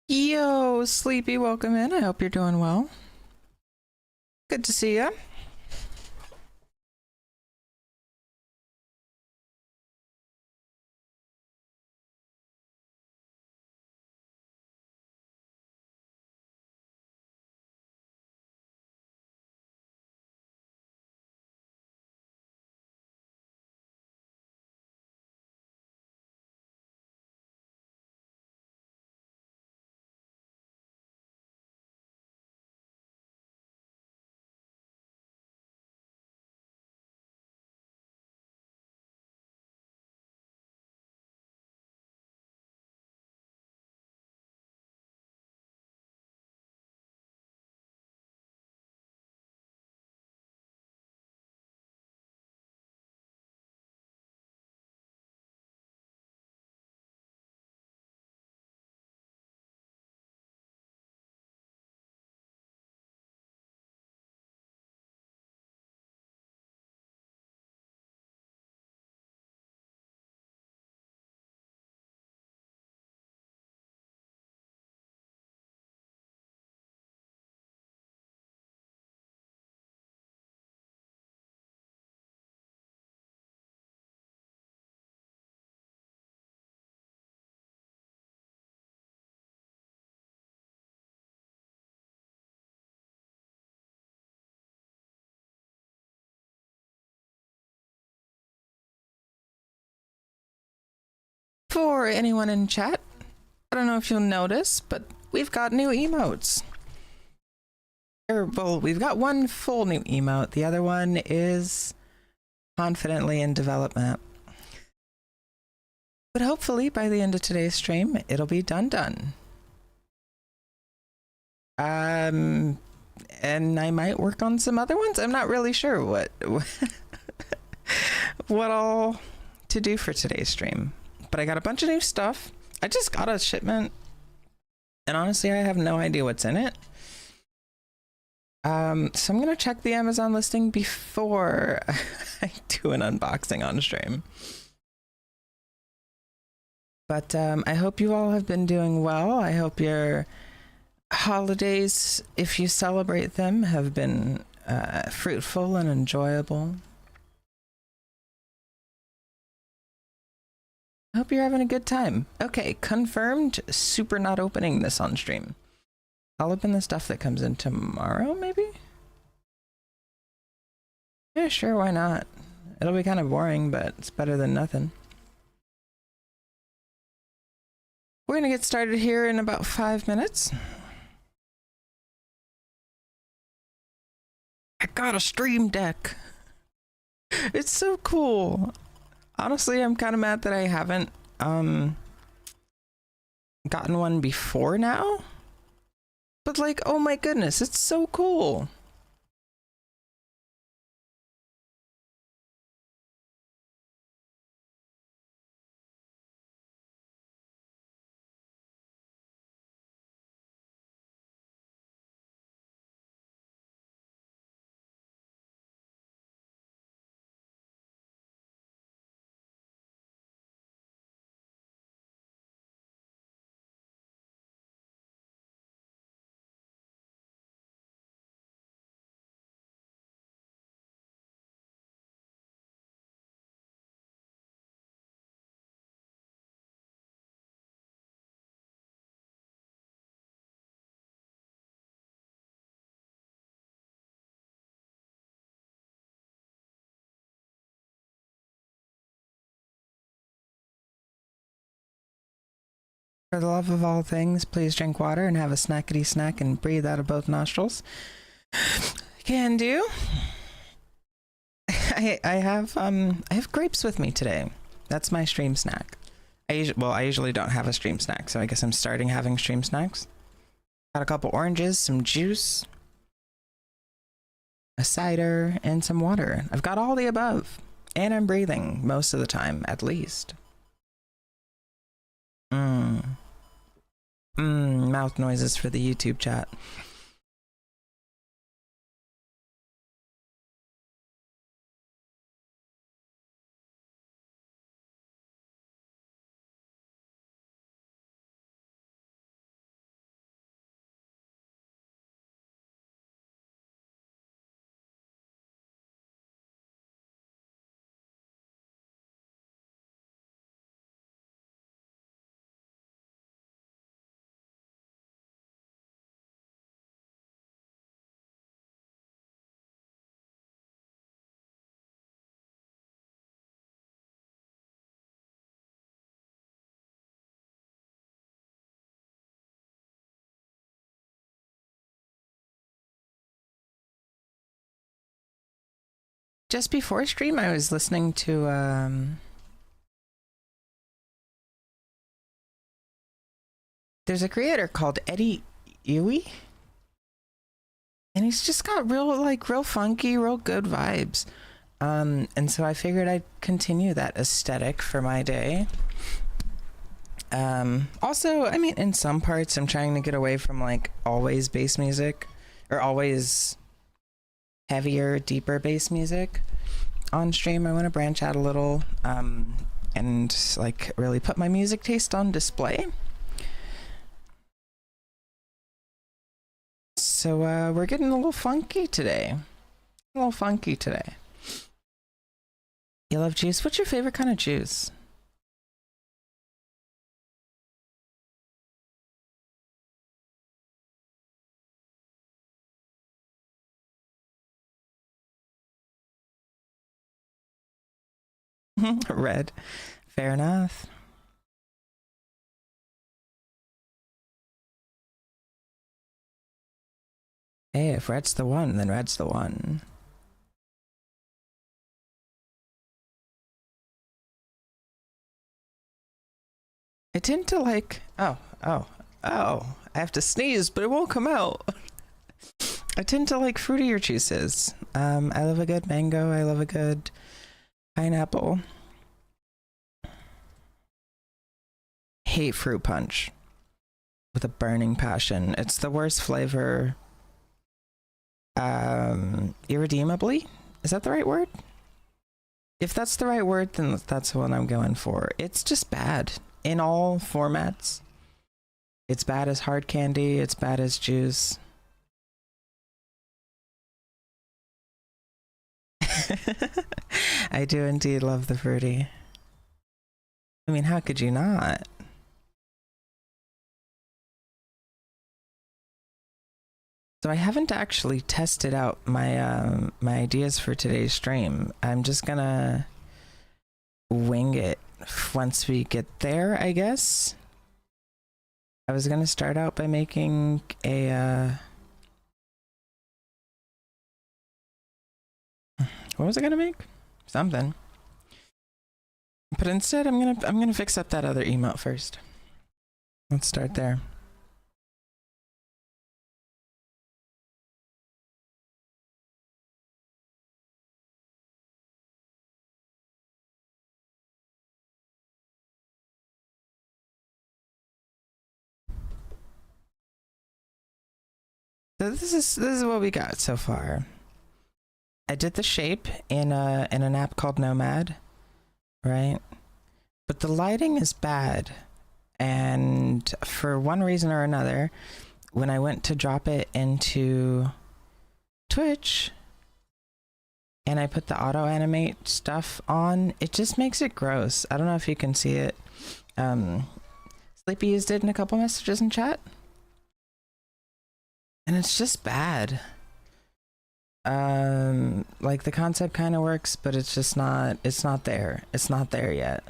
Yo, Sleepy, welcome in. I hope you're doing well. Good to see you. For anyone in chat, I don't know if you'll notice, but we've got new emotes. Well, we've got one full new emote. The other one is confidently in development. But hopefully by the end of today's stream, it'll be done. And I might work on some other ones. I'm not really sure what all to do for today's stream. But I got a bunch of new stuff. I just got a shipment, and honestly, I have no idea what's in it. So I'm gonna check the Amazon listing before I do an unboxing on stream. But I hope you all have been doing well. I hope your holidays, if you celebrate them, have been fruitful and enjoyable. I hope you're having a good time. Okay, confirmed. Super not opening this on stream. I'll open the stuff that comes in tomorrow, maybe? Yeah, sure, why not? It'll be kind of boring, but it's better than nothing. We're gonna get started here in about 5 minutes. I got a stream deck. It's so cool. Honestly, I'm kind of mad that I haven't gotten one before now. But like, oh my goodness, it's so cool. For the love of all things, please drink water and have a snackety snack and breathe out of both nostrils. Can do. I have grapes with me today. That's my stream snack. I usually don't have a stream snack, so I guess I'm starting having stream snacks. Got a couple oranges, some juice, a cider, and some water. I've got all the above. And I'm breathing most of the time, at least. Mouth noises for the YouTube chat. Just before stream, I was listening to there's a creator called Eddie Ewie, and he's just got real funky, real good vibes. And so I figured I'd continue that aesthetic for my day. Also, I mean, in some parts, I'm trying to get away from like always bass music or always heavier, deeper bass music on stream. I want to branch out a little and like really put my music taste on display. So we're getting a little funky today. A little funky today. You love juice? What's your favorite kind of juice? Red. Fair enough. Hey, if red's the one, then red's the one. I tend to like, oh, I have to sneeze, but it won't come out. I tend to like fruitier juices. I love a good mango. I love a good pineapple. Hate fruit punch with a burning passion. It's the worst flavor. Irredeemably? Is that the right word? If that's the right word, then that's the one I'm going for. It's just bad in all formats. It's bad as hard candy. It's bad as juice. I do indeed love the fruity. I mean, how could you not? So I haven't actually tested out my my ideas for today's stream. I'm just gonna wing it once we get there, I guess. I was gonna start out by making a what was I gonna make? Something. But instead I'm gonna fix up that other emote first. Let's start there. So this is what we got so far. I did the shape in an app called Nomad, right? But the lighting is bad. And for one reason or another, when I went to drop it into Twitch and I put the auto animate stuff on, it just makes it gross. I don't know if you can see it. Sleepy used it in a couple messages in chat. And it's just bad. Like the concept kind of works, but it's just not, it's not there. It's not there yet.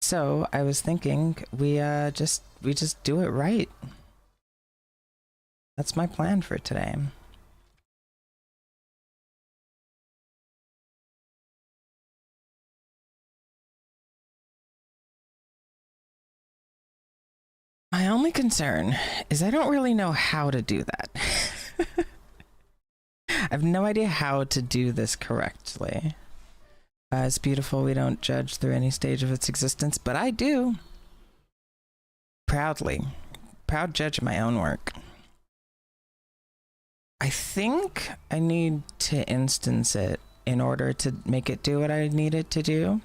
So I was thinking we just do it right. That's my plan for today. My only concern is I don't really know how to do that. I have no idea how to do this correctly. It's beautiful. We don't judge through any stage of its existence, but I do. Proudly. Proud judge of my own work. I think I need to instance it in order to make it do what I need it to do.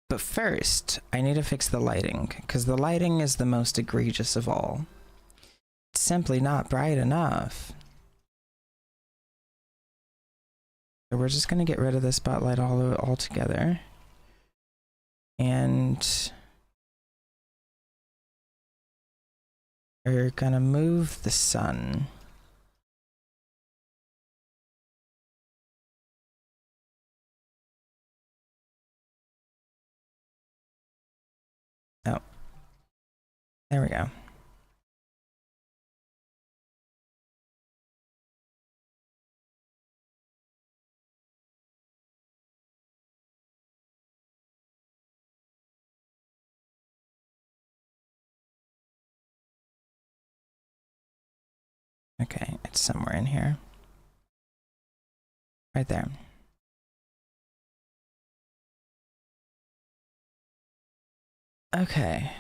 But first, I need to fix the lighting, because the lighting is the most egregious of all. It's simply not bright enough. So we're just going to get rid of the spotlight altogether. And we're going to move the sun. Oh, there we go. Okay, it's somewhere in here. Right there. Okay.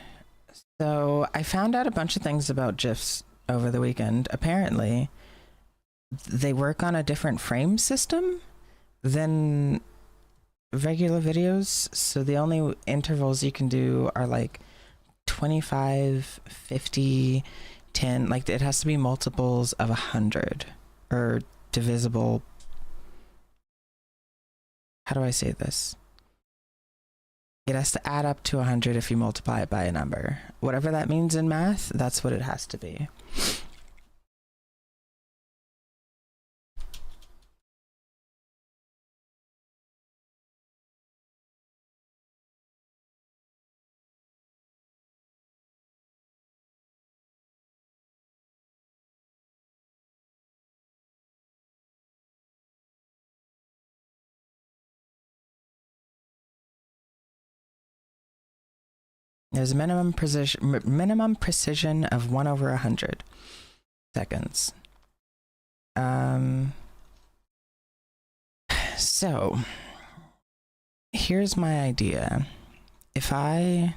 So I found out a bunch of things about GIFs over the weekend. Apparently, they work on a different frame system than regular videos. So the only intervals you can do are like 25, 50, 10. Like it has to be multiples of 100 or divisible. How do I say this? It has to add up to 100 if you multiply it by a number. Whatever that means in math, that's what it has to be. There's a minimum precision of 1 over 100 seconds. So here's my idea. If I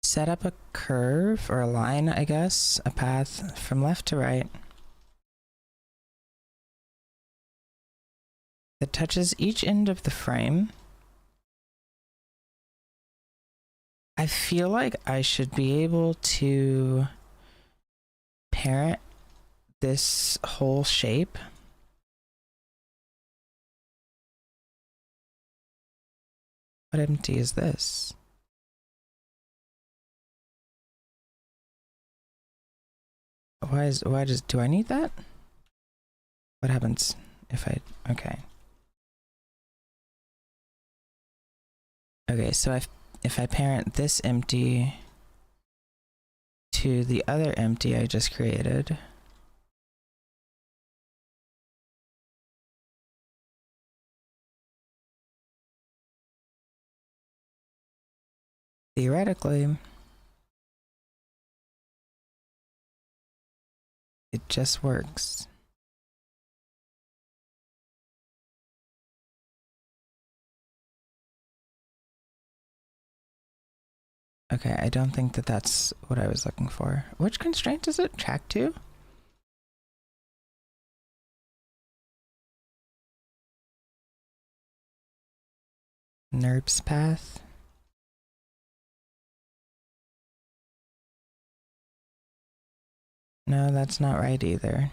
set up a curve or a line, I guess, a path from left to right that touches each end of the frame, I feel like I should be able to parent this whole shape. What empty is this? Do I need that? What happens if okay. Okay, so if I parent this empty to the other empty I just created, theoretically, it just works. Okay, I don't think that that's what I was looking for. Which constraint is it? Track 2? NURBS path? No, that's not right either.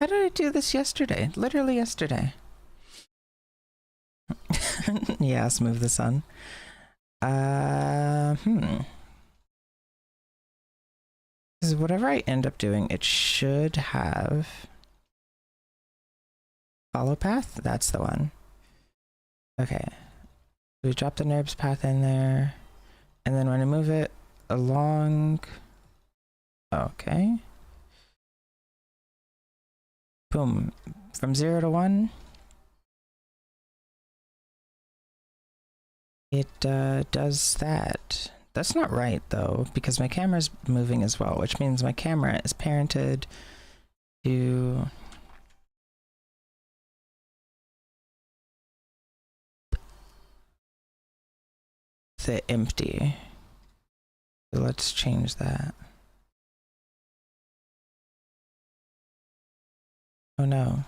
How did I do this yesterday? Literally yesterday. Yes, move the sun. Because whatever I end up doing, it should have follow path. That's the one. Okay. We drop the NURBS path in there, and then when I move it along, okay. Boom. From 0 to 1. It does that. That's not right though, because my camera's moving as well, which means my camera is parented to the empty. So let's change that. Oh no.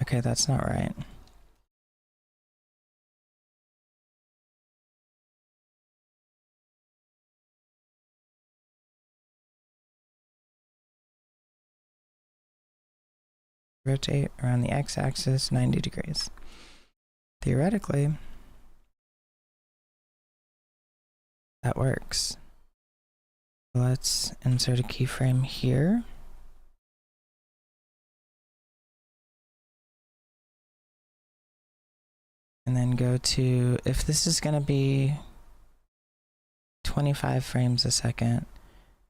Okay, that's not right. Rotate around the x-axis 90 degrees. Theoretically, that works. Let's insert a keyframe here. And then go to, if this is going to be 25 frames a second,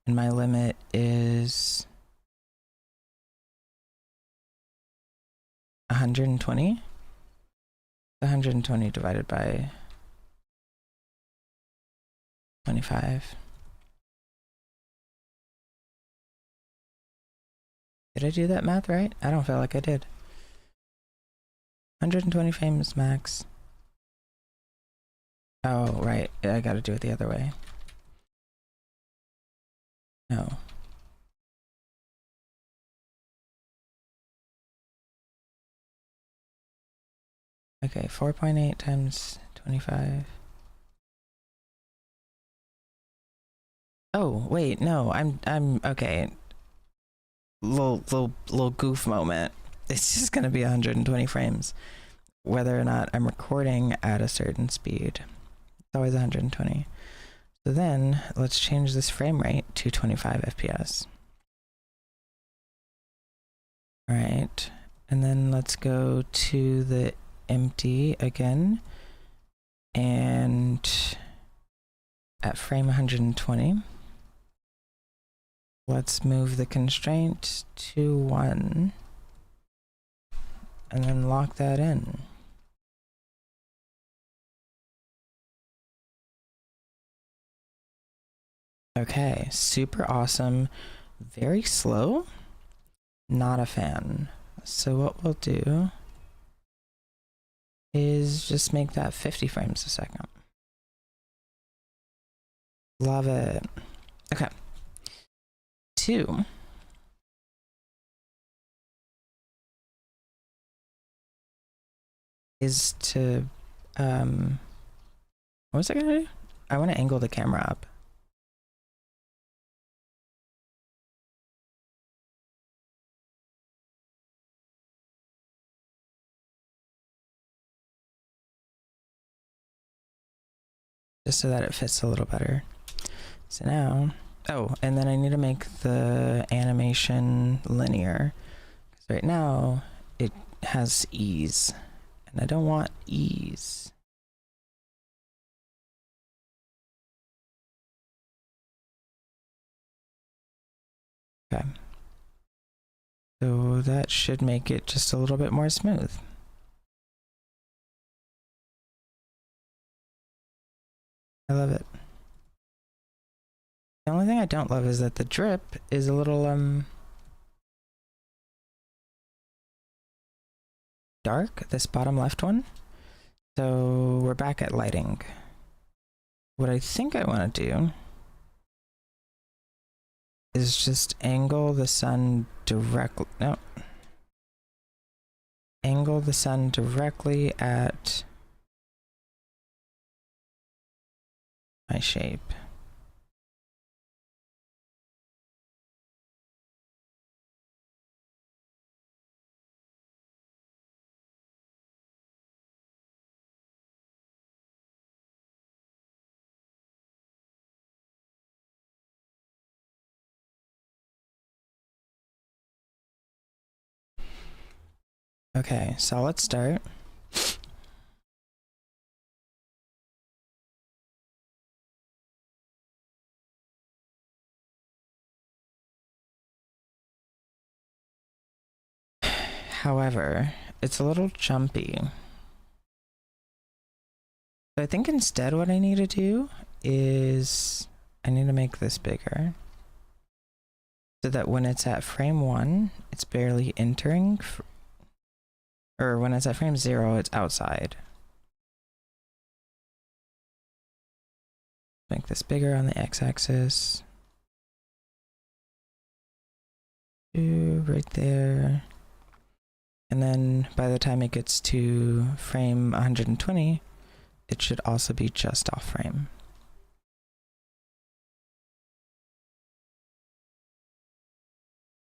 and my limit is 120? 120 divided by 25. Did I do that math right? I don't feel like I did. 120 frames max. Oh, right. I gotta do it the other way. No. Okay, 4.8 times 25. Oh, wait, no, I'm okay. Little goof moment. It's just gonna be 120 frames. Whether or not I'm recording at a certain speed. It's always 120. So then let's change this frame rate to 25 FPS. All right, and then let's go to the empty again, and at frame 120, let's move the constraint to 1 and then lock that in. Okay, super awesome. Very slow. Not a fan. So what we'll do is just make that 50 frames a second. Love it. Okay. 2. Is to, what was I gonna do? I want to angle the camera up. Just so that it fits a little better. So now, oh, and then I need to make the animation linear. Because right now, it has ease. And I don't want ease. Okay. So that should make it just a little bit more smooth. I love it. The only thing I don't love is that the drip is a little, dark, this bottom left one. So we're back at lighting. What I think I want to do is just angle the sun directly, no. Angle the sun directly at my shape. Okay, so let's start. However, it's a little jumpy. So I think instead what I need to do is I need to make this bigger so that when it's at frame 1, it's barely entering, or when it's at frame 0, it's outside. Make this bigger on the x-axis. Right there. And then by the time it gets to frame 120, it should also be just off frame.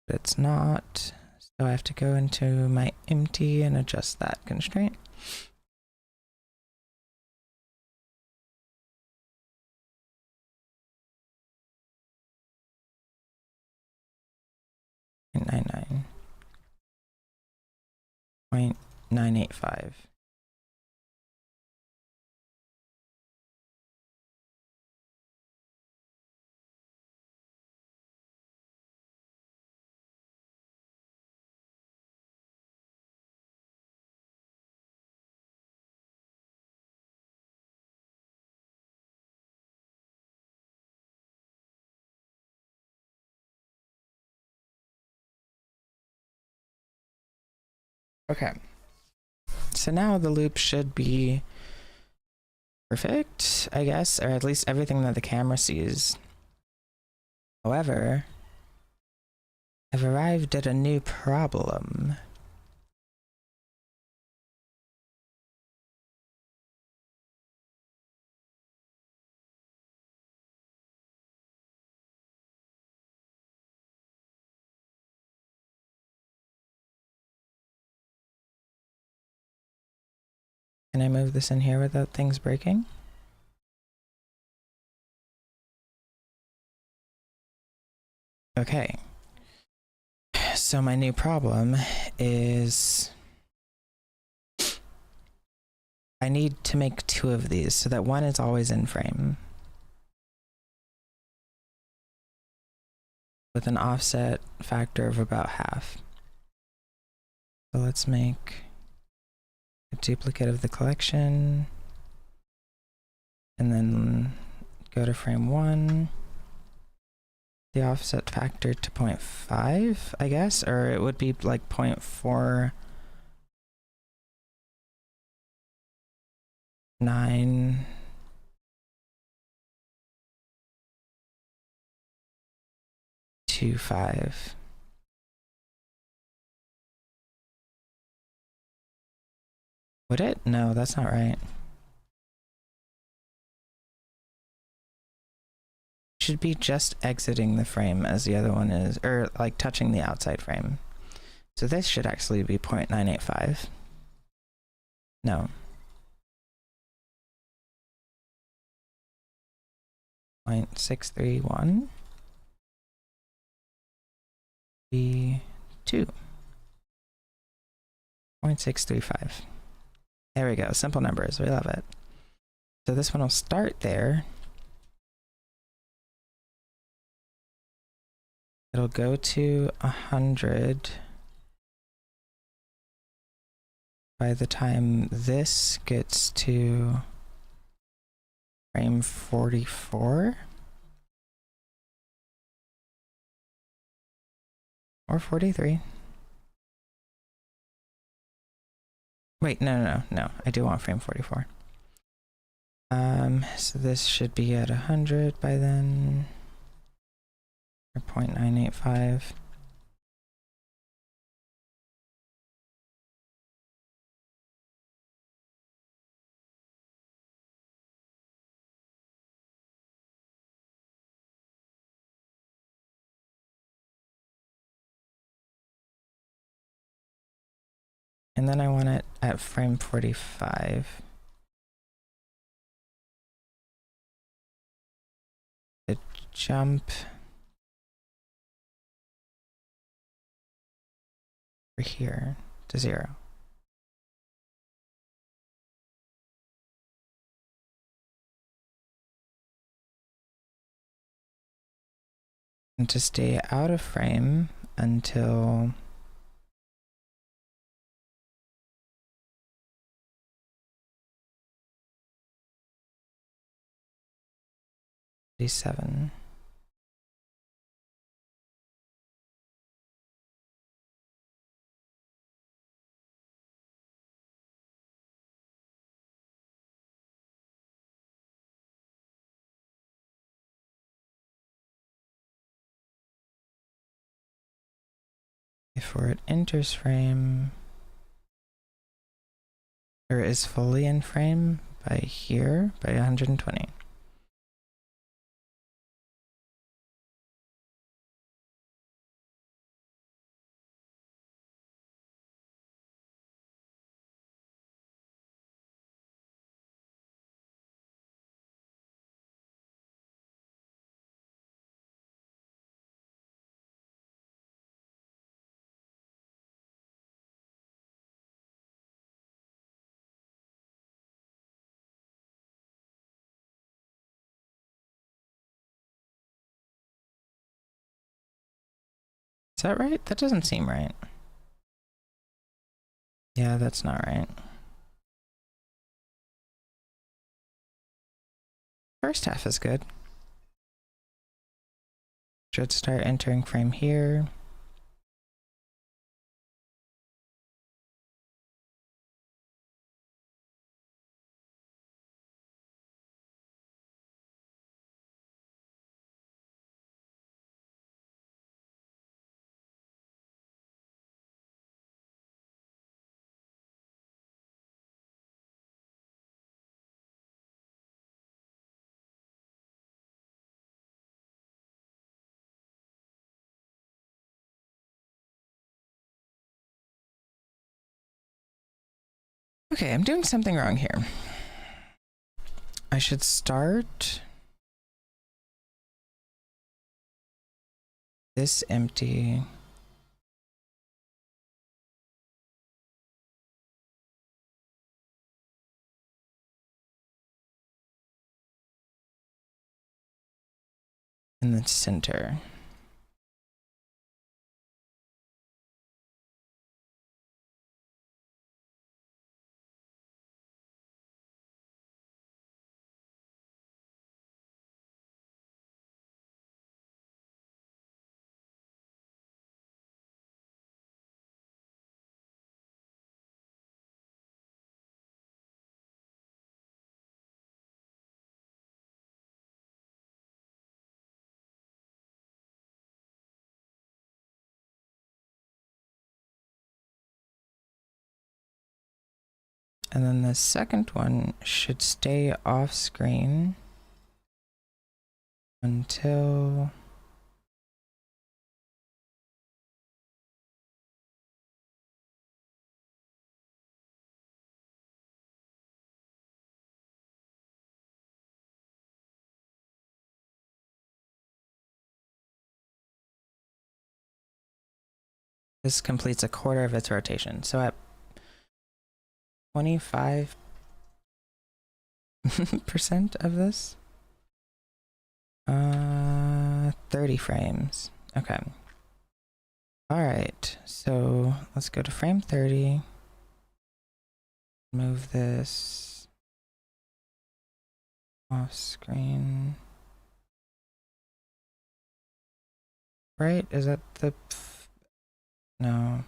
But it's not, so I have to go into my empty and adjust that constraint. .99. 0.985. Okay. So now the loop should be perfect, I guess, or at least everything that the camera sees. However, I've arrived at a new problem. Can I move this in here without things breaking? Okay. So my new problem is I need to make two of these so that one is always in frame with an offset factor of about half. So let's make a duplicate of the collection and then go to frame 1. The offset factor to 0.5, I guess, or it would be like 0.4925. Would it? No, that's not right. Should be just exiting the frame as the other one is, or like touching the outside frame. So this should actually be 0.985. No. 0.631. B2. 0.635. There we go. Simple numbers. We love it. So this one will start there. It'll go to 100 by the time this gets to frame 44 or 43. Wait, no. I do want frame 44. So this should be at 100 by then, or 0.985. And then I want it at frame 45. The jump over here to 0. And to stay out of frame until seven. Before it enters frame, or is fully in frame by here, by 120. Is that right? That doesn't seem right. Yeah, that's not right. First half is good. Should start entering frame here. Okay, I'm doing something wrong here. I should start this empty. In the center. And then the second one should stay off screen until this completes a quarter of its rotation. So at 25% of this, 30 frames. Okay. All right, so let's go to frame 30. Move this off screen. Right? Is that the... No.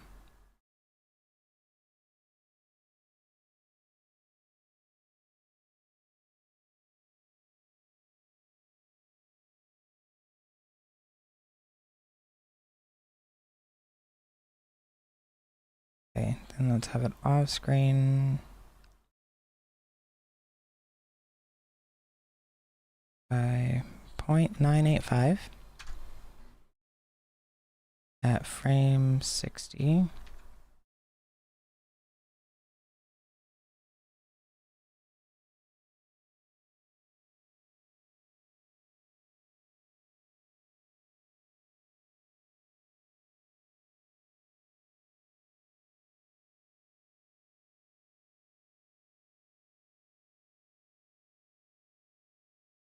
Okay, then let's have it off screen by 0.985 at frame 60.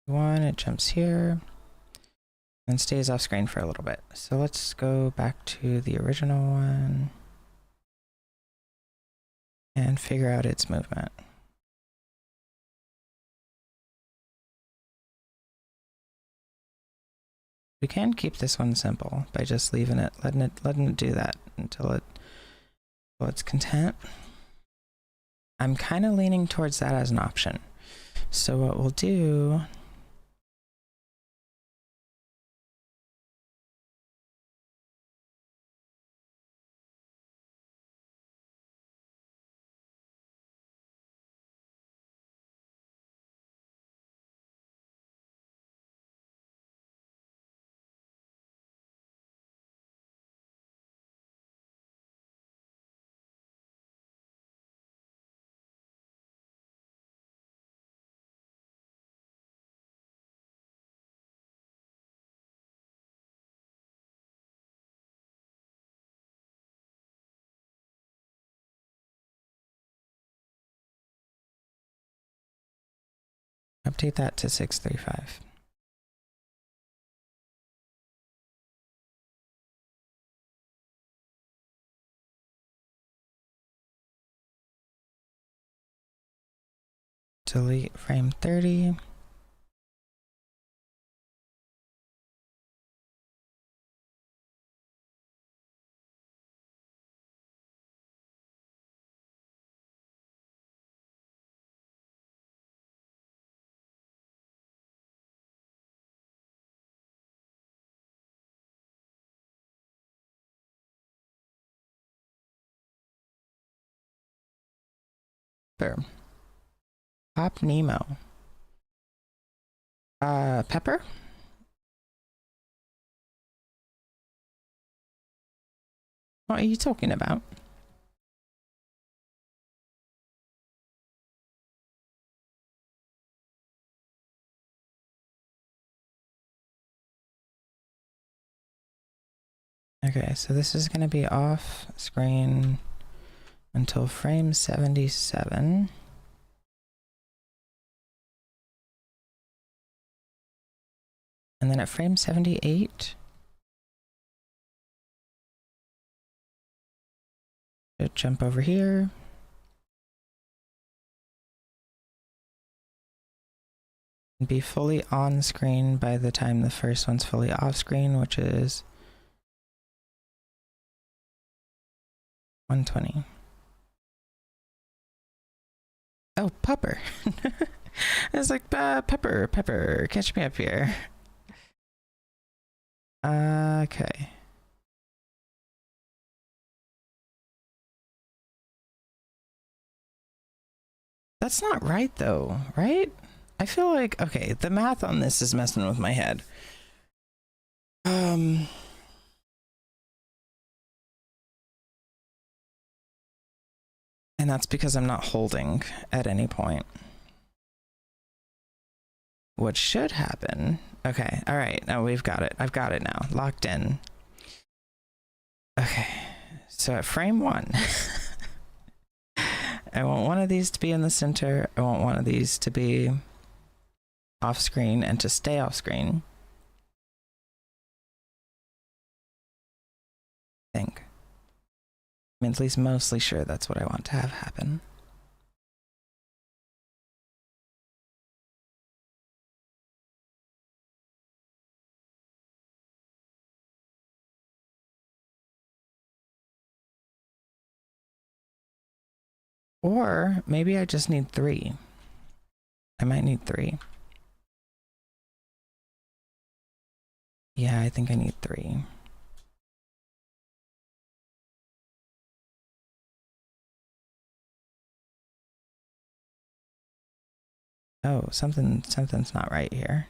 One, it jumps here and stays off screen for a little bit. So let's go back to the original one and figure out its movement. We can keep this one simple by just leaving it, letting it do that until it's content. I'm kind of leaning towards that as an option. So what we'll do update that to 635. Delete frame 30. Pepper. Pop Nemo. Pepper? What are you talking about? Okay, so this is going to be off screen until frame 77. And then at frame 78, should jump over here. And be fully on screen by the time the first one's fully off screen, which is 120. Oh, Pupper. I was like, Pepper, catch me up here. Okay. That's not right though, right? I feel like, okay, the math on this is messing with my head. And that's because I'm not holding at any point. What should happen? Okay, all right, now we've got it. I've got it now, locked in. Okay, so at frame 1, I want one of these to be in the center. I want one of these to be off screen and to stay off screen. I think. I'm at least mostly sure that's what I want to have happen. Or maybe I just need 3. I might need 3. Yeah, I think I need 3. Oh, something's not right here.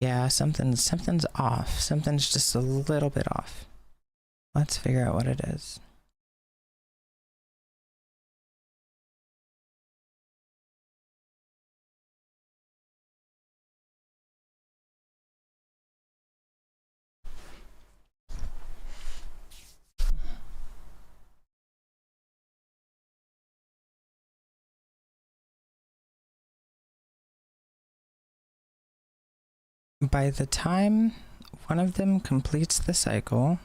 Yeah, something's off. Something's just a little bit off. Let's figure out what it is. By the time one of them completes the cycle,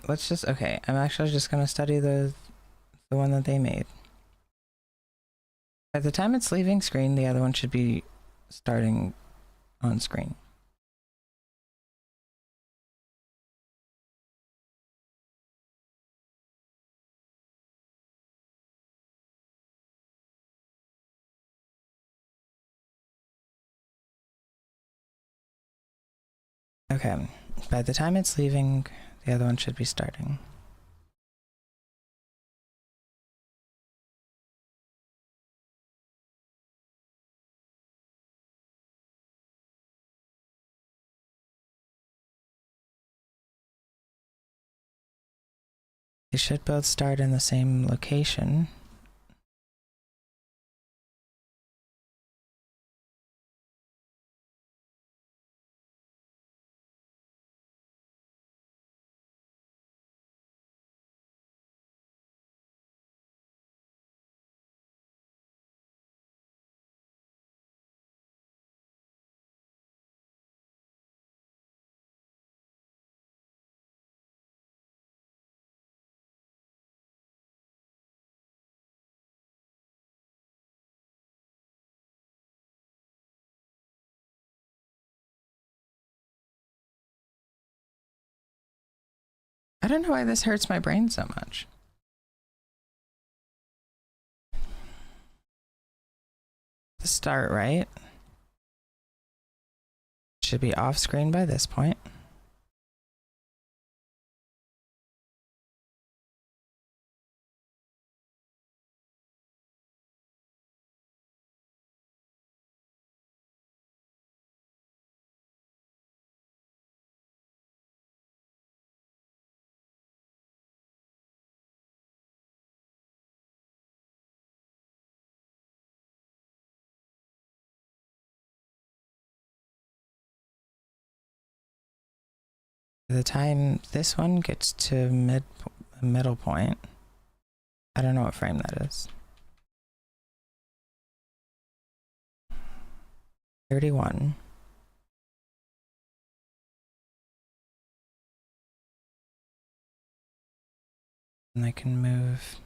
let's just, okay, I'm actually just going to study the one that they made. By the time it's leaving screen, the other one should be starting on screen. Okay, by the time it's leaving, the other one should be starting. They should both start in the same location. I don't know why this hurts my brain so much. The start, right? Should be off screen by this point. By the time this one gets to middle point, I don't know what frame that is. 31. And I can move.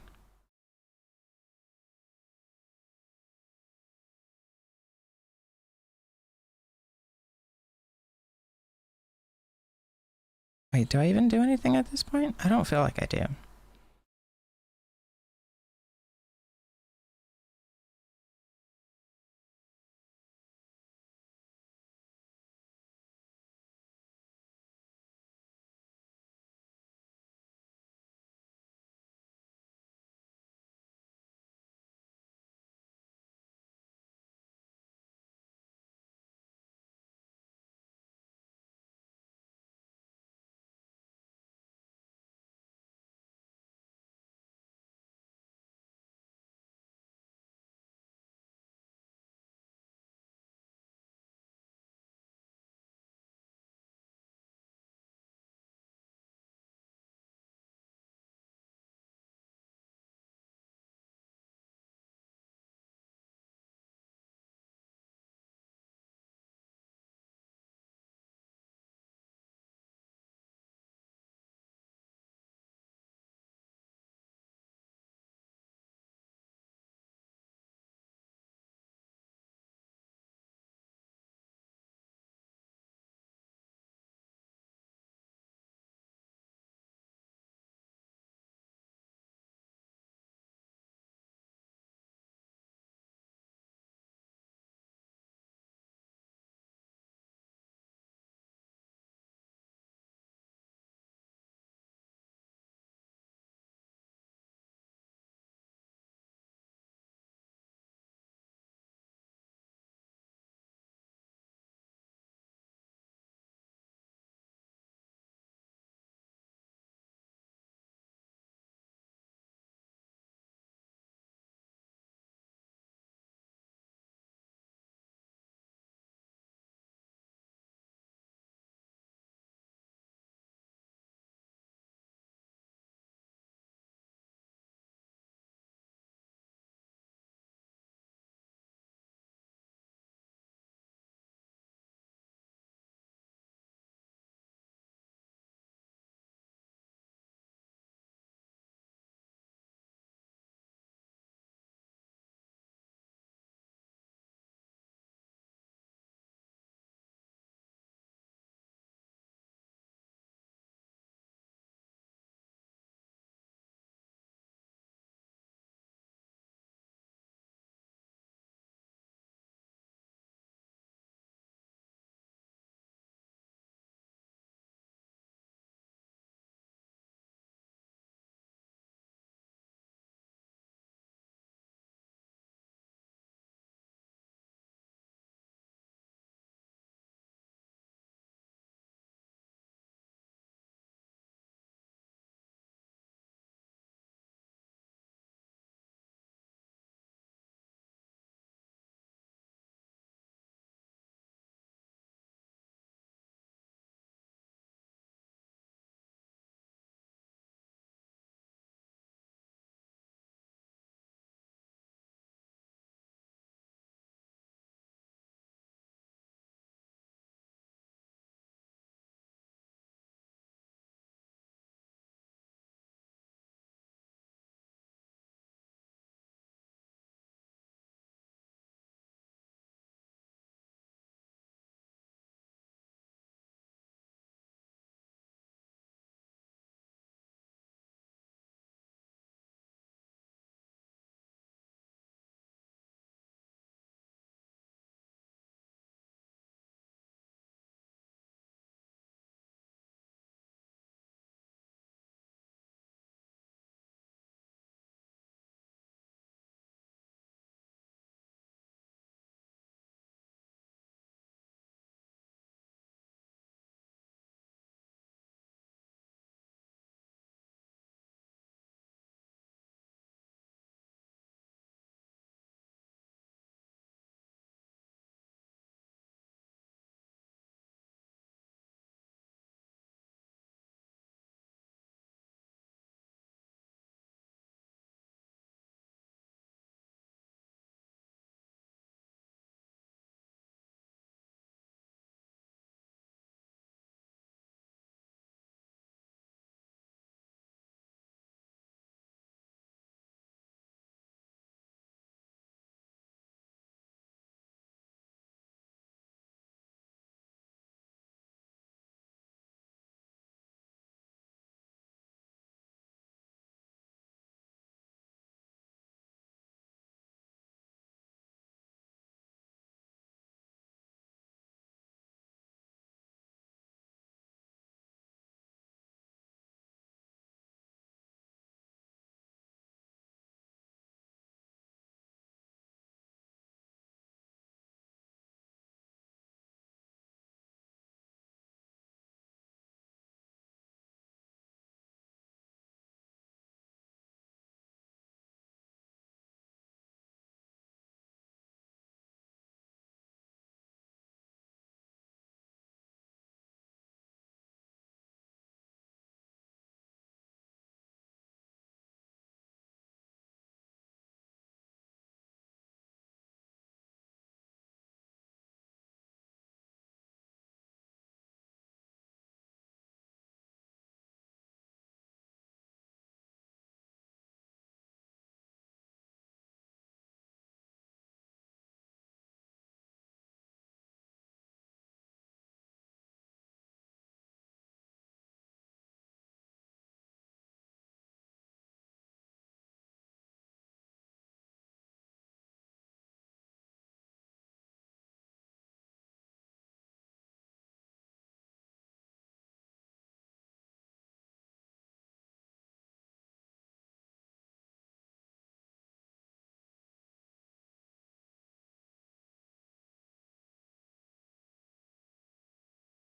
Wait, do I even do anything at this point? I don't feel like I do.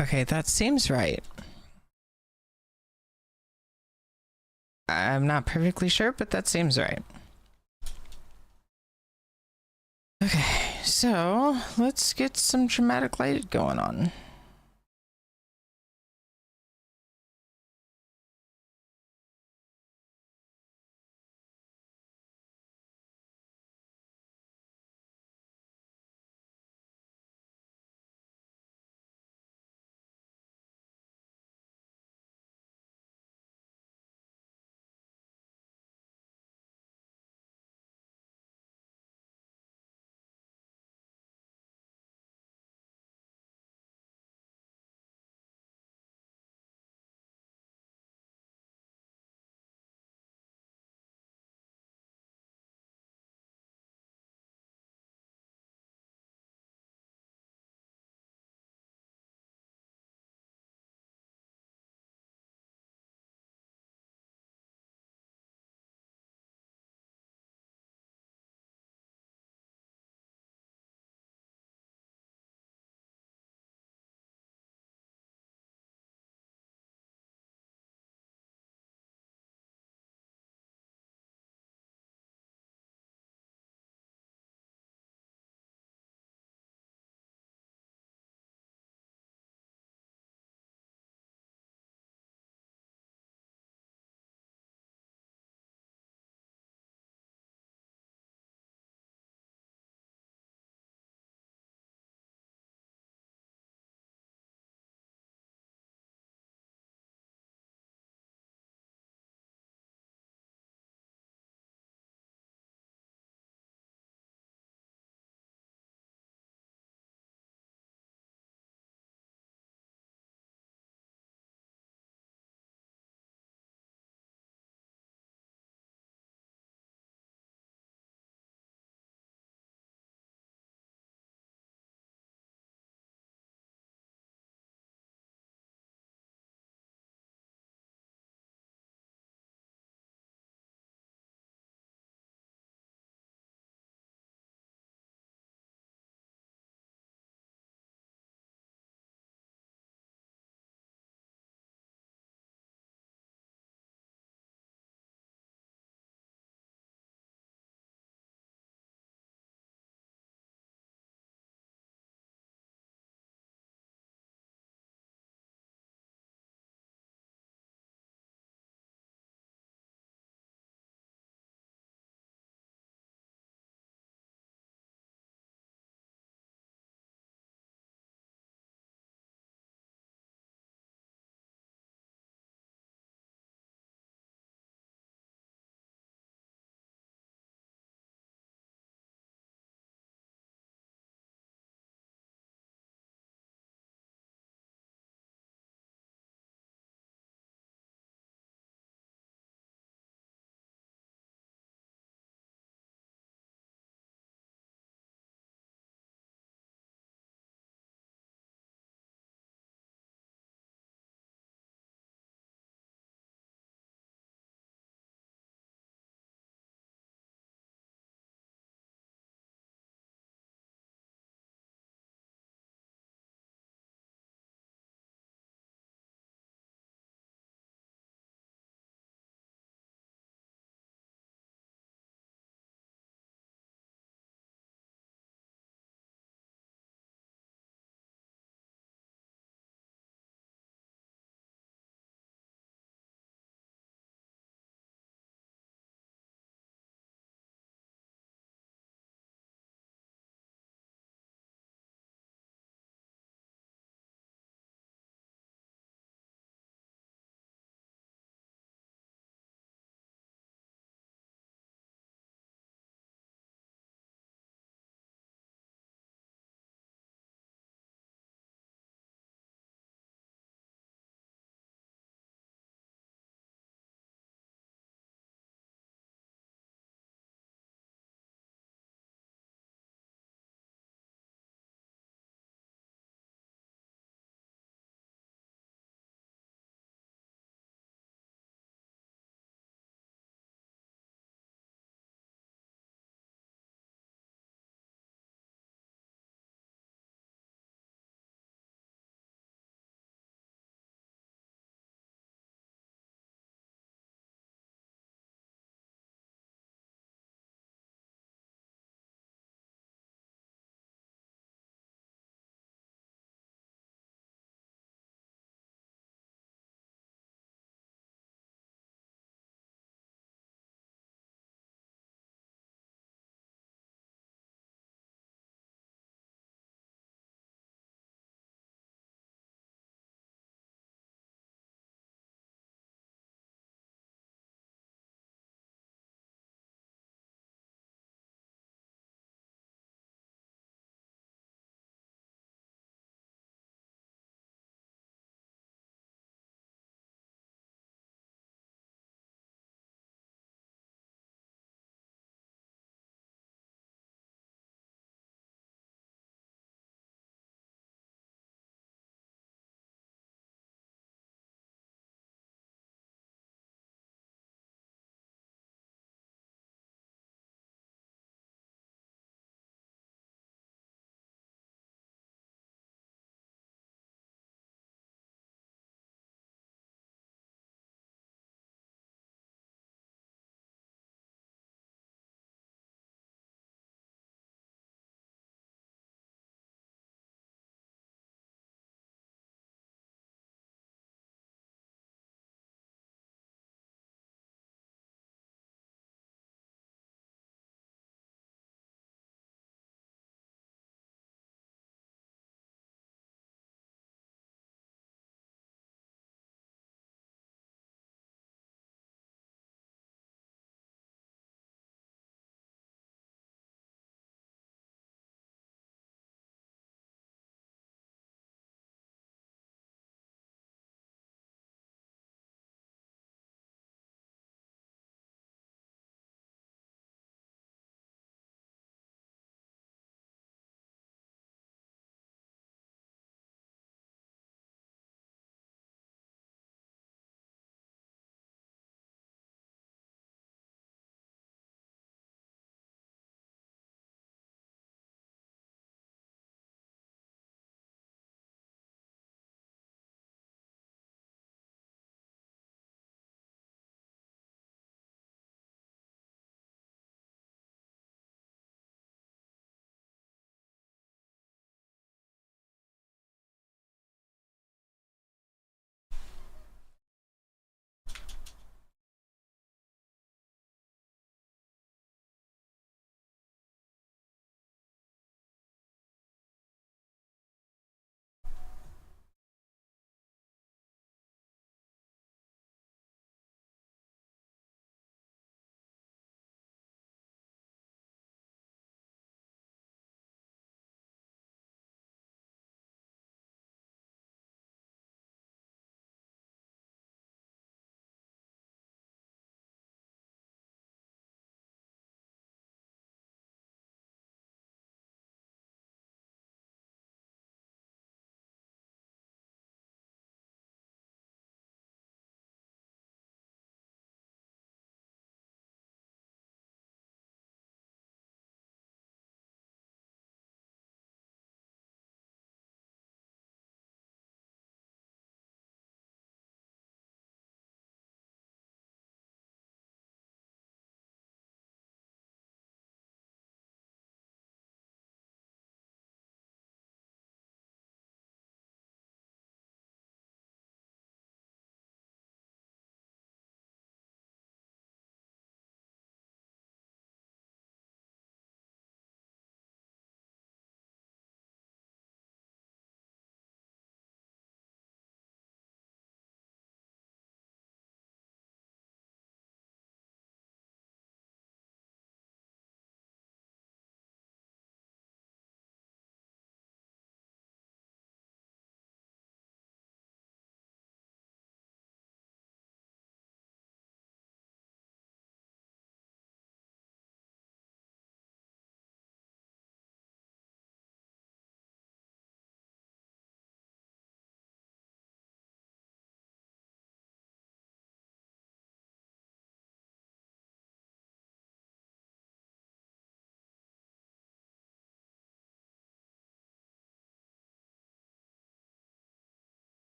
Okay, that seems right. I'm not perfectly sure, but that seems right. Okay, so let's get some dramatic light going on.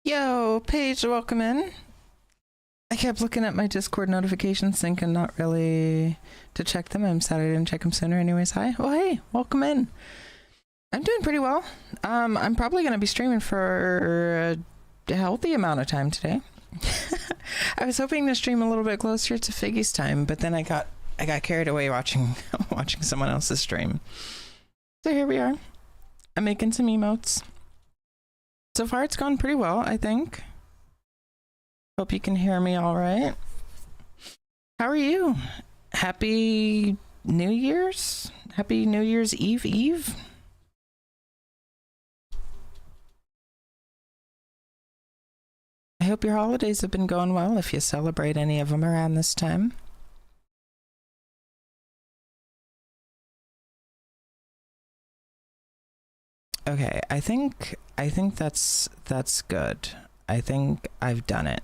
Yo, Paige, welcome in. I kept looking at my Discord notifications thinking not really to check them. I'm sad I didn't check them sooner anyways. Hi. Well, hey, welcome in. I'm doing pretty well. I'm probably going to be streaming for a healthy amount of time today. I was hoping to stream a little bit closer to Figgy's time, but then I got carried away watching someone else's stream. So here we are. I'm making some emotes. So far it's gone pretty well, I think. Hope you can hear me all right. How are you? Happy New Year's? Happy New Year's Eve? I hope your holidays have been going well if you celebrate any of them around this time. Okay, I think that's good. I think I've done it.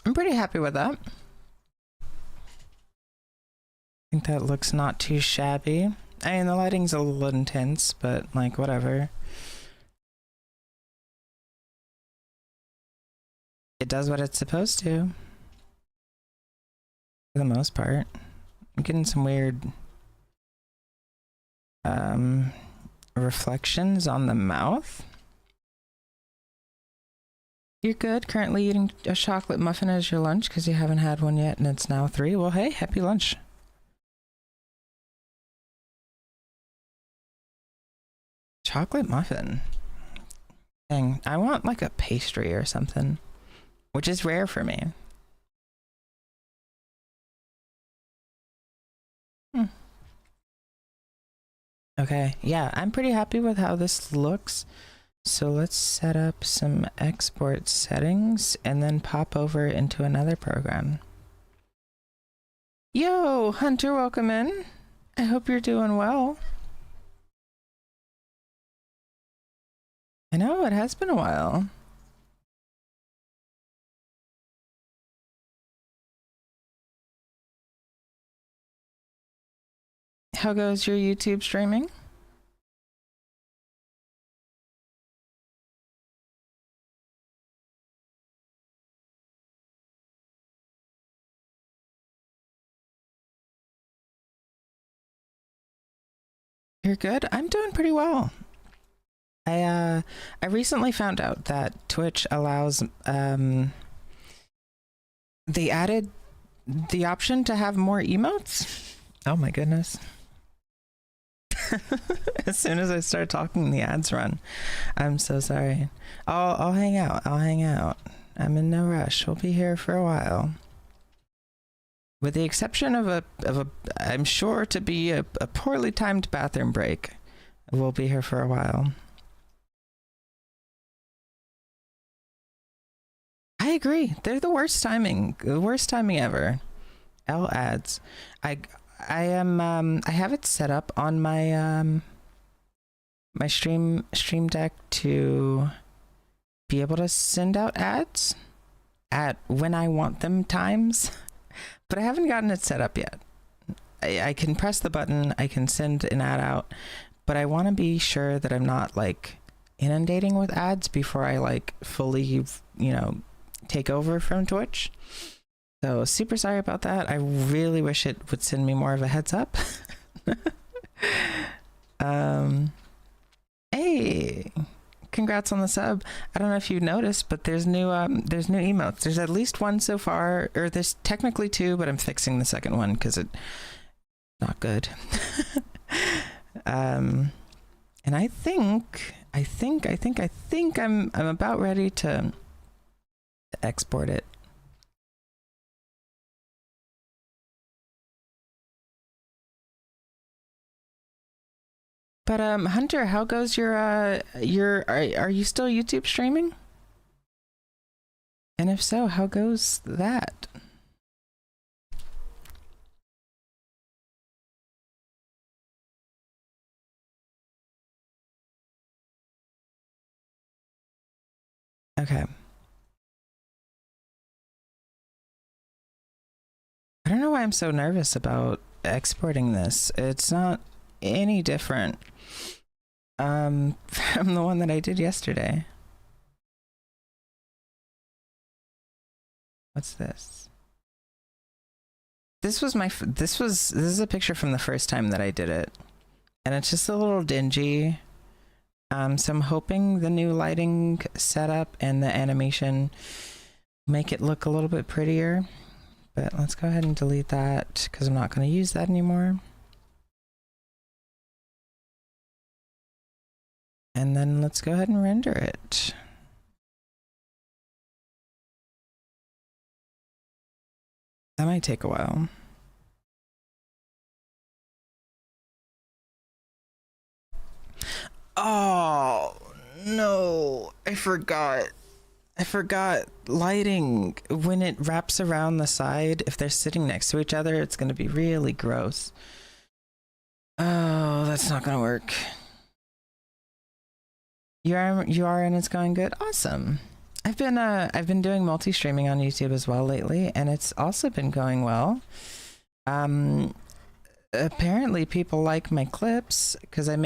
I'm pretty happy with that. I think that looks not too shabby. I mean, the lighting's a little intense, but like, whatever. It does what it's supposed to. For the most part. I'm getting some weird reflections on the mouth. You're good. Currently eating a chocolate muffin as your lunch because you haven't had one yet and it's now 3. Well, hey, happy lunch. Chocolate muffin. Dang, I want like a pastry or something, which is rare for me. Okay, yeah, I'm pretty happy with how this looks. So let's set up some export settings and then pop over into another program. Yo, Hunter, welcome in. I hope you're doing well. I know, it has been a while. How goes your YouTube streaming? You're good? I'm doing pretty well. I recently found out that Twitch allows they added the option to have more emotes. Oh my goodness. As soon as I start talking, the ads run. I'm so sorry. I'll hang out. I'm in no rush. We'll be here for a while. With the exception of a I'm sure to be a poorly timed bathroom break. We'll be here for a while. I agree. They're the worst timing ever. L ads. I have it set up on my my stream deck to be able to send out ads at when I want them times, but I haven't gotten it set up yet. I can press the button, I can send an ad out, but I want to be sure that I'm not like inundating with ads before I like fully, you know, take over from Twitch. So super sorry about that. I really wish it would send me more of a heads up. Hey, congrats on the sub. I don't know if you noticed, but there's new emotes. There's at least one so far, or there's technically 2, but I'm fixing the second one because not good. And I think I'm about ready to export it. But Hunter, how goes your are you still YouTube streaming? And if so, how goes that? Okay. I don't know why I'm so nervous about exporting this. It's not any different from the one that I did yesterday. What's this? This is a picture from the first time that I did it, and it's just a little dingy. So I'm hoping the new lighting setup and the animation make it look a little bit prettier. But let's go ahead and delete that because I'm not going to use that anymore. And then let's go ahead and render it. That might take a while. Oh, no. I forgot lighting. When it wraps around the side, if they're sitting next to each other, it's going to be really gross. Oh, that's not going to work. You are and it's going good. Awesome. I've been doing multi-streaming on YouTube as well lately, and it's also been going well. Apparently people like my clips because I've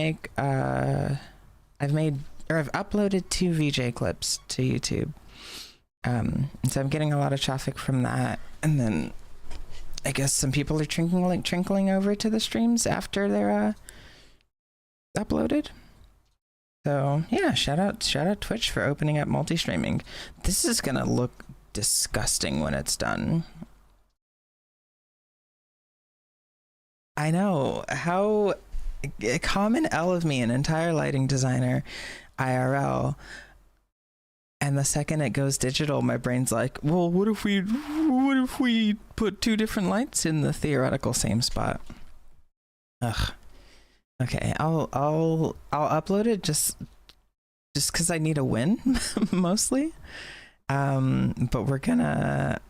uploaded 2 VJ clips to YouTube. And so I'm getting a lot of traffic from that, and then I guess some people are trickling over to the streams after they're uploaded. So yeah, shout out Twitch for opening up multi-streaming. This is gonna look disgusting when it's done. I know how a common L of me, an entire lighting designer, IRL, and the second it goes digital, my brain's like, well, what if we put 2 different lights in the theoretical same spot? Ugh. Okay, I'll upload it just because I need a win mostly. But we're gonna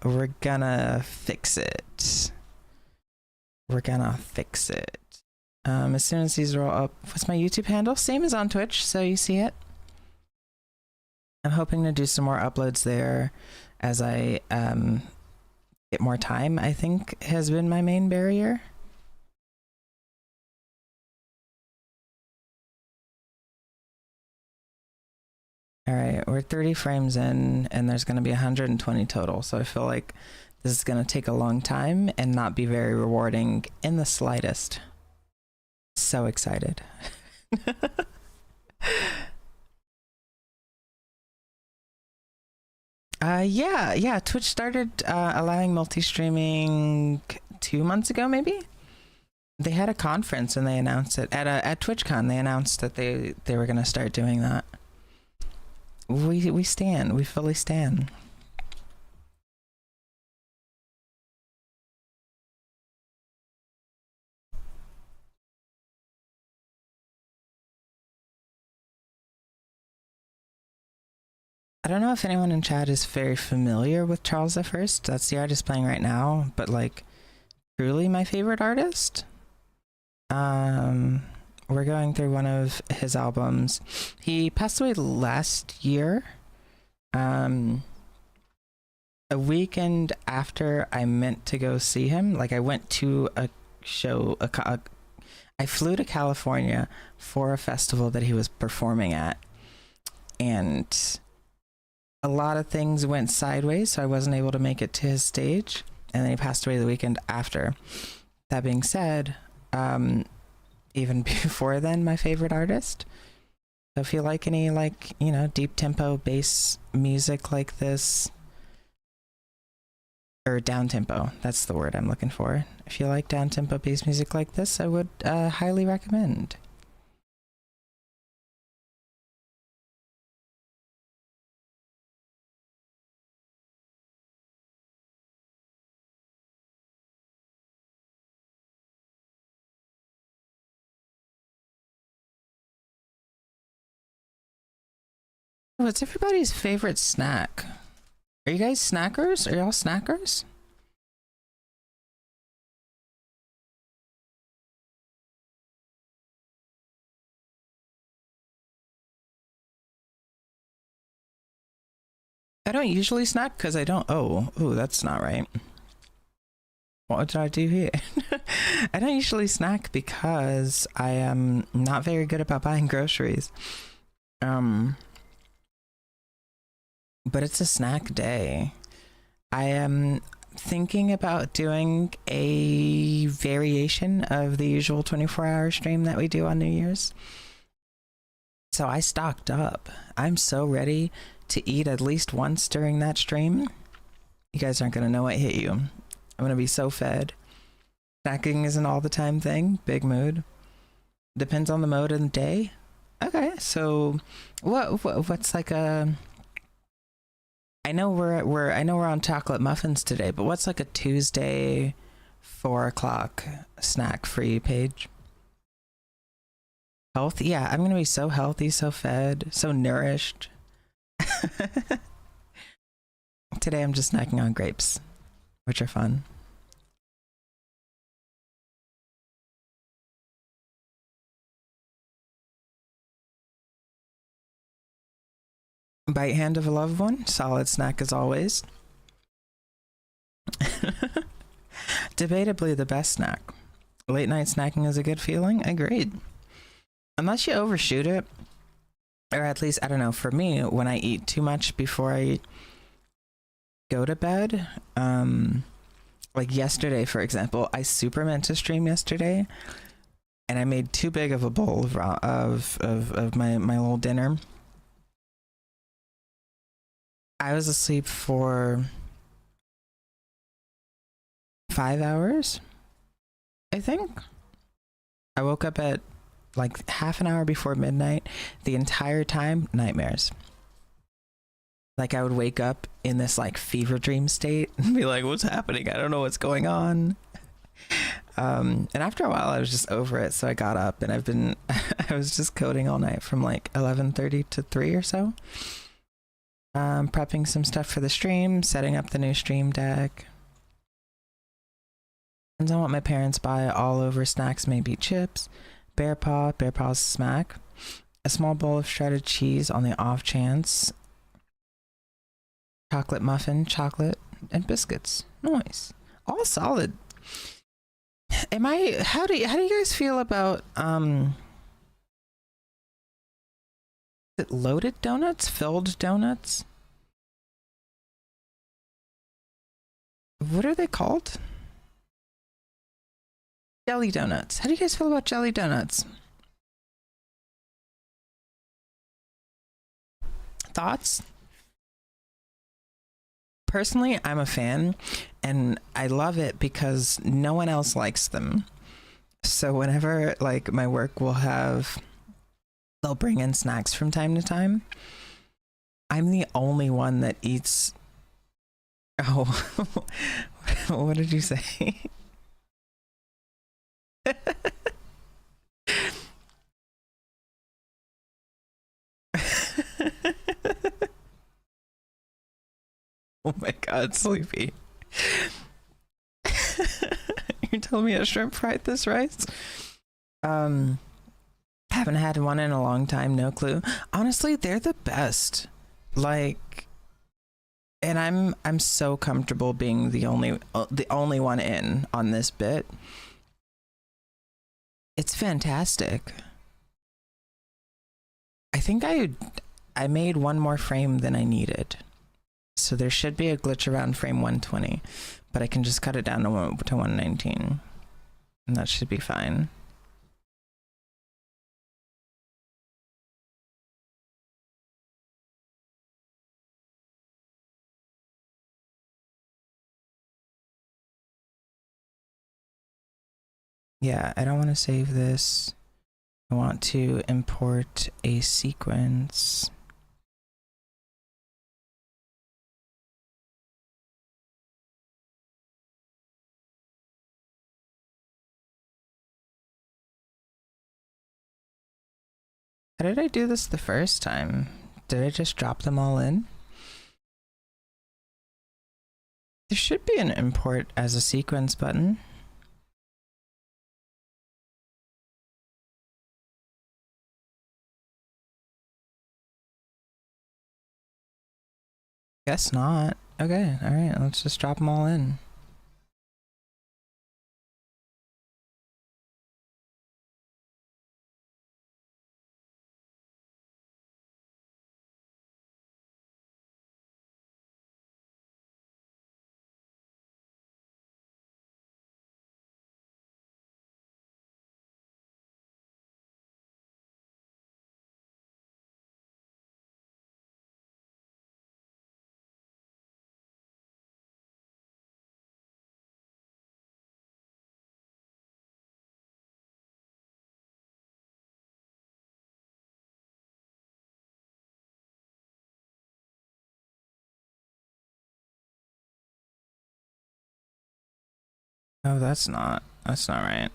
fix it. We're gonna fix it. As soon as these roll up. What's my YouTube handle? Same as on Twitch, so you see it. I'm hoping to do some more uploads there as I get more time, I think has been my main barrier. All right, we're 30 frames in and there's going to be 120 total. So I feel like this is going to take a long time and not be very rewarding in the slightest. So excited. Yeah, Twitch started allowing multi-streaming 2 months ago, maybe. They had a conference and they announced it at TwitchCon. They announced that they were going to start doing that. We fully stand. I don't know if anyone in chat is very familiar with Charles I. That's the artist playing right now, but like truly my favorite artist. We're going through one of his albums. He passed away last year. A weekend after I meant to go see him, like I went to a show, I flew to California for a festival that he was performing at, and a lot of things went sideways, so I wasn't able to make it to his stage, and then he passed away the weekend after. That being said, even before then, my favorite artist. So if you like any, like, you know, deep tempo bass music like this, or down tempo. That's the word I'm looking for. If you like down tempo bass music like this, I would highly recommend. What's everybody's favorite snack? Are you guys snackers? Are y'all snackers? I don't usually snack because I don't. Oh, that's not right. What did I do here? I don't usually snack because I am not very good about buying groceries. But it's a snack day. I am thinking about doing a variation of the usual 24-hour stream that we do on New Year's. So I stocked up. I'm so ready to eat at least once during that stream. You guys aren't going to know what hit you. I'm going to be so fed. Snacking is an all the time thing. Big mood. Depends on the mode of the day. Okay, so what's like a... I know we're on chocolate muffins today, but what's like a Tuesday 4 o'clock snack for you, Paige? Healthy? Yeah, I'm gonna be so healthy, so fed, so nourished. Today I'm just snacking on grapes, which are fun. Bite hand of a loved one, solid snack as always. Debatably the best snack. Late night snacking is a good feeling. Agreed. Unless you overshoot it, or at least, I don't know, for me, when I eat too much before I go to bed, like yesterday, for example, I super meant to stream yesterday, and I made too big of a bowl of my little dinner. I was asleep for 5 hours, I think. I woke up at like half an hour before midnight. The entire time, nightmares. Like I would wake up in this like fever dream state and be like, what's happening? I don't know what's going on. And after a while I was just over it. So I got up and I was just coding all night from like 11:30 to 3 or so. Prepping some stuff for the stream, setting up the new stream deck. Depends on what my parents buy. All over snacks, maybe chips, bear paw's smack, a small bowl of shredded cheese on the off chance, chocolate muffin, chocolate, and biscuits. Nice, all solid. How do you guys feel about loaded donuts, filled donuts? What are they called? Jelly donuts. How do you guys feel about jelly donuts? Thoughts? Personally, I'm a fan and I love it because no one else likes them. So whenever like my work they'll bring in snacks from time to time. I'm the only one that eats. Oh, what did you say? Oh my god, Sleepy. You're telling me a shrimp fried this rice? Haven't had one in a long time, no clue. Honestly, they're the best. Like, and I'm so comfortable being the only one in on this bit. It's fantastic. I think I made one more frame than I needed. So there should be a glitch around frame 120, but I can just cut it down to 119 and that should be fine. Yeah, I don't want to save this. I want to import a sequence. How did I do this the first time? Did I just drop them all in? There should be an import as a sequence button. Guess not. Okay, alright, let's just drop them all in. Oh, that's not right.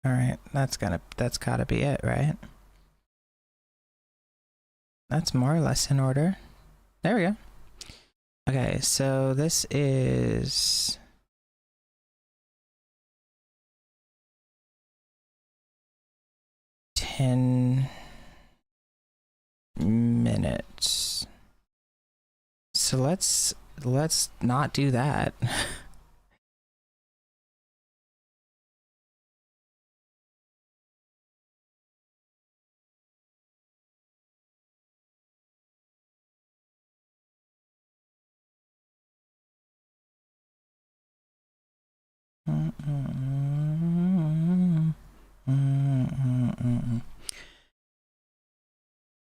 Alright, that's gotta be it, right? That's more or less in order. There we go. Okay, so this is 10 minutes. So let's not do that.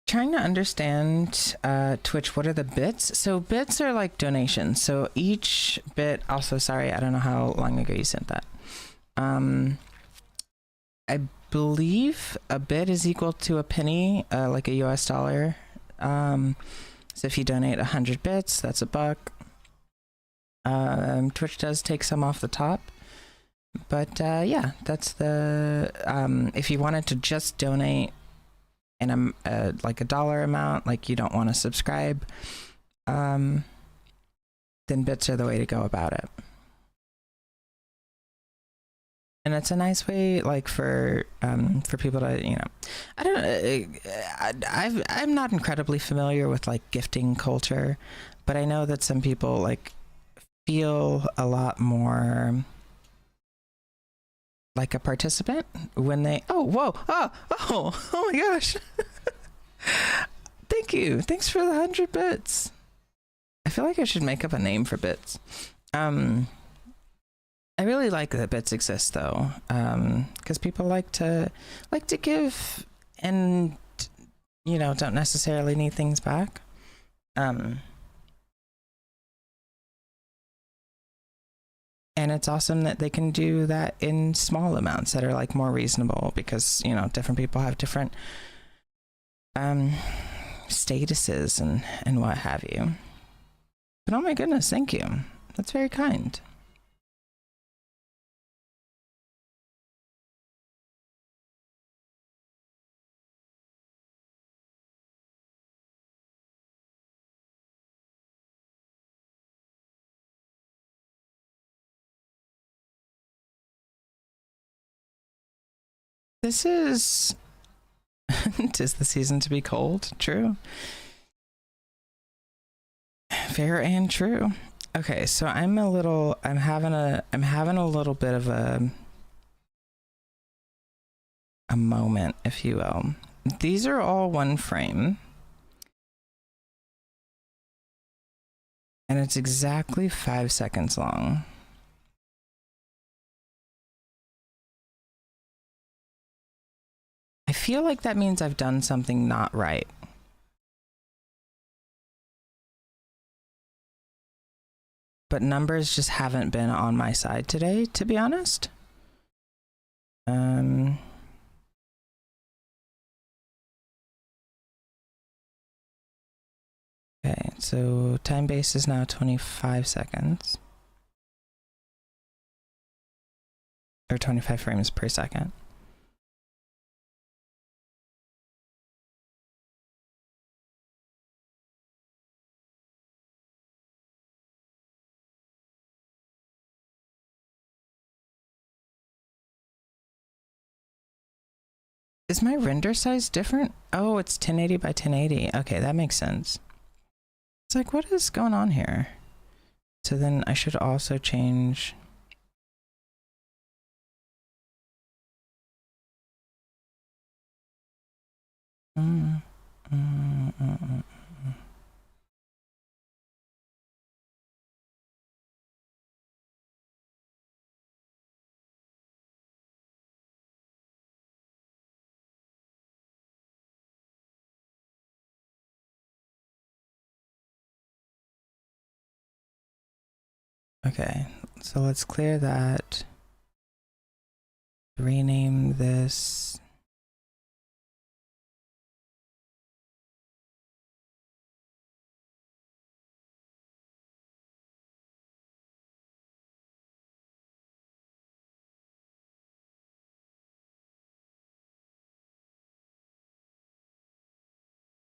Trying to understand Twitch, what are the bits? So bits are like donations. So each bit, also sorry, I don't know how long ago you sent that. I believe a bit is equal to a penny, like a US dollar. So if you donate 100 bits, that's $1. Twitch does take some off the top. But yeah, that's the, if you wanted to just donate in like a dollar amount, like you don't want to subscribe, then bits are the way to go about it. And it's a nice way, like for people to, you know, I don't, I'm not incredibly familiar with like gifting culture, but I know that some people like feel a lot more like a participant when they, oh, whoa, oh my gosh. Thank you. Thanks for the 100 bits. I feel like I should make up a name for bits. I really like that bits exist though, because people like to give and, you know, don't necessarily need things back. And it's awesome that they can do that in small amounts that are like more reasonable, because, you know, different people have different statuses and what have you. But oh my goodness, thank you. That's very kind. This is 'tis the season to be cold. True. Fair and true. Okay, so I'm having a little bit of a moment, if you will. These are all one frame. And it's exactly 5 seconds long. I feel like that means I've done something not right. But numbers just haven't been on my side today, to be honest. Okay, so time base is now 25 seconds. Or 25 frames per second. Is my render size different? Oh, it's 1080 by 1080. Okay, that makes sense. It's like, what is going on here? So then I should also change. Okay, so let's clear that. Rename this.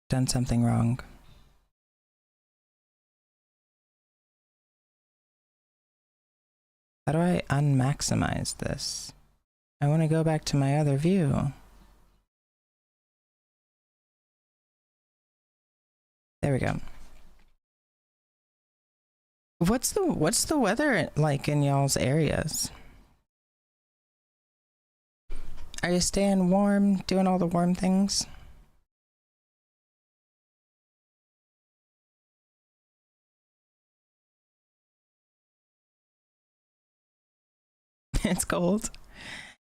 Done something wrong. How do I unmaximize this? I want to go back to my other view. There we go. What's the weather like in y'all's areas? Are you staying warm, doing all the warm things? It's cold.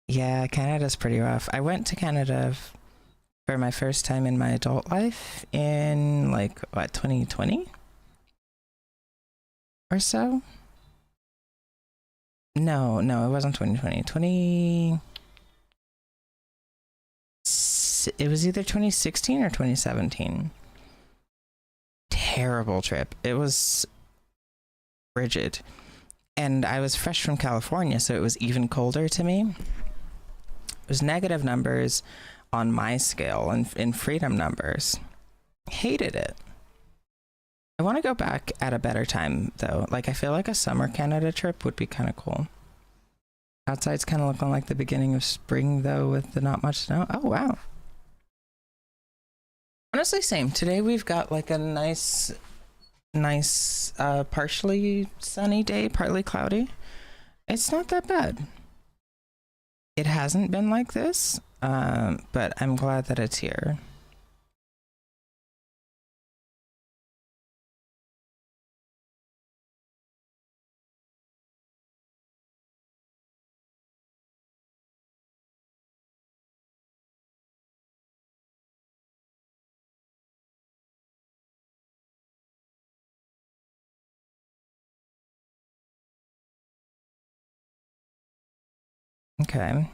Yeah, Canada's pretty rough. I went to Canada for my first time in my adult life in like what, 2020 or so? No, it wasn't 2020. It was either 2016 or 2017. Terrible trip. It was frigid. And I was fresh from California, so it was even colder to me. It was negative numbers on my scale and in freedom numbers. Hated it. I want to go back at a better time, though. Like, I feel like a summer Canada trip would be kind of cool. Outside's kind of looking like the beginning of spring, though, with the not much snow. Oh, wow. Honestly, same. Today we've got like a nice partially sunny day, partly cloudy. It's not that bad. It hasn't been like this, but I'm glad that it's here. Okay.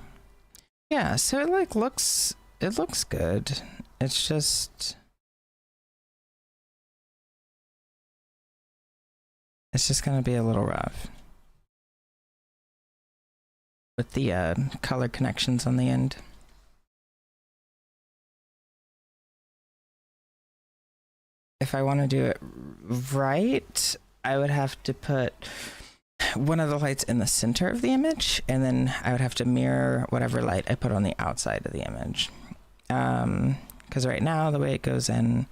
Yeah, so it like looks good. It's just gonna be a little rough with the color connections on the end. If I want to do it right, I would have to put one of the lights in the center of the image, and then I would have to mirror whatever light I put on the outside of the image. Because right now the way it goes in,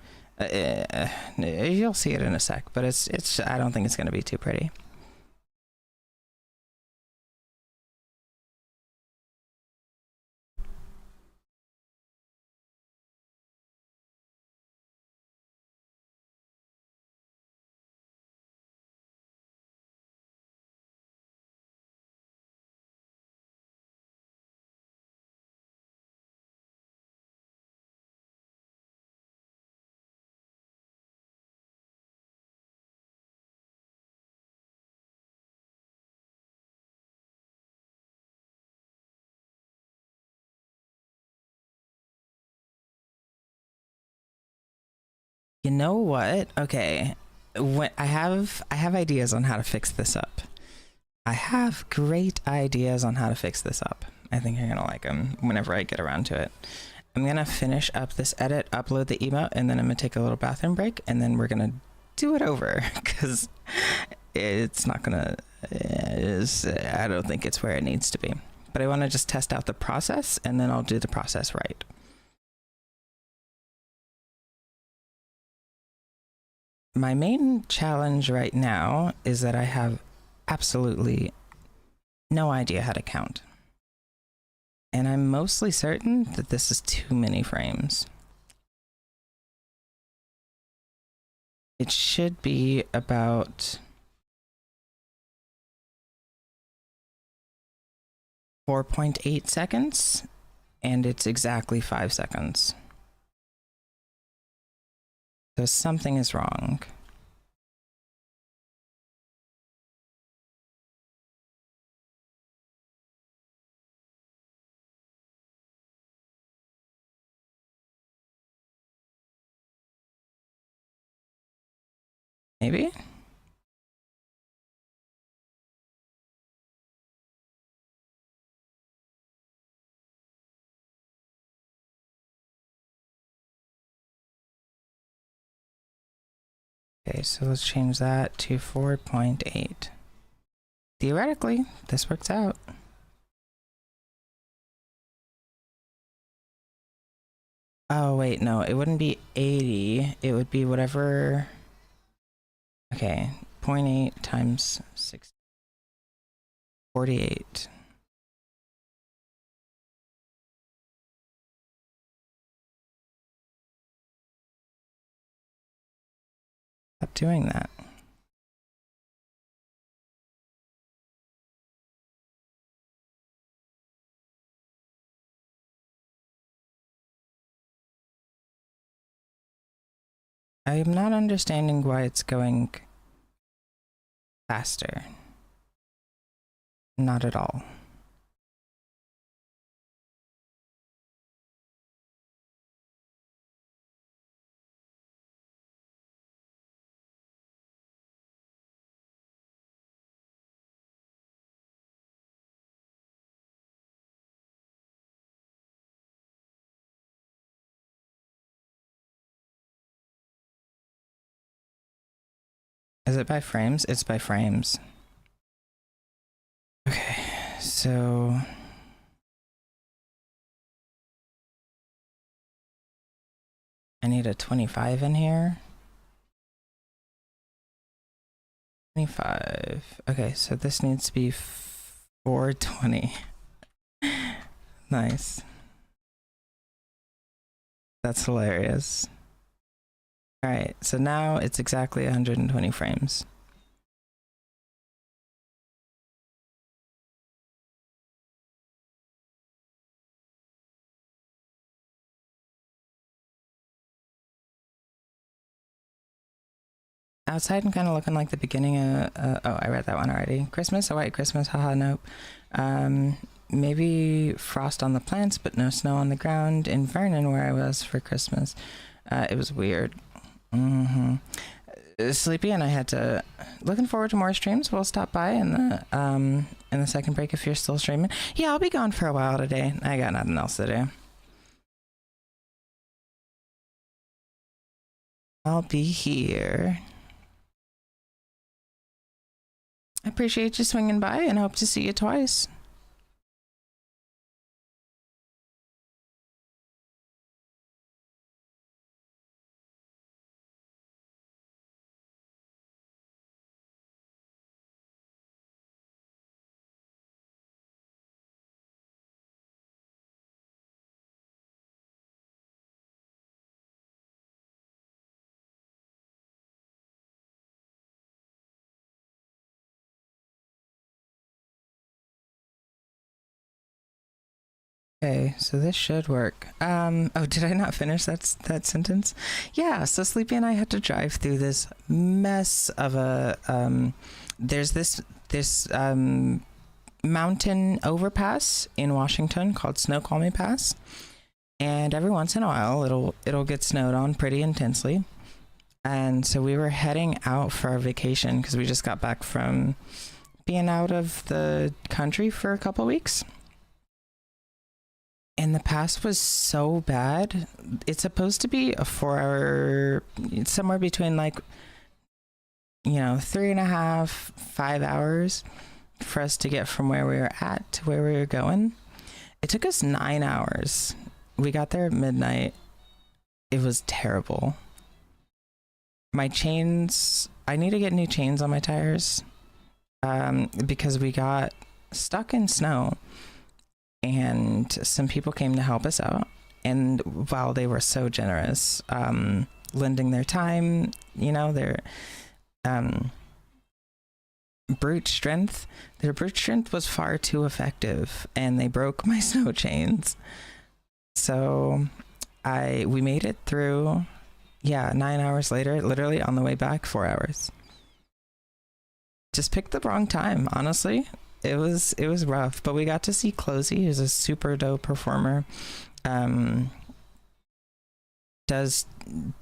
you'll see it in a sec, but it's I don't think it's going to be too pretty. You know what? Okay, when I have ideas on how to fix this up. I have great ideas on how to fix this up. I think you're gonna like them whenever I get around to it. I'm gonna finish up this edit, upload the emote, and then I'm gonna take a little bathroom break, and then we're gonna do it over because it's not gonna. I don't think it's where it needs to be. But I want to just test out the process, and then I'll do the process right. My main challenge right now is that I have absolutely no idea how to count. And I'm mostly certain that this is too many frames. It should be about 4.8 seconds, and it's exactly 5 seconds. So something is wrong. Maybe? Okay, so let's change that to 4.8. Theoretically, this works out. Oh, wait, no, it wouldn't be 80. It would be whatever. Okay, 0.8 times 6. 48. Stop doing that. I am not understanding why it's going faster. Not at all. Is it by frames? It's by frames. Okay, so I need a 25 in here. 25. Okay, so this needs to be 420. Nice. That's hilarious. All right, so now it's exactly 120 frames. Outside and kind of looking like the beginning of, oh, I read that one already. Christmas, a white Christmas, haha, nope. Maybe frost on the plants, but no snow on the ground in Vernon where I was for Christmas. It was weird. Sleepy, and I had to, looking forward to more streams. We'll stop by in the second break if you're still streaming. Yeah, I'll be gone for a while today. I got nothing else to do. I'll be here. I appreciate you swinging by and hope to see you twice. Okay, so this should work. Oh, did I not finish that sentence? Yeah, so Sleepy and I had to drive through this mess of a there's this mountain overpass in Washington called Snoqualmie Pass. And every once in a while it'll get snowed on pretty intensely. And so we were heading out for our vacation because we just got back from being out of the country for a couple weeks. And the pass was so bad. It's supposed to be a 4 hour, somewhere between like, 3.5, 5 hours for us to get from where we were at to where we were going. It took us 9 hours. We got there at midnight. It was terrible. My chains, I need to get new chains on my tires because we got stuck in snow. And some people came to help us out. And while they were so generous, lending their time, their brute strength was far too effective, and they broke my snow chains. So we made it through, 9 hours later, literally on the way back, 4 hours. Just picked the wrong time, honestly. It was rough, but we got to see Closey, who's a super dope performer. Does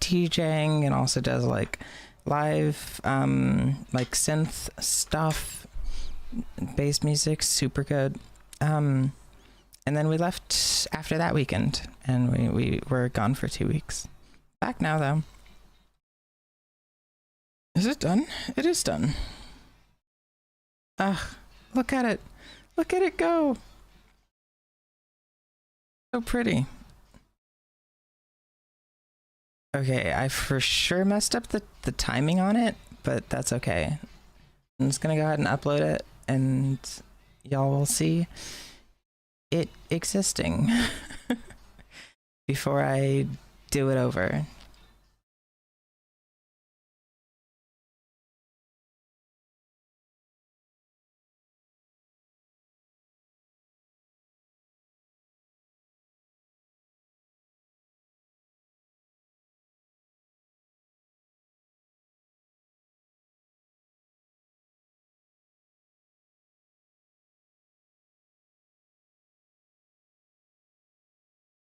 DJing and also does like live like synth stuff, bass music, super good. And then we left after that weekend, and we were gone for 2 weeks. Back now though. Is it done? It is done. Ugh. Look at it. Look at it go. So pretty. Okay, I for sure messed up the timing on it, but that's okay. I'm just gonna go ahead and upload it, and y'all will see it existing before I do it over.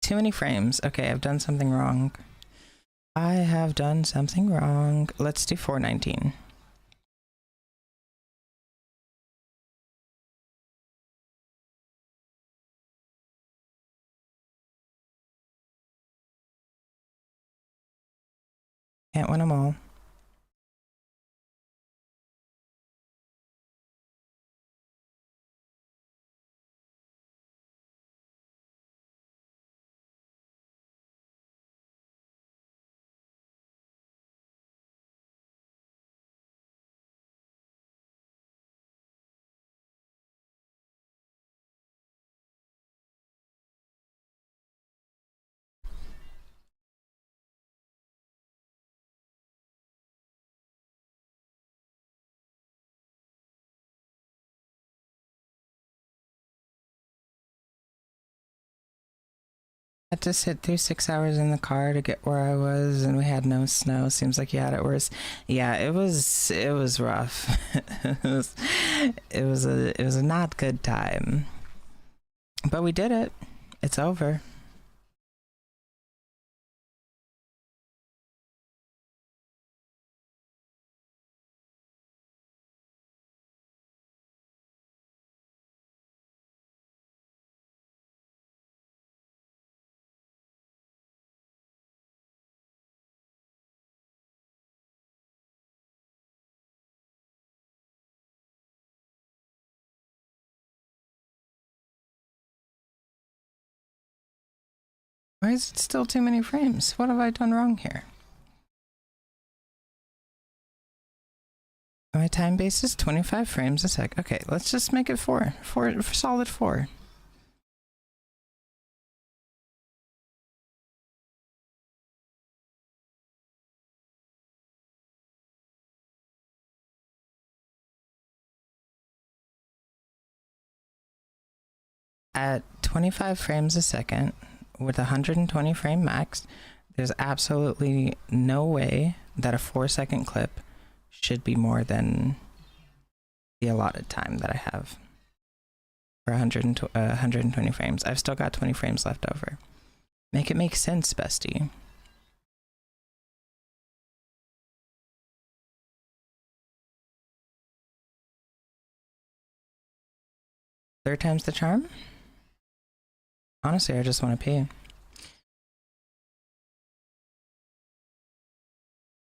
Too many frames. Okay, I've done something wrong. I have done something wrong. Let's do 419. Can't win them all. Had to sit through 6 hours in the car to get where I was, and we had no snow. Seems like you had it worse. Yeah, it was rough. it was a not good time. But we did it. It's over. Why is it still too many frames? What have I done wrong here? My time base is 25 frames a sec. Okay, let's just make it 4. 4, solid 4. At 25 frames a second with 120 frame max, there's absolutely no way that a 4-second clip should be more than the allotted time that I have for 120 frames. I've still got 20 frames left over. Make it make sense, bestie. Third time's the charm? Honestly, I just want to pee.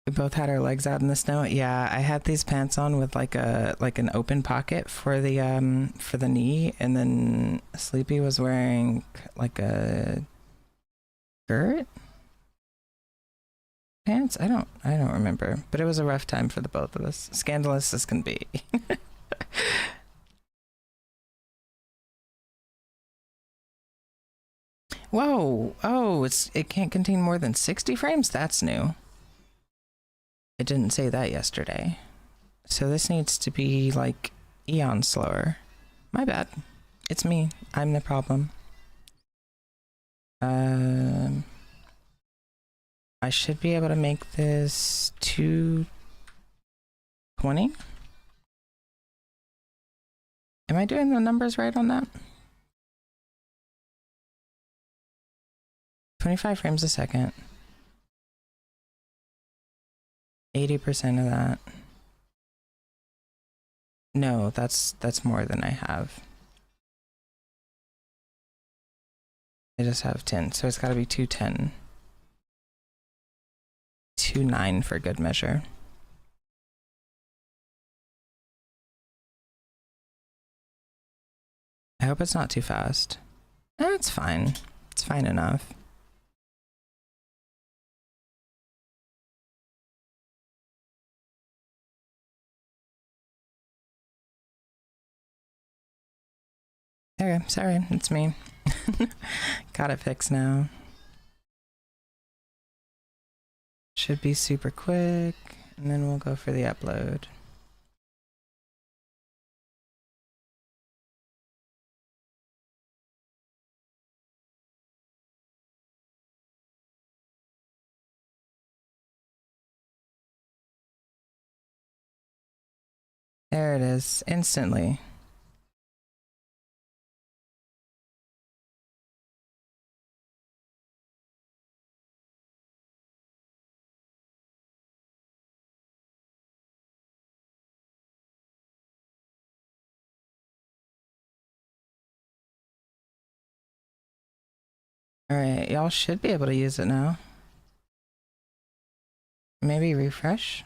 We both had our legs out in the snow. Yeah, I had these pants on with like an open pocket for the knee, and then Sleepy was wearing like a skirt pants. I don't remember, but it was a rough time for the both of us. Scandalous as can be. Whoa! Oh, it can't contain more than 60 frames. That's new. It didn't say that yesterday. So this needs to be like eons slower. My bad. It's me. I'm the problem. I should be able to make this 220. Am I doing the numbers right on that? 25 frames a second. 80% of that. No, that's more than I have. I just have 10, so it's got to be 210. 2.9 for good measure. I hope it's not too fast. It's fine. It's fine enough. Okay, sorry, it's me. Got it fixed now. Should be super quick, and then we'll go for the upload. There it is, instantly. All right, y'all should be able to use it now. Maybe refresh.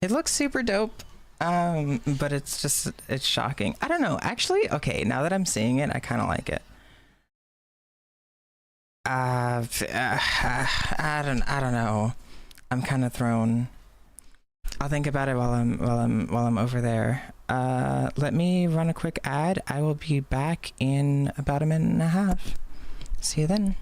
It looks super dope, but it's shocking. I don't know. Actually, okay, now that I'm seeing it, I kind of like it. I don't know. I'm kind of thrown. I'll think about it while I'm over there. Let me run a quick ad. I will be back in about a minute and a half. See you then.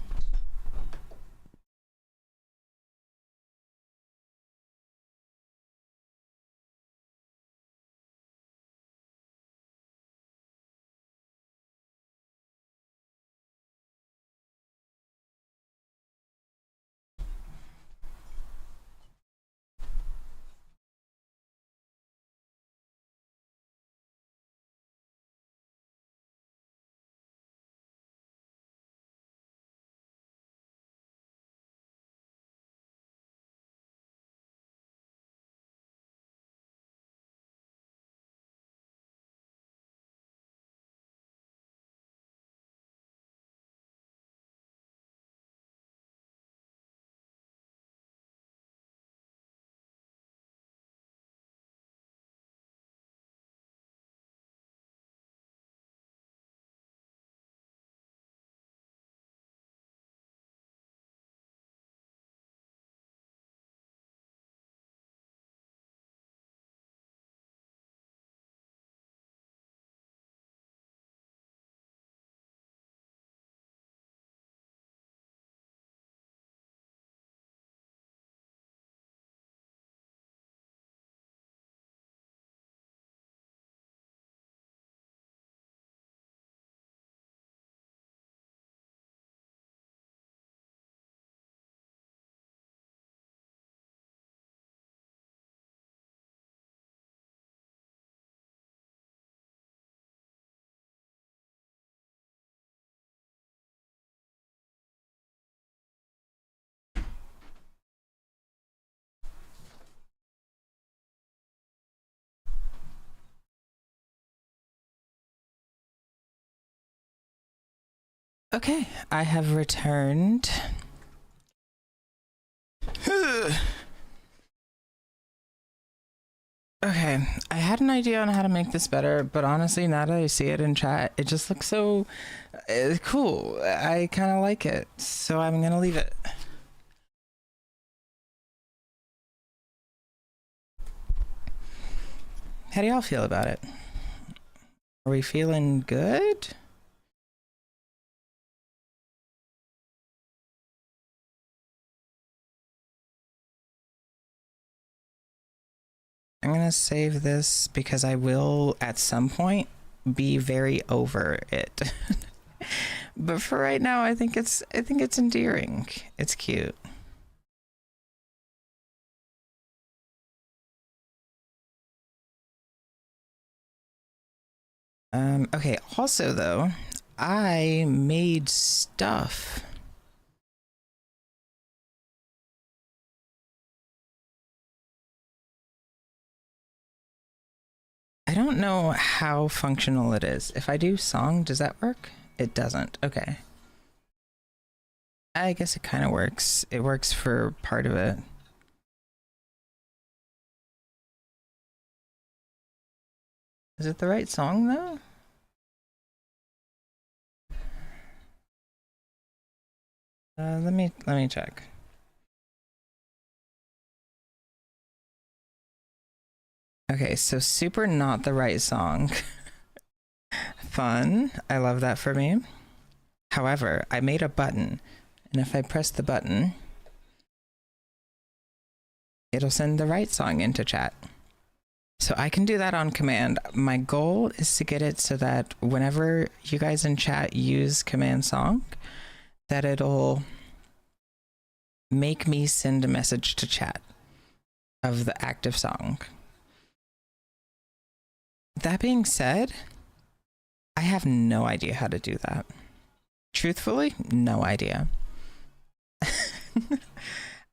Okay, I have returned. Okay, I had an idea on how to make this better, but honestly, now that I see it in chat, it just looks so cool. I kind of like it, so I'm gonna leave it. How do y'all feel about it? Are we feeling good? I'm gonna save this because I will at some point be very over it. But for right now, I think it's endearing. It's cute. Okay, also though, I made stuff. I don't know how functional it is. If I do song, does that work? It doesn't. Okay. I guess it kind of works. It works for part of it. Is it the right song though? Let me check. Okay, so super not the right song. Fun. I love that for me. However, I made a button, and if I press the button, it'll send the right song into chat. So I can do that on command. My goal is to get it so that whenever you guys in chat use command song, that it'll make me send a message to chat of the active song. That being said, I have no idea how to do that. Truthfully, no idea.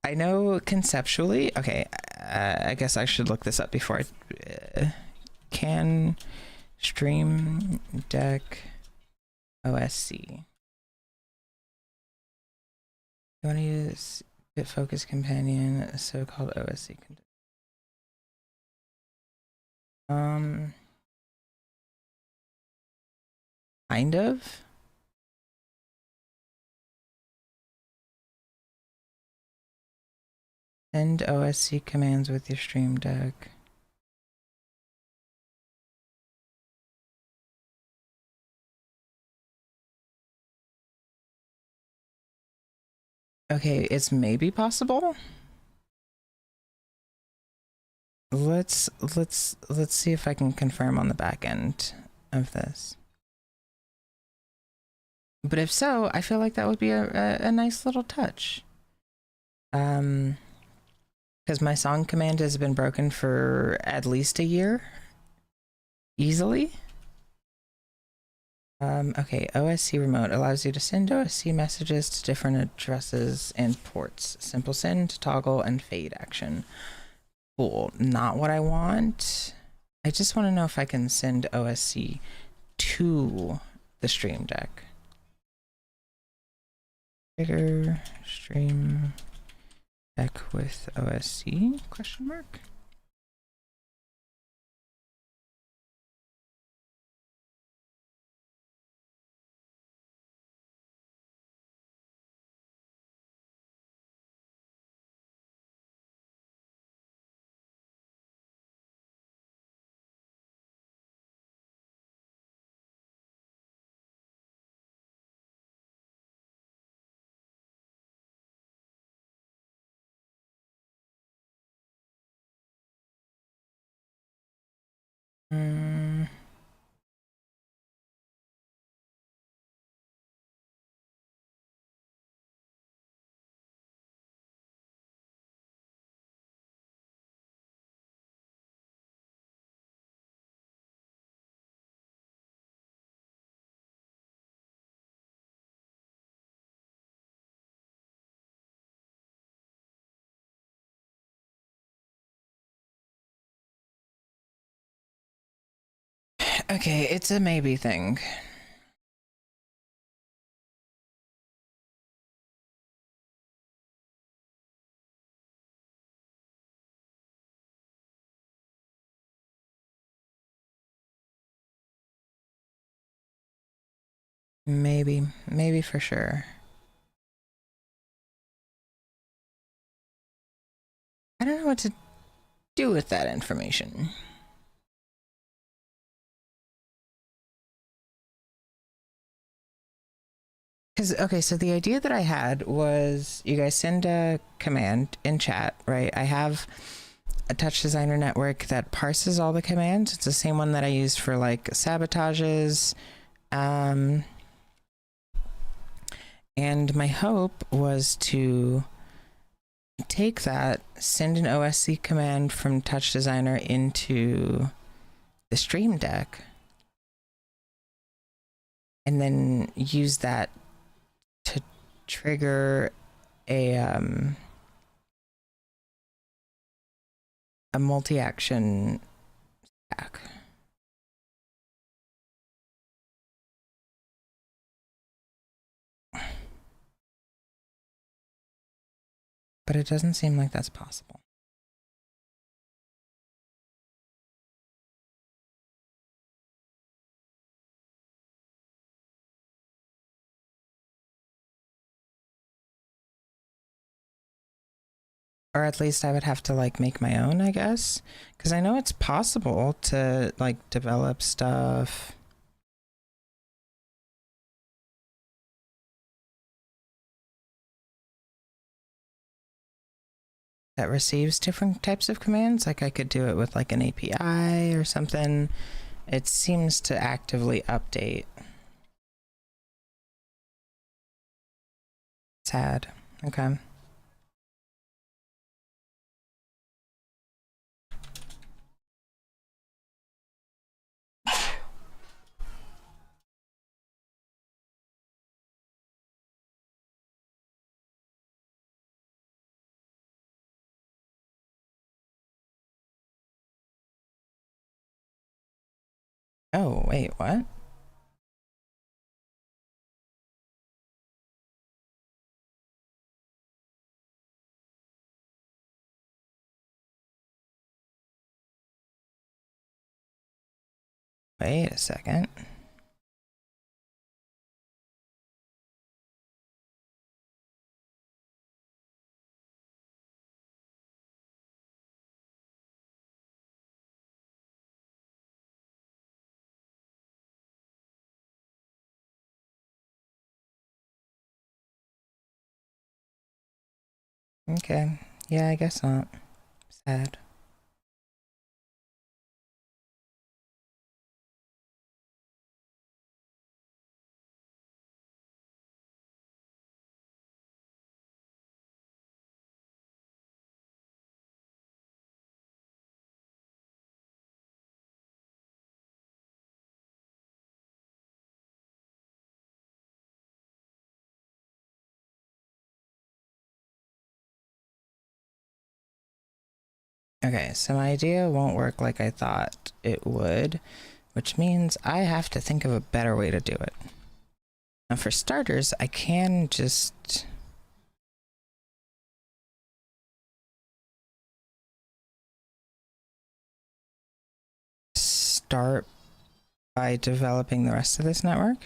I know conceptually. Okay, I guess I should look this up before I can stream deck OSC. You want to use BitFocus Companion, a so-called OSC. Kind of. Send OSC commands with your stream deck. Okay, it's maybe possible. Let's see if I can confirm on the back end of this. But if so, I feel like that would be a nice little touch. Because my song command has been broken for at least a year. Easily. Okay, OSC remote allows you to send OSC messages to different addresses and ports. Simple send, toggle, and fade action. Cool. Not what I want. I just want to know if I can send OSC to the stream deck. Trigger stream deck with OSC question mark. Okay, it's a maybe thing. Maybe for sure. I don't know what to do with that information. Because, okay, so the idea that I had was you guys send a command in chat, right? I have a Touchdesigner network that parses all the commands. It's the same one that I used for like sabotages. And my hope was to take that, send an OSC command from Touchdesigner into the Stream Deck, and then use that to trigger a multi-action stack. But it doesn't seem like that's possible. Or at least I would have to like make my own, I guess. Because I know it's possible to like develop stuff. That receives different types of commands. Like I could do it with like an API or something. It seems to actively update. Sad. Okay. Oh, wait, what? Wait a second. Okay. Yeah, I guess not. Sad. Okay, so my idea won't work like I thought it would, which means I have to think of a better way to do it. Now, for starters, I can just start by developing the rest of this network.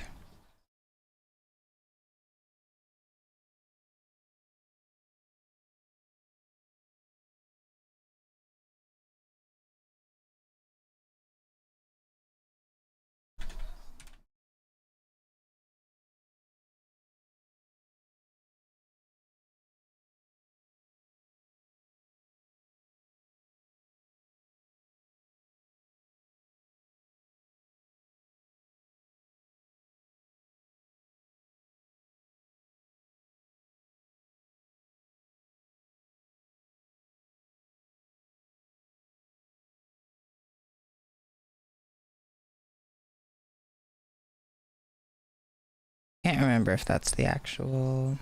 Can't remember if that's the actual...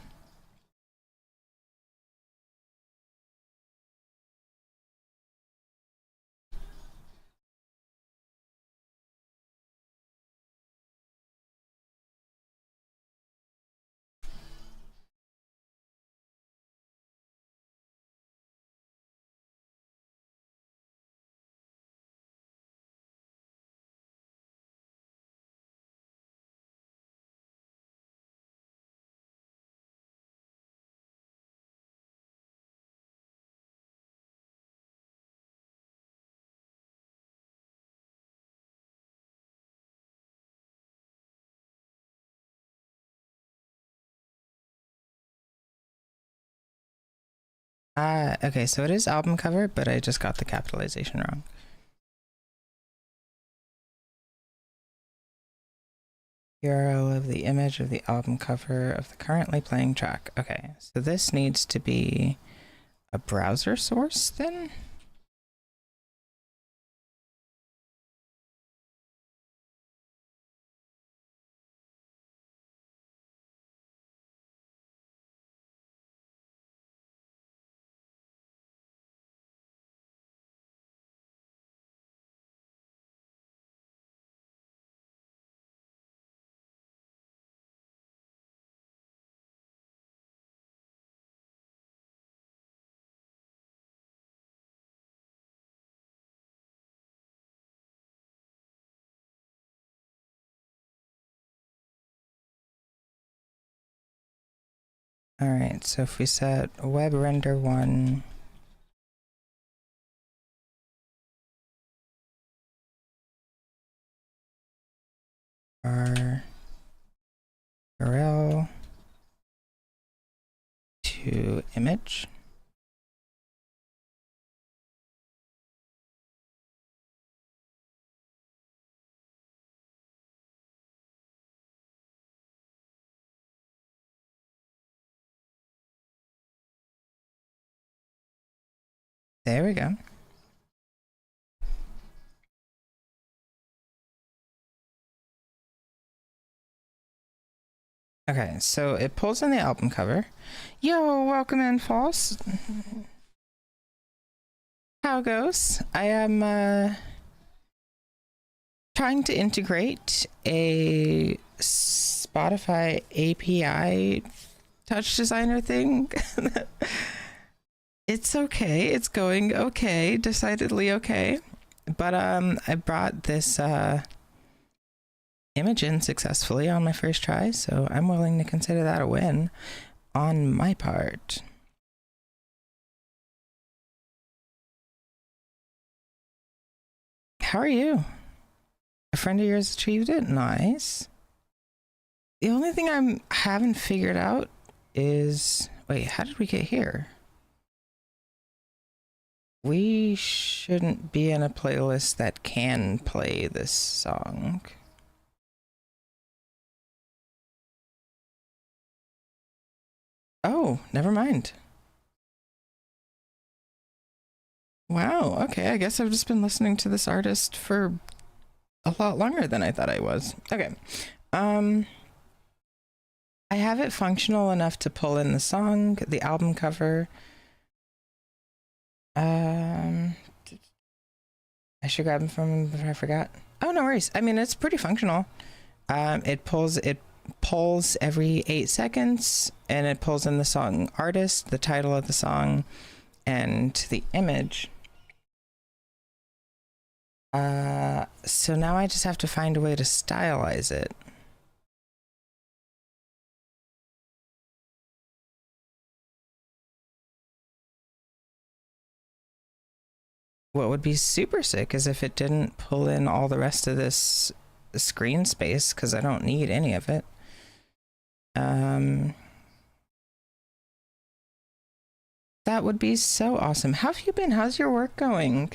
Okay, so it is album cover, but I just got the capitalization wrong. URL of the image of the album cover of the currently playing track. Okay, so this needs to be a browser source then? All right, so if we set web render 1, our URL to image. There we go. Okay, so it pulls in the album cover. Yo, welcome in, False. How it goes? I am trying to integrate a Spotify API Touchdesigner thing. It's okay. It's going okay. Decidedly okay. But I brought this image in successfully on my first try, so I'm willing to consider that a win on my part. How are you? A friend of yours achieved it? Nice. The only thing I haven't figured out is... Wait, how did we get here? We shouldn't be in a playlist that can play this song. Oh, never mind. Wow, okay, I guess I've just been listening to this artist for a lot longer than I thought I was. Okay. I have it functional enough to pull in the song, the album cover. I should grab them from before I forgot. Oh, no worries. I mean, it's pretty functional. It pulls every 8 seconds, and it pulls in the song artist, the title of the song, and the image. So now I just have to find a way to stylize it. What would be super sick is if it didn't pull in all the rest of this screen space, because I don't need any of it. That would be so awesome. How have you been? How's your work going?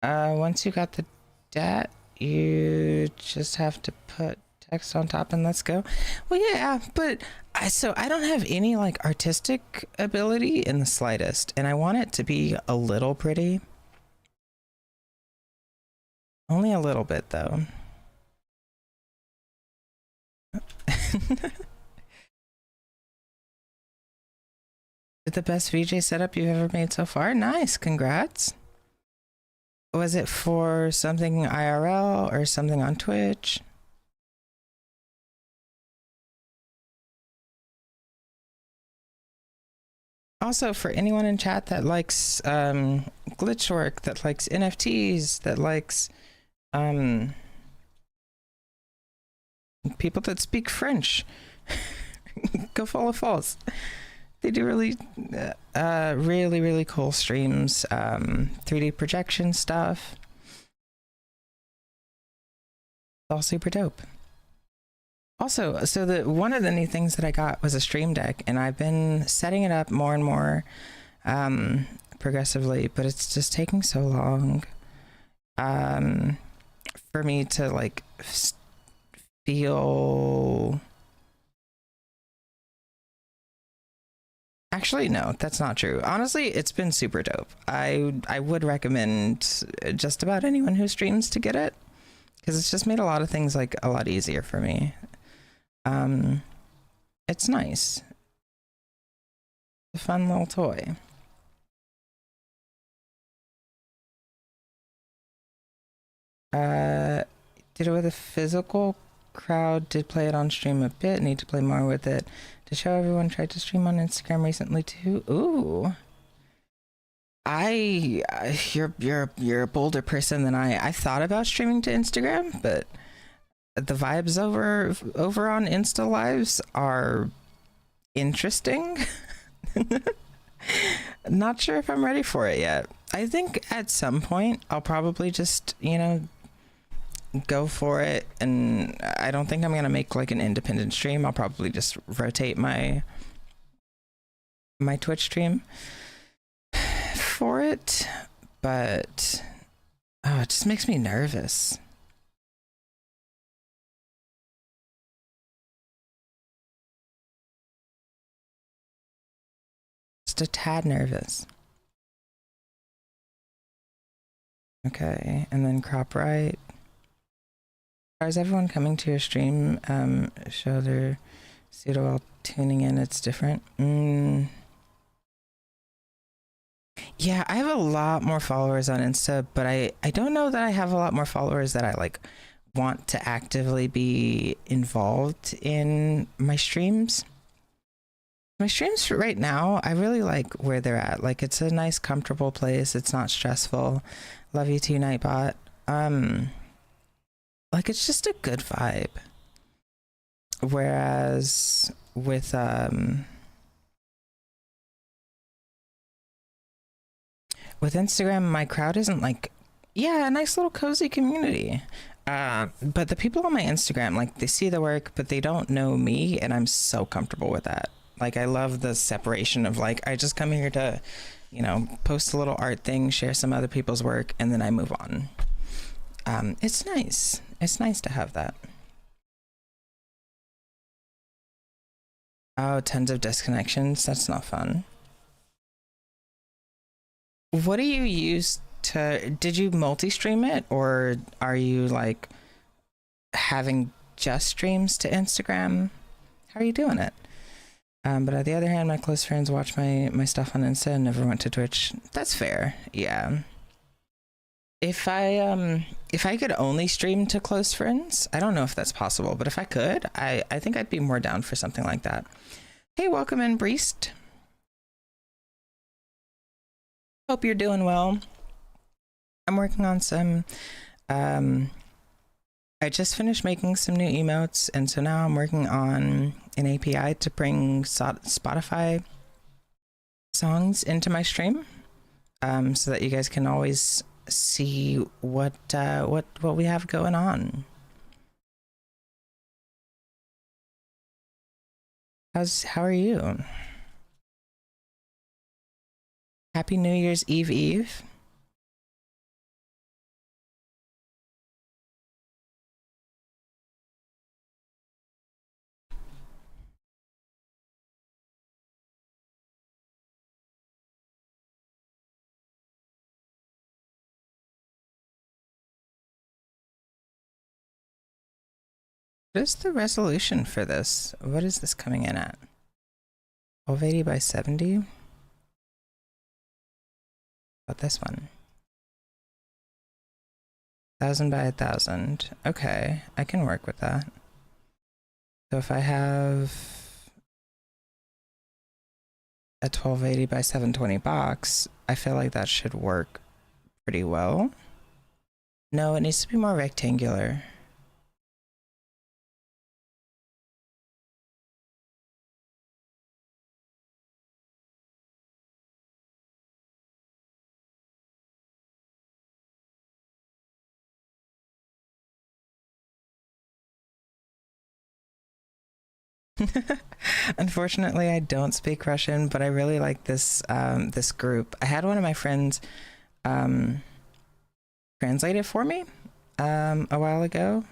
Once you got the dat, you just have to put text on top and let's go. Well, yeah, but I don't have any like artistic ability in the slightest, and I want it to be a little pretty. Only a little bit though. The best VJ setup you've ever made so far? Nice, congrats. Was it for something IRL or something on Twitch? Also, for anyone in chat that likes glitch work, that likes NFTs, that likes people that speak French, go follow False. They do really, really cool streams, 3D projection stuff. It's all super dope. Also, so the one of the new things that I got was a stream deck, and I've been setting it up more and more um, progressively, but it's just taking so long um, for me to like feel. Actually, no, that's not true. Honestly, it's been super dope. I would recommend just about anyone who streams to get it because it's just made a lot of things like a lot easier for me. Um, it's nice. A fun little toy. Did it with a physical crowd, did play it on stream a bit, need to play more with it. To show everyone, tried to stream on Instagram recently too. Ooh. You're a bolder person than I. I thought about streaming to Instagram, but the vibes over on Insta lives are interesting. Not sure if I'm ready for it yet. I think at some point I'll probably just, go for it, and I don't think I'm going to make like an independent stream. I'll probably just rotate my Twitch stream for it, but it just makes me nervous. Just a tad nervous. Okay, and then crop right. Is everyone coming to your stream show their pseudo while tuning in? It's different. Yeah, I have a lot more followers on Insta, but I don't know that I have a lot more followers that I like want to actively be involved in my streams. My streams right now, I really like where they're at. Like it's a nice, comfortable place. It's not stressful. Love you too, Nightbot. Like it's just a good vibe. Whereas with Instagram, my crowd isn't like, yeah, a nice little cozy community. But the people on my Instagram, like they see the work, but they don't know me, and I'm so comfortable with that. Like I love the separation of like I just come here to, post a little art thing, share some other people's work, and then I move on. It's nice. It's nice to have that. Oh, tons of disconnections. That's not fun. What do you use to, did you multi-stream it, or are you like having just streams to Instagram? How are you doing it? But on the other hand, my close friends watch my stuff on Insta and never went to Twitch. That's fair. Yeah. If I could only stream to close friends, I don't know if that's possible, but if I could, I think I'd be more down for something like that. Hey, welcome in, Breest. Hope you're doing well. I'm working on some I just finished making some new emotes, and so now I'm working on an API to bring Spotify songs into my stream, so that you guys can always see what we have going on. How are you? Happy New Year's Eve. What is the resolution for this? What is this coming in at? 1280 by 70? How about this one? 1000 by 1000. Okay, I can work with that. So if I have a 1280 by 720 box, I feel like that should work pretty well. No, it needs to be more rectangular. Unfortunately, I don't speak Russian, but I really like this group. I had one of my friends um, translate it for me a while ago.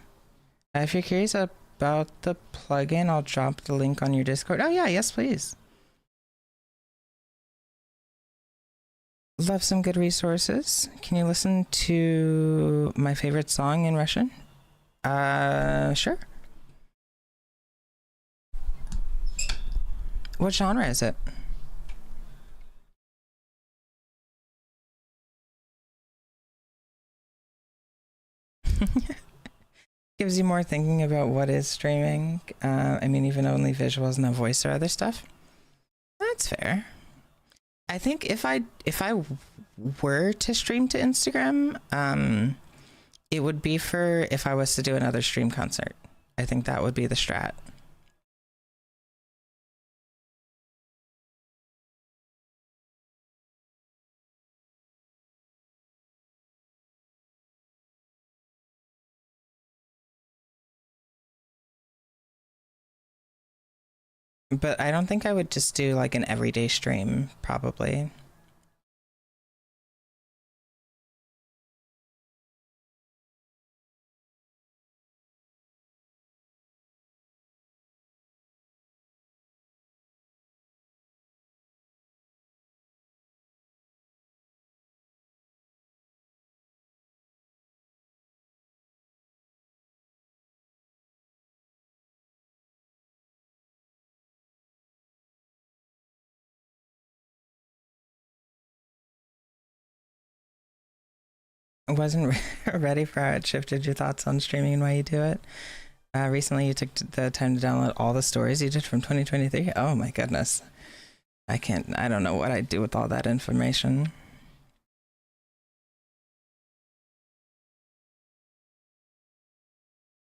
If you're curious about the plugin, I'll drop the link on your Discord. Oh yeah, yes please. Love some good resources. Can you listen to my favorite song in Russian? Sure. What genre is it? Gives you more thinking about what is streaming. I mean, even only visuals, no voice or other stuff. That's fair. I think if I were to stream to Instagram, it would be for if I was to do another stream concert. I think that would be the strat. But I don't think I would just do like an everyday stream, probably. I wasn't ready for how it shifted your thoughts on streaming and why you do it. Recently, you took the time to download all the stories you did from 2023. Oh my goodness. I don't know what I'd do with all that information.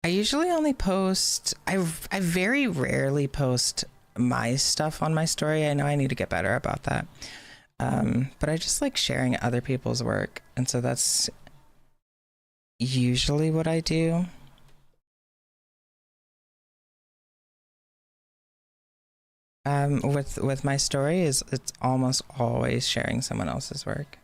I usually only post, I very rarely post my stuff on my story. I know I need to get better about that. But I just like sharing other people's work. And so that's usually what I do. With my story is it's almost always sharing someone else's work.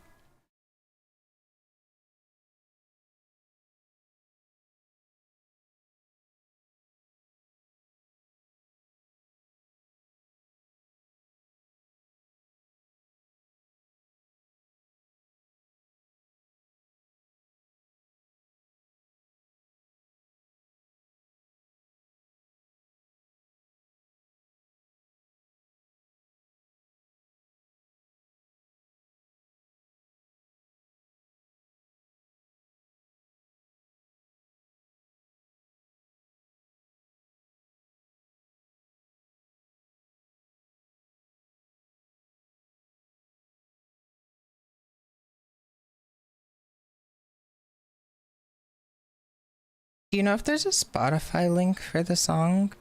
Do you know if there's a Spotify link for the song?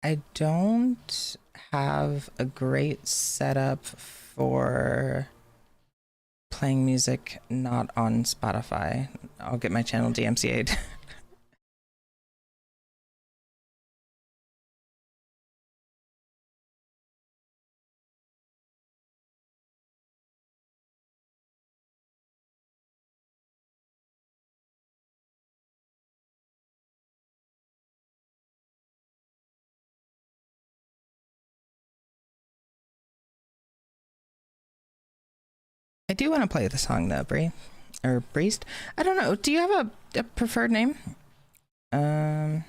I don't have a great setup for playing music not on Spotify. I'll get my channel DMCA'd. I do want to play the song though, Bree. Or Breest. I don't know. Do you have a preferred name? Um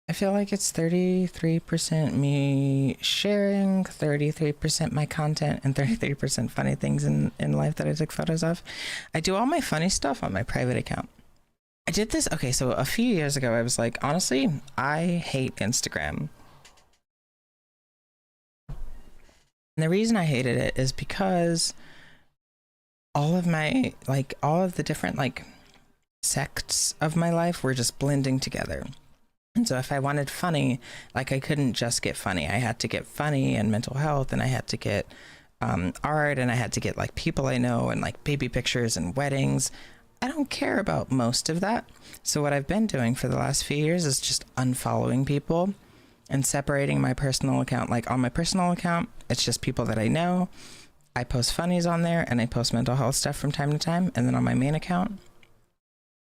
I feel like it's 33% me sharing, 33% my content, and 33% funny things in life that I took photos of. I do all my funny stuff on my private account. I did this, okay, so a few years ago, I was like, honestly, I hate Instagram. And the reason I hated it is because all of the different, like, sects of my life were just blending together. And so if I wanted funny, like I couldn't just get funny. I had to get funny and mental health, and I had to get art, and I had to get like people I know and like baby pictures and weddings. I don't care about most of that. So what I've been doing for the last few years is just unfollowing people and separating my personal account. Like on my personal account, it's just people that I know. I post funnies on there and I post mental health stuff from time to time. And then on my main account,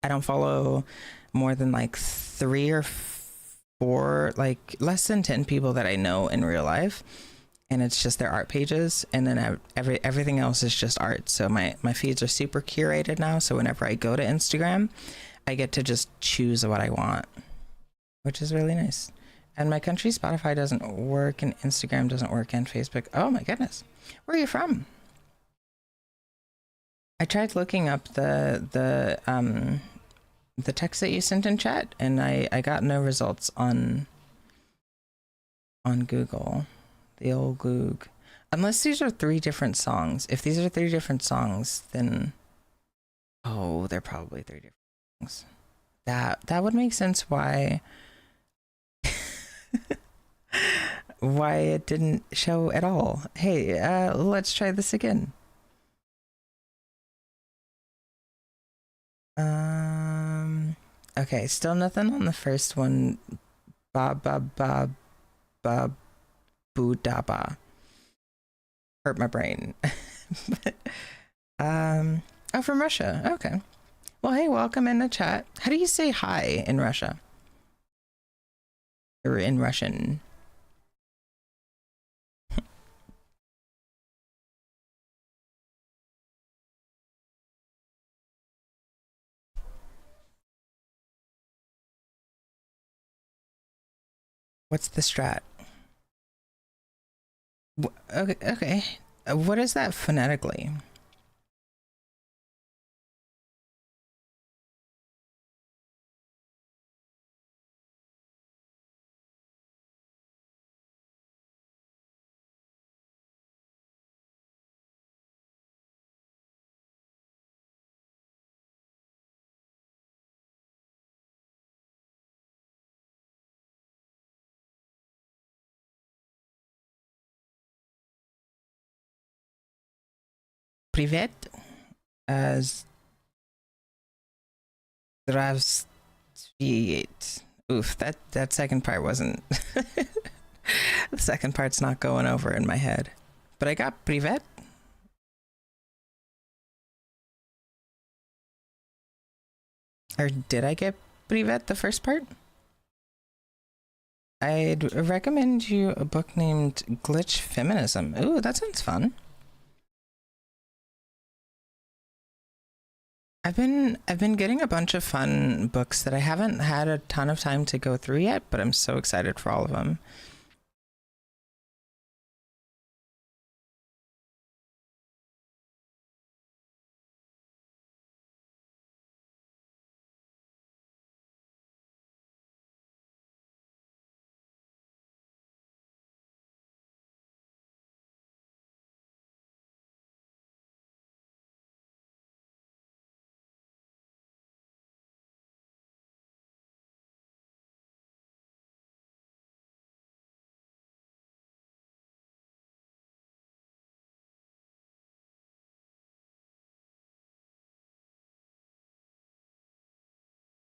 I don't follow more than like 3 or 4, like less than 10 people that I know in real life. And it's just their art pages. And then everything else is just art. So my feeds are super curated now. So whenever I go to Instagram, I get to just choose what I want, which is really nice. And my country Spotify doesn't work and Instagram doesn't work and Facebook. Oh my goodness. Where are you from? I tried looking up the text that you sent in chat, and I got no results on Google. The old Goog. Unless these are 3 different songs. If these are 3 different songs, then oh, they're probably 3 different songs. That would make sense why why it didn't show at all. Hey, let's try this again. Okay, still nothing on the first one. Ba ba ba ba boodaba. Hurt my brain. Oh, from Russia. Okay. Well, hey, welcome in the chat. How do you say hi in Russia? Or in Russian? What's the strat? Okay. What is that phonetically? Privet? Здравствуйте. Oof, that second part wasn't. The second part's not going over in my head. But I got privet. Or did I get privet the first part? I'd recommend you a book named Glitch Feminism. Ooh, that sounds fun. I've been getting a bunch of fun books that I haven't had a ton of time to go through yet, but I'm so excited for all of them.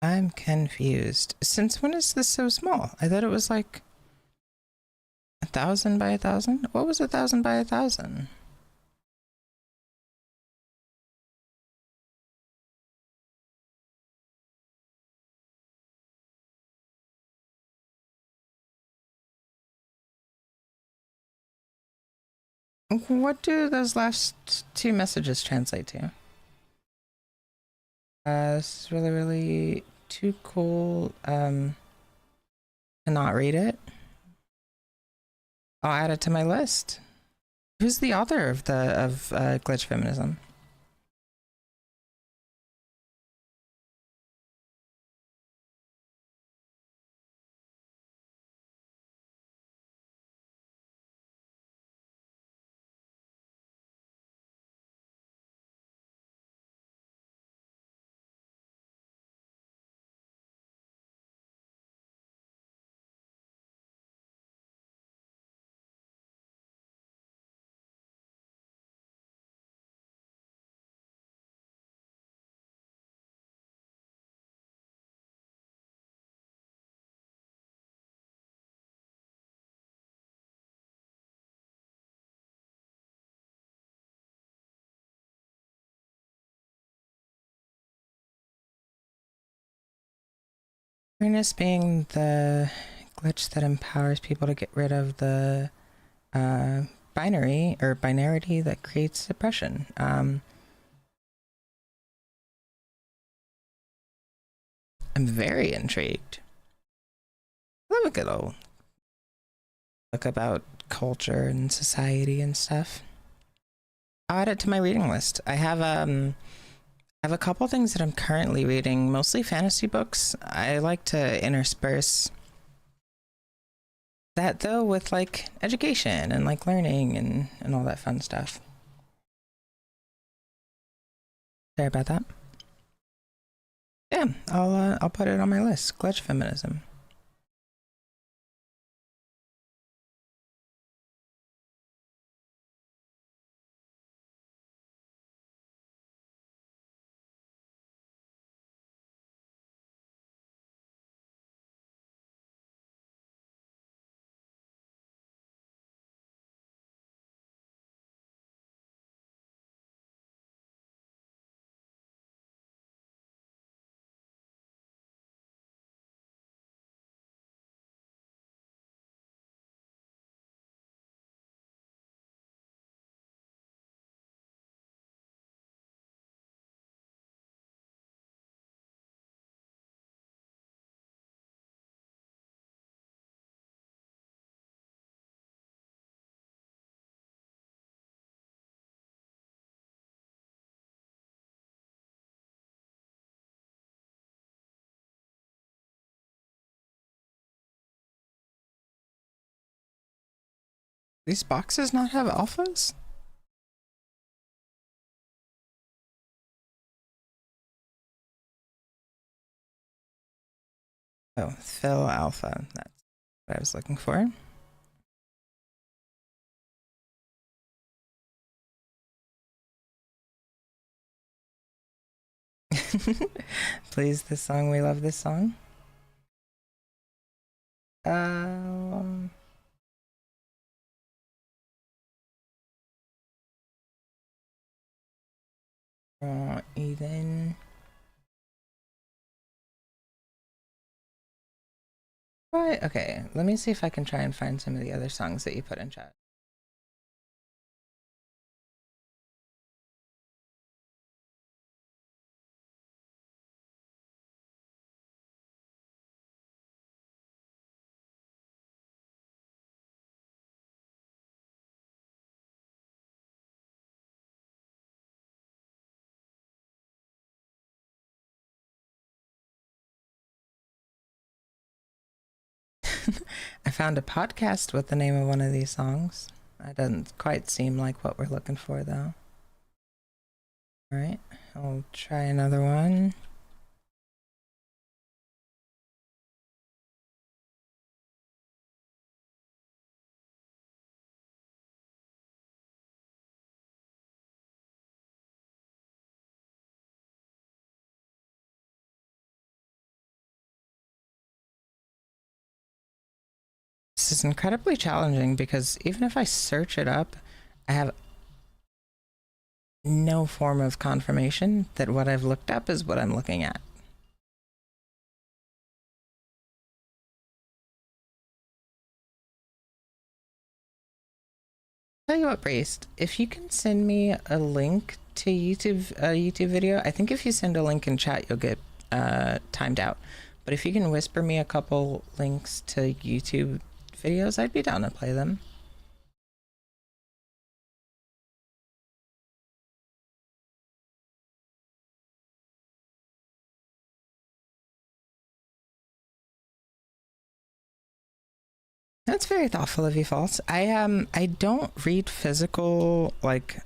I'm confused. Since when is this so small? I thought it was like 1,000 by 1,000. What was 1,000 by 1,000? What do those last 2 messages translate to? This is really too cool. To not read it. I'll add it to my list. Who's the author of Glitch Feminism? Queerness being the glitch that empowers people to get rid of the binary or binarity that creates oppression. I'm very intrigued. Love a good old book about culture and society and stuff. I'll add it to my reading list. I have a couple things that I'm currently reading, mostly fantasy books. I like to intersperse that though with like education and like learning and all that fun stuff. Sorry about that. Yeah, I'll put it on my list. Glitch feminism. These boxes not have alphas? Oh, Phil Alpha. That's what I was looking for. Please, this song. We love this song. Um, Ethan. What? Okay, let me see if I can try and find some of the other songs that you put in chat. I found a podcast with the name of one of these songs. That doesn't quite seem like what we're looking for, though. All right, I'll try another one. This is incredibly challenging because even if I search it up, I have no form of confirmation that what I've looked up is what I'm looking at. Tell you what, Braced, if you can send me a link to a YouTube video, I think if you send a link in chat, you'll get timed out. But if you can whisper me a couple links to YouTube videos, I'd be down to play them. That's very thoughtful of you, False. I don't read physical like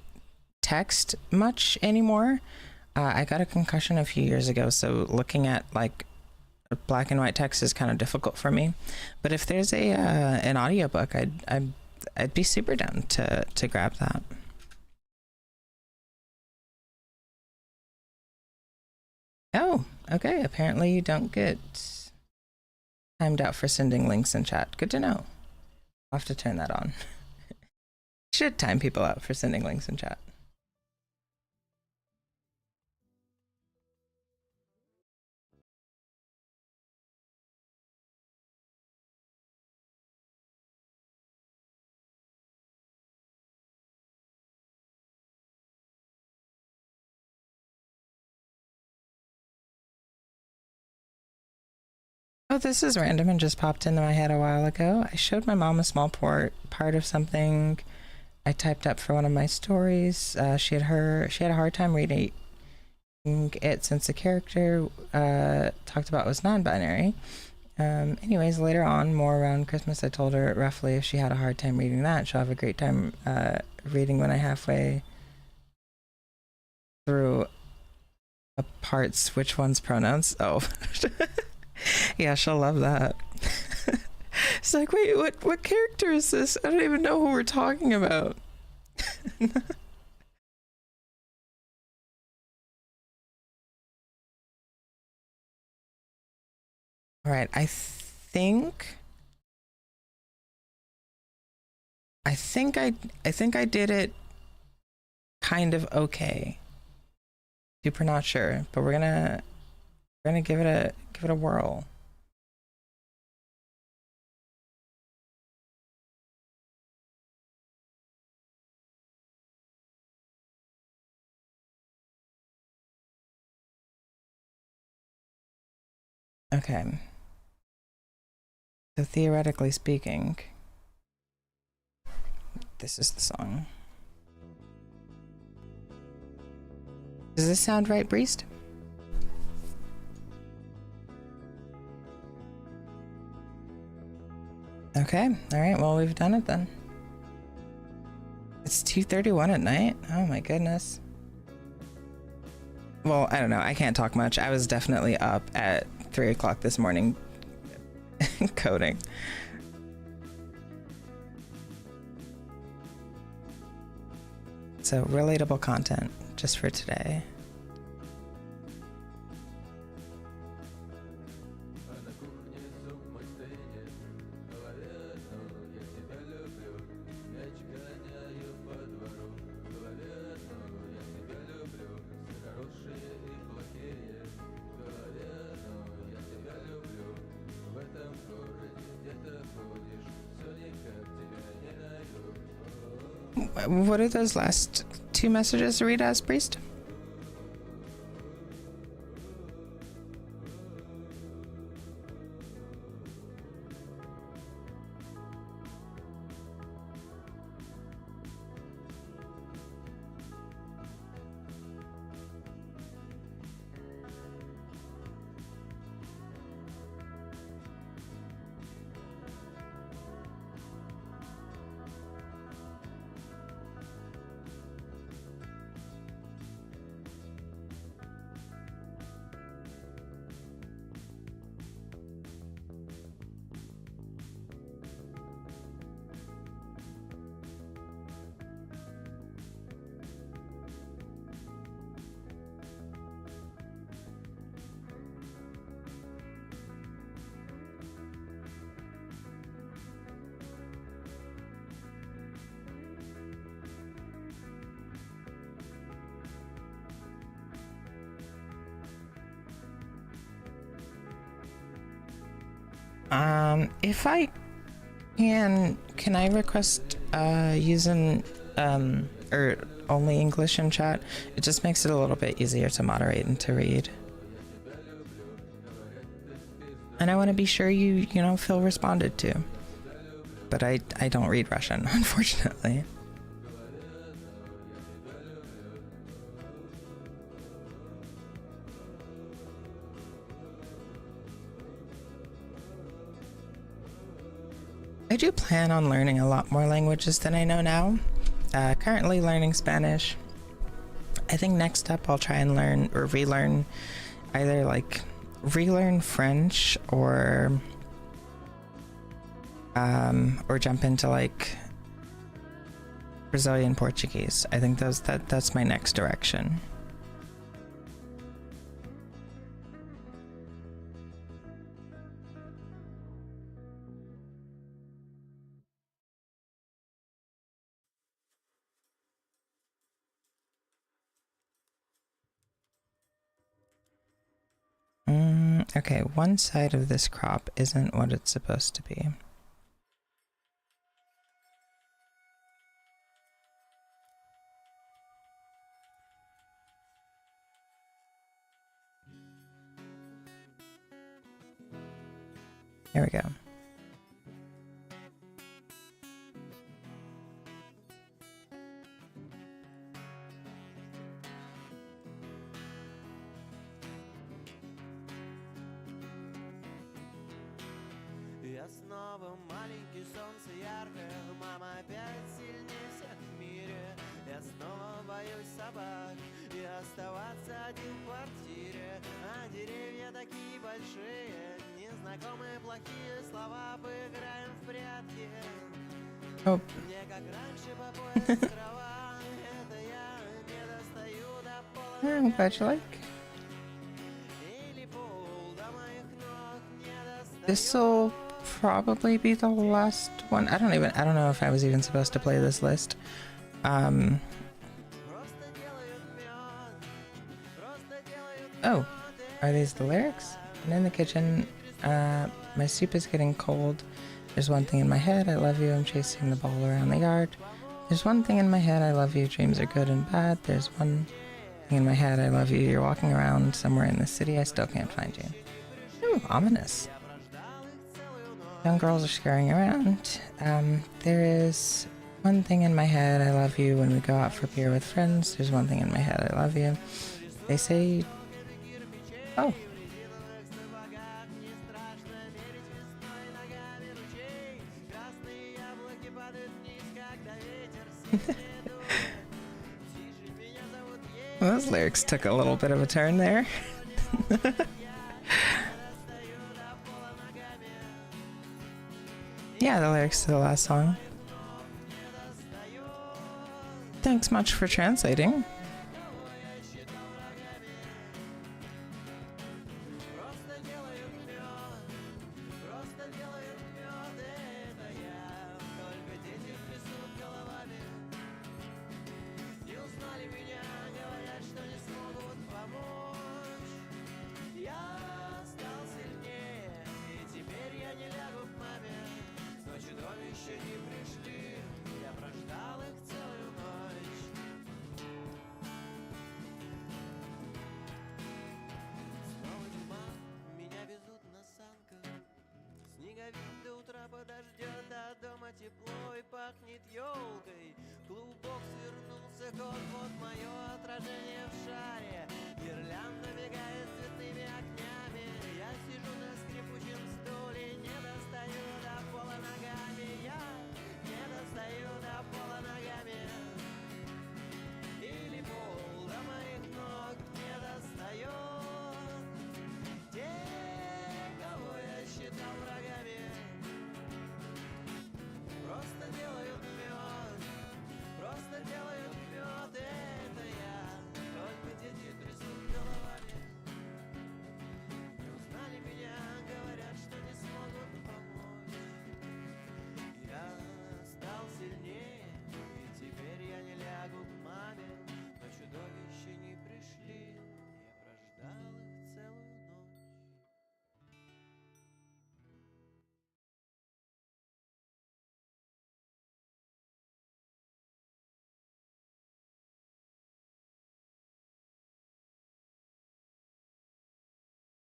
text much anymore. I got a concussion a few years ago, so looking at like black and white text is kind of difficult for me. But if there's a an audiobook, I'd be super down to grab that. Oh, okay. Apparently you don't get timed out for sending links in chat. Good to know. I'll have to turn that on. Should time people out for sending links in chat. Oh, this is random and just popped into my head a while ago. I showed my mom a small part of something I typed up for one of my stories. She had a hard time reading it since the character talked about was non-binary. Anyways, later on, more around Christmas, I told her roughly if she had a hard time reading that, she'll have a great time reading when I halfway through parts which one's pronouns. Oh, yeah, she'll love that. It's like, wait, what character is this? I don't even know who we're talking about. All right, I think I did it kind of okay. Super not sure, but we're gonna give it a whirl. Okay. So theoretically speaking, this is the song. Does this sound right, Priest? Okay, all right, well, we've done it then. It's 2:31 at night. Oh my goodness. Well, I don't know. I can't talk much. I was definitely up at 3 o'clock this morning coding. So relatable content just for today. What are those last two messages to read as, Priest? If I can I request using or only English in chat? It just makes it a little bit easier to moderate and to read. And I want to be sure you know feel responded to. But I don't read Russian, unfortunately. I do plan on learning a lot more languages than I know now. Currently learning Spanish. I think next up I'll try and learn or relearn either like relearn French or jump into like Brazilian Portuguese. I think that's my next direction. Okay, one side of this crop isn't what it's supposed to be. Here we go. Я снова маленький, солнце яркое, мама опять сильнее всех в мире. Я снова боюсь собак и оставаться один в квартире. А деревья такие большие, незнакомые плохие слова, поиграем в прятки. Oh. Мне как раньше по пояс трава, это я не достаю до пола. I'm glad you like. Или пол до моих ног не достаю. This'll probably be the last one. I don't know if I was even supposed to play this list. Oh, are these the lyrics? I'm in the kitchen. My soup is getting cold. There's one thing in my head. I love you. I'm chasing the ball around the yard. There's one thing in my head. I love you. Dreams are good and bad. There's one thing in my head. I love you. You're walking around somewhere in the city. I still can't find you. Ooh, ominous. Young girls are scurrying around. There is one thing in my head. I love you. When we go out for beer with friends. There's one thing in my head. I love you. They say... Oh. Well, those lyrics took a little bit of a turn there. Yeah, the lyrics to the last song. Thanks much for translating. Подождет, а дома тепло и пахнет елкой. Клубок свернулся, вот мое отражение в шаре. Гирлянда мигает цветными огнями. Я сижу на скрипучем стуле, не достаю до пола ногами. Я не достаю до пола ногами. Или пол до моих ног не достает. Те, кого я считал врагами, просто делают мед, просто делают мед, это я. Только дети трясут головами, не узнали меня, говорят, что не смогут помочь. Я стал сильнее, и теперь я не лягу к маме, но чудовища не пришли, я прождал их целую ночь.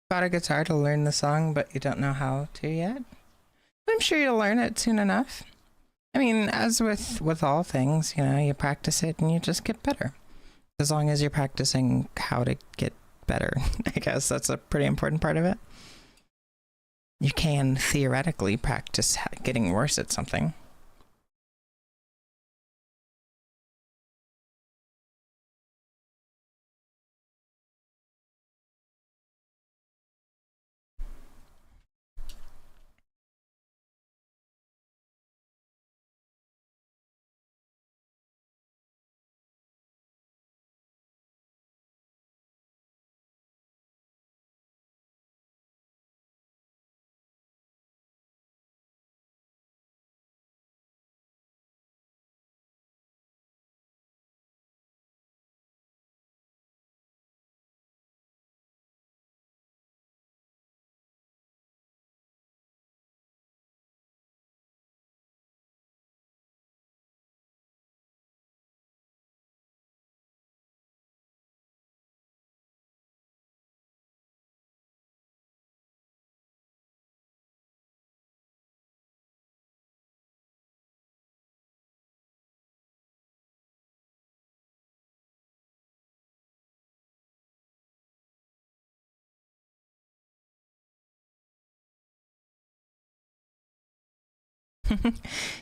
Bought a guitar to learn the song, but you don't know how to yet? I'm sure you'll learn it soon enough. I mean, as with all things, you know, you practice it and you just get better. As long as you're practicing how to get better. I guess that's a pretty important part of it. You can theoretically practice getting worse at something.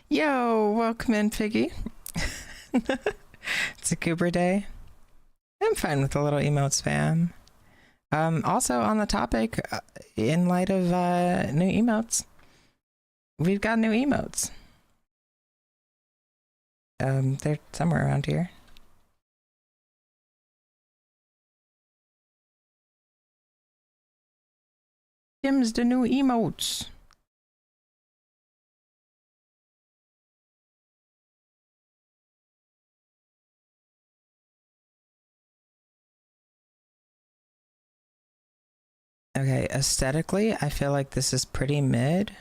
Yo, welcome in, Piggy. It's a goober day. I'm fine with a little emote spam. Also on the topic, in light of new emotes, we've got new emotes. They're somewhere around here. Them's the new emotes. Okay, aesthetically, I feel like this is pretty mid.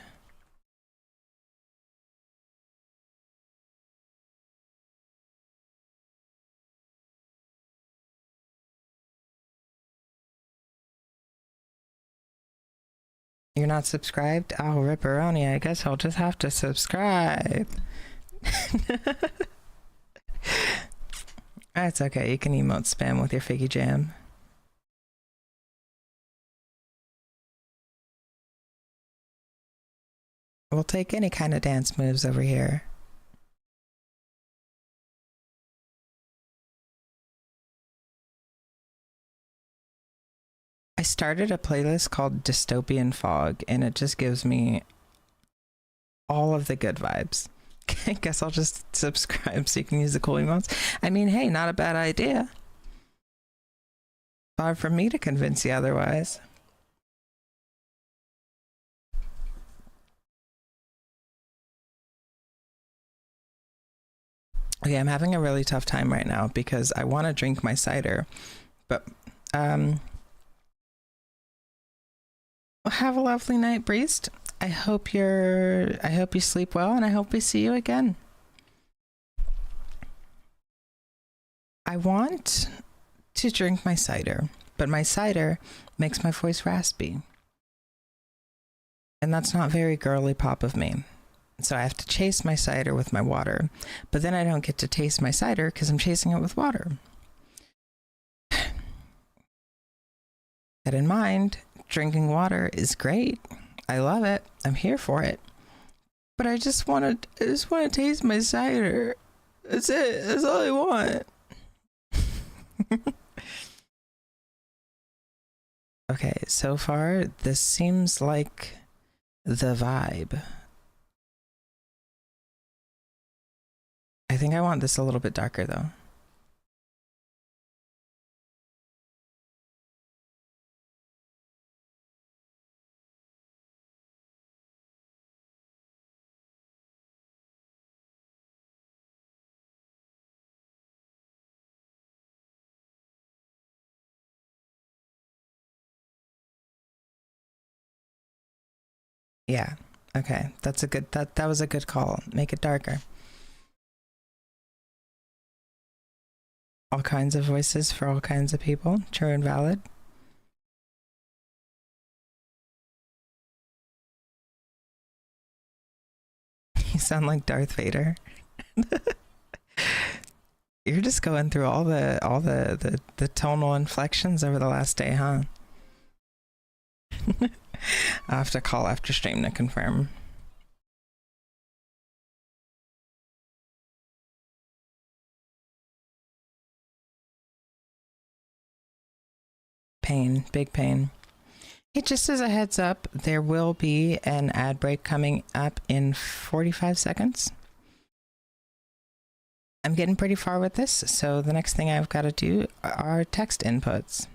You're not subscribed? Oh, Ripperoni, I guess I'll just have to subscribe. That's okay, you can emote spam with your figgy jam. We'll take any kind of dance moves over here. I started a playlist called Dystopian Fog, and it just gives me all of the good vibes. I guess I'll just subscribe so you can use the cool emotes. I mean, hey, not a bad idea. Far from me to convince you otherwise. Okay, I'm having a really tough time right now because I want to drink my cider, but have a lovely night, Breest. I hope you sleep well, and I hope we see you again. I want to drink my cider, but my cider makes my voice raspy. And that's not very girly pop of me. So I have to chase my cider with my water, but then I don't get to taste my cider because I'm chasing it with water. That in mind, drinking water is great. I love it. I'm here for it. But I just want to taste my cider. That's it. That's all I want. Okay, so far this seems like the vibe. I think I want this a little bit darker though. Yeah. Okay. That's a good that was a good call. Make it darker. All kinds of voices for all kinds of people. True and valid. You sound like Darth Vader. You're just going through all the tonal inflections over the last day, huh? I'll have to call after stream to confirm. Pain, big pain. Hey, just as a heads up, there will be an ad break coming up in 45 seconds. I'm getting pretty far with this, so the next thing I've got to do are text inputs.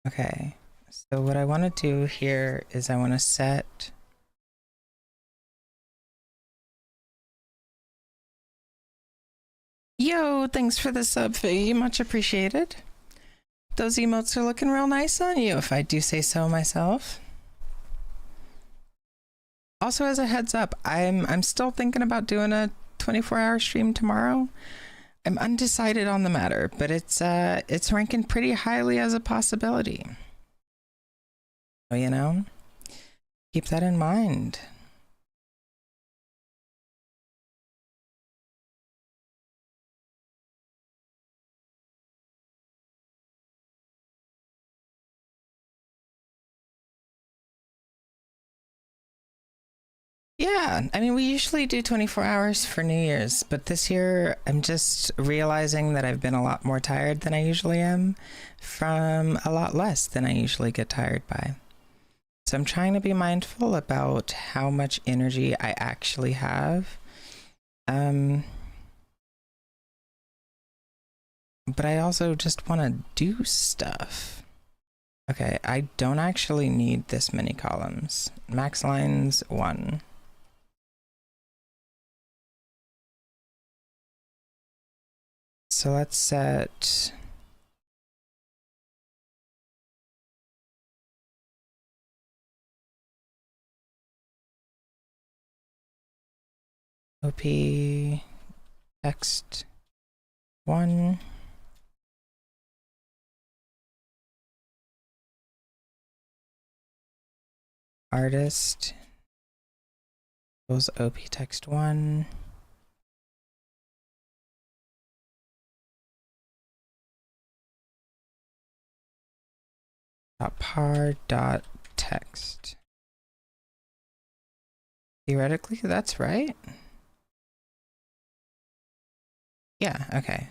Okay, so what I want to do here is I want to set Yo, thanks for the sub, Figgy. Much appreciated. Those emotes are looking real nice on you, if I do say so myself. Also, as a heads up, I'm still thinking about doing a 24-hour stream tomorrow. I'm undecided on the matter, but it's ranking pretty highly as a possibility. So, you know, keep that in mind. Yeah, I mean, we usually do 24 hours for New Year's, but this year I'm just realizing that I've been a lot more tired than I usually am from a lot less than I usually get tired by. So I'm trying to be mindful about how much energy I actually have. But I also just want to do stuff. Okay, I don't actually need this many columns. Max lines 1. So let's set OP text 1. Artist equals OP text 1. Dot text. Theoretically, that's right. Yeah, okay.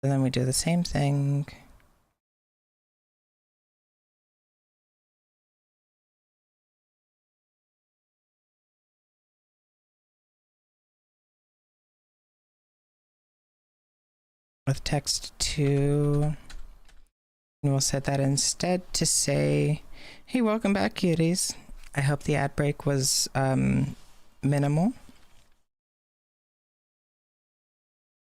And then we do the same thing. With text 2. And we'll set that instead to say, hey, welcome back, cuties. I hope the ad break was minimal.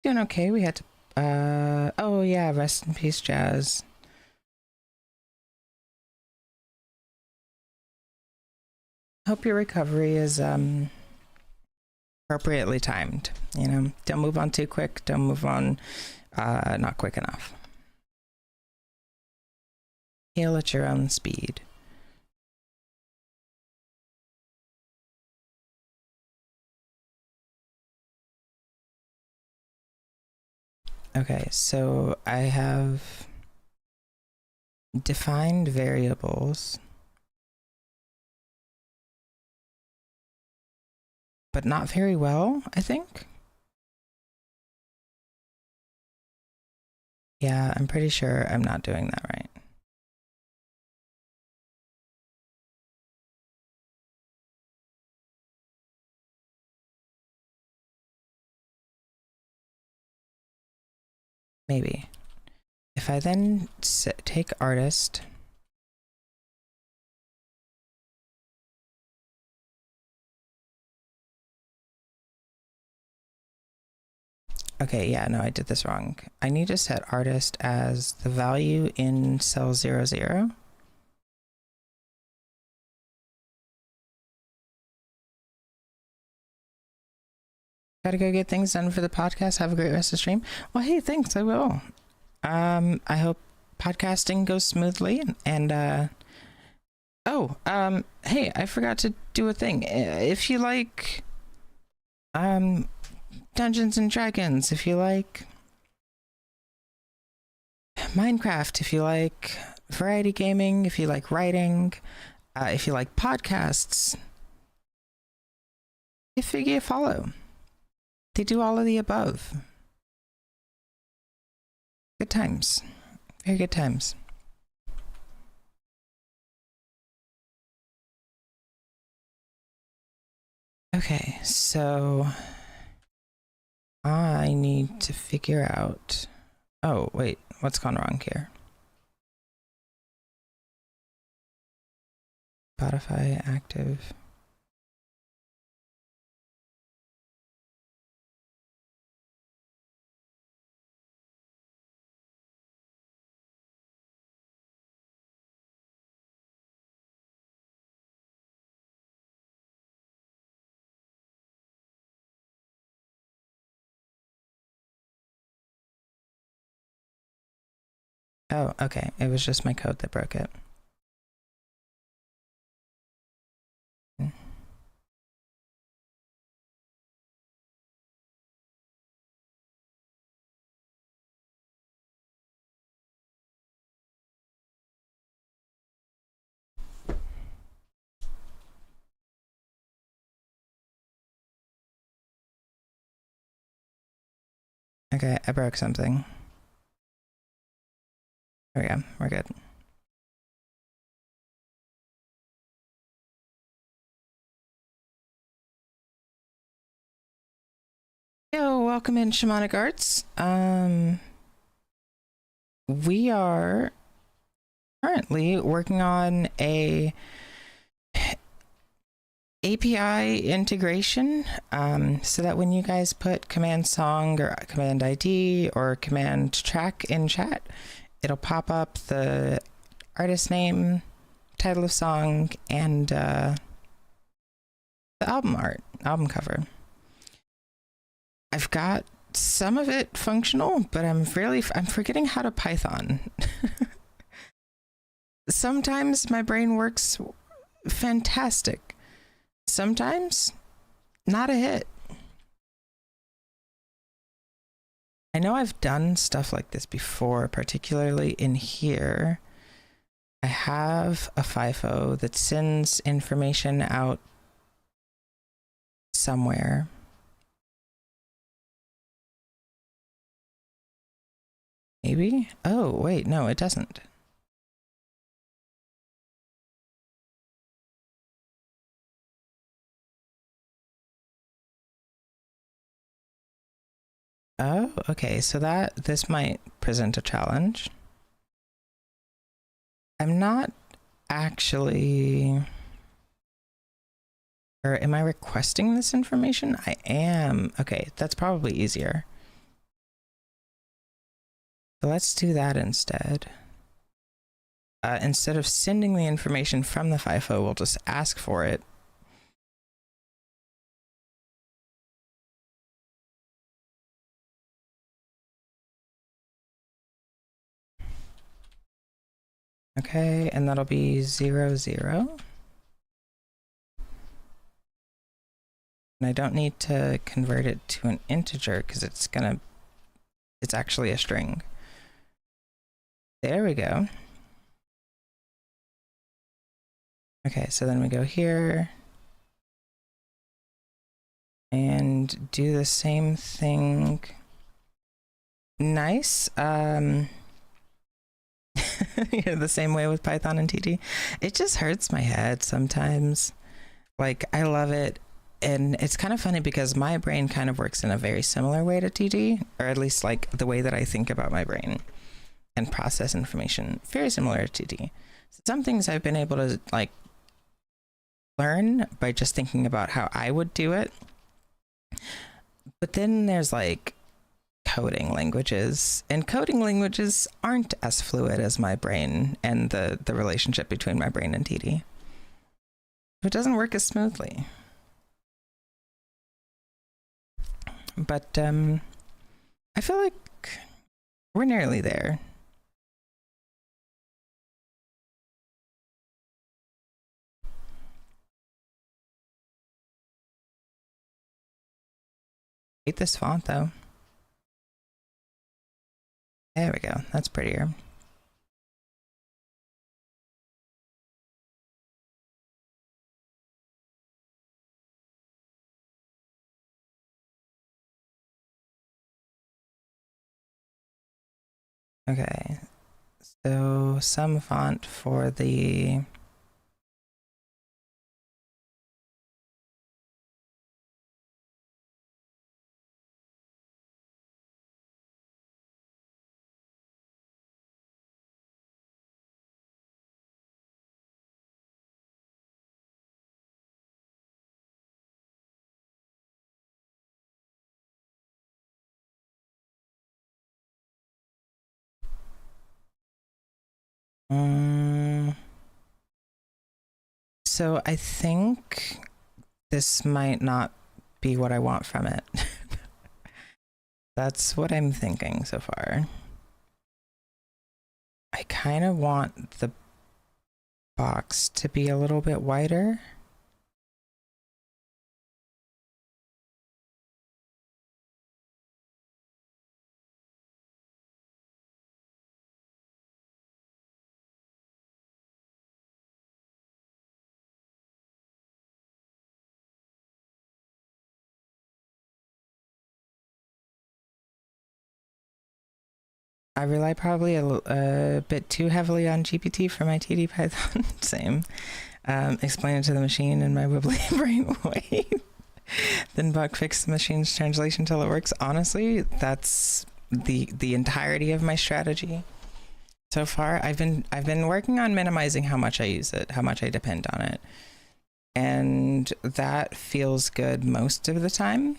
Doing okay. We had to, oh yeah, rest in peace, Jazz. Hope your recovery is appropriately timed. You know, don't move on too quick. Don't move on not quick enough. Heal at your own speed. Okay, so I have defined variables, but not very well, I think. Yeah, I'm pretty sure I'm not doing that right. Maybe. If I then take artist, okay, yeah, no, I did this wrong. I need to set artist as the value in cell 00. Gotta go get things done for the podcast. Have a great rest of the stream. Well, hey, thanks, I will. I hope podcasting goes smoothly, and hey, I forgot to do a thing. If you like Dungeons and Dragons, if you like Minecraft, if you like variety gaming, if you like writing, if you like podcasts, give Figgy a follow. They do all of the above. Good times. Very good times. Okay, so I need to figure out... Oh, wait, what's gone wrong here? Spotify active. Oh, okay. It was just my code that broke it. Okay, I broke something. There we go. We're good. Yo, welcome in Shamanic Arts. We are currently working on a API integration, so that when you guys put command song or command ID or command track in chat, it'll pop up the artist name, title of song, and the album art, album cover. I've got some of it functional, but I'm forgetting how to Python. Sometimes my brain works fantastic. Sometimes not a hit. I know I've done stuff like this before, particularly in here. I have a FIFO that sends information out somewhere. Maybe? Oh, wait, no, it doesn't. Oh, okay, so this might present a challenge. I'm not actually, or am I requesting this information? I am. Okay, that's probably easier. So let's do that instead. Instead of sending the information from the FIFO, we'll just ask for it. Okay, and that'll be 0, 0. And I don't need to convert it to an integer because it's actually a string. There we go. Okay, so then we go here and do the same thing. Nice. The same way with Python and TD. It just hurts my head sometimes. Like, I love it. And it's kind of funny because my brain kind of works in a very similar way to TD, or at least like the way that I think about my brain and process information, very similar to TD. So some things I've been able to like learn by just thinking about how I would do it. But then there's like coding languages, and coding languages aren't as fluid as my brain and the relationship between my brain and TD. It doesn't work as smoothly. But I feel like we're nearly there. I hate this font though. There we go. That's prettier. Okay. So some font for the so I think this might not be what I want from it. That's what I'm thinking so far. kind of want the box to be a little bit wider. I rely probably a bit too heavily on GPT for my TD Python. Same. Explain it to the machine in my wibbly brain way. Then bug fix the machine's translation till it works. Honestly, that's the entirety of my strategy so far. I've been working on minimizing how much I use it, how much I depend on it, and that feels good most of the time.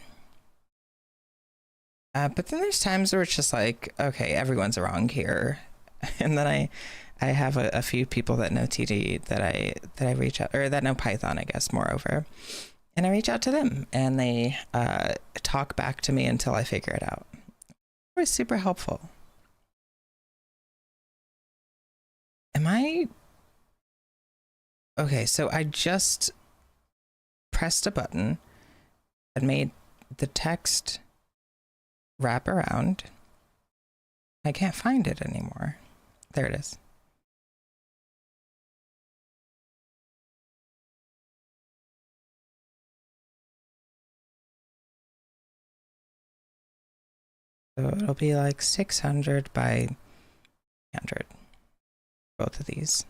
But then there's times where it's just like, okay, everyone's wrong here, and then I have a few people that know TD that I reach out, or that know Python, I guess, moreover, and I reach out to them, and they talk back to me until I figure it out. It was super helpful. Am I okay? So I just pressed a button and made the text wrap around. I can't find it anymore. There it is. So it'll be like 600 by 100. Both of these.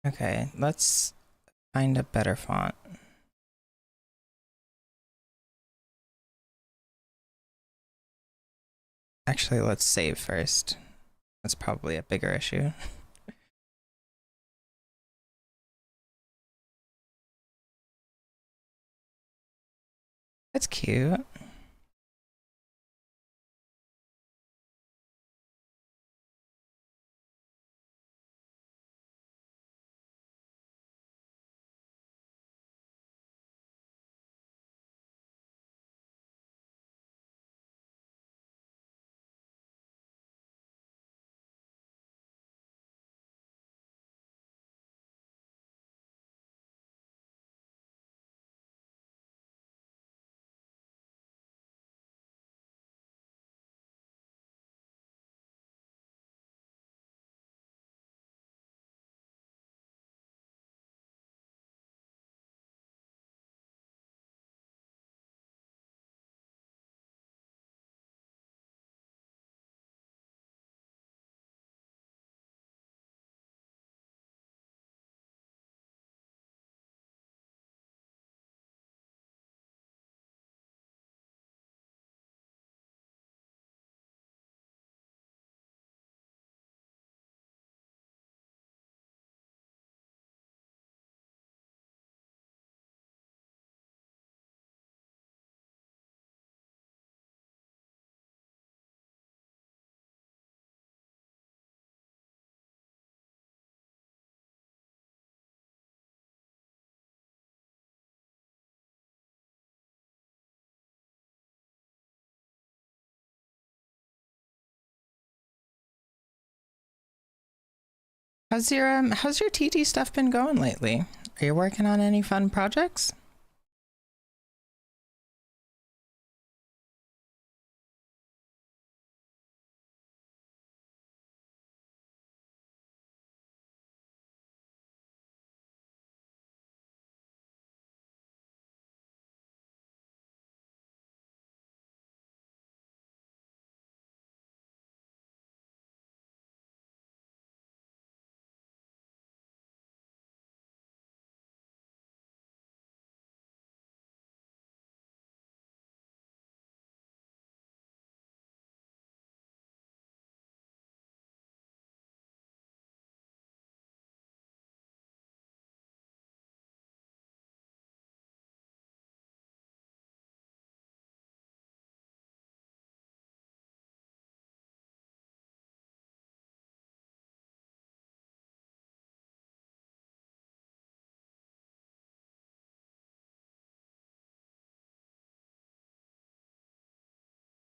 Okay, let's find a better font. Actually, let's save first. That's probably a bigger issue. That's cute. How's your TT stuff been going lately? Are you working on any fun projects?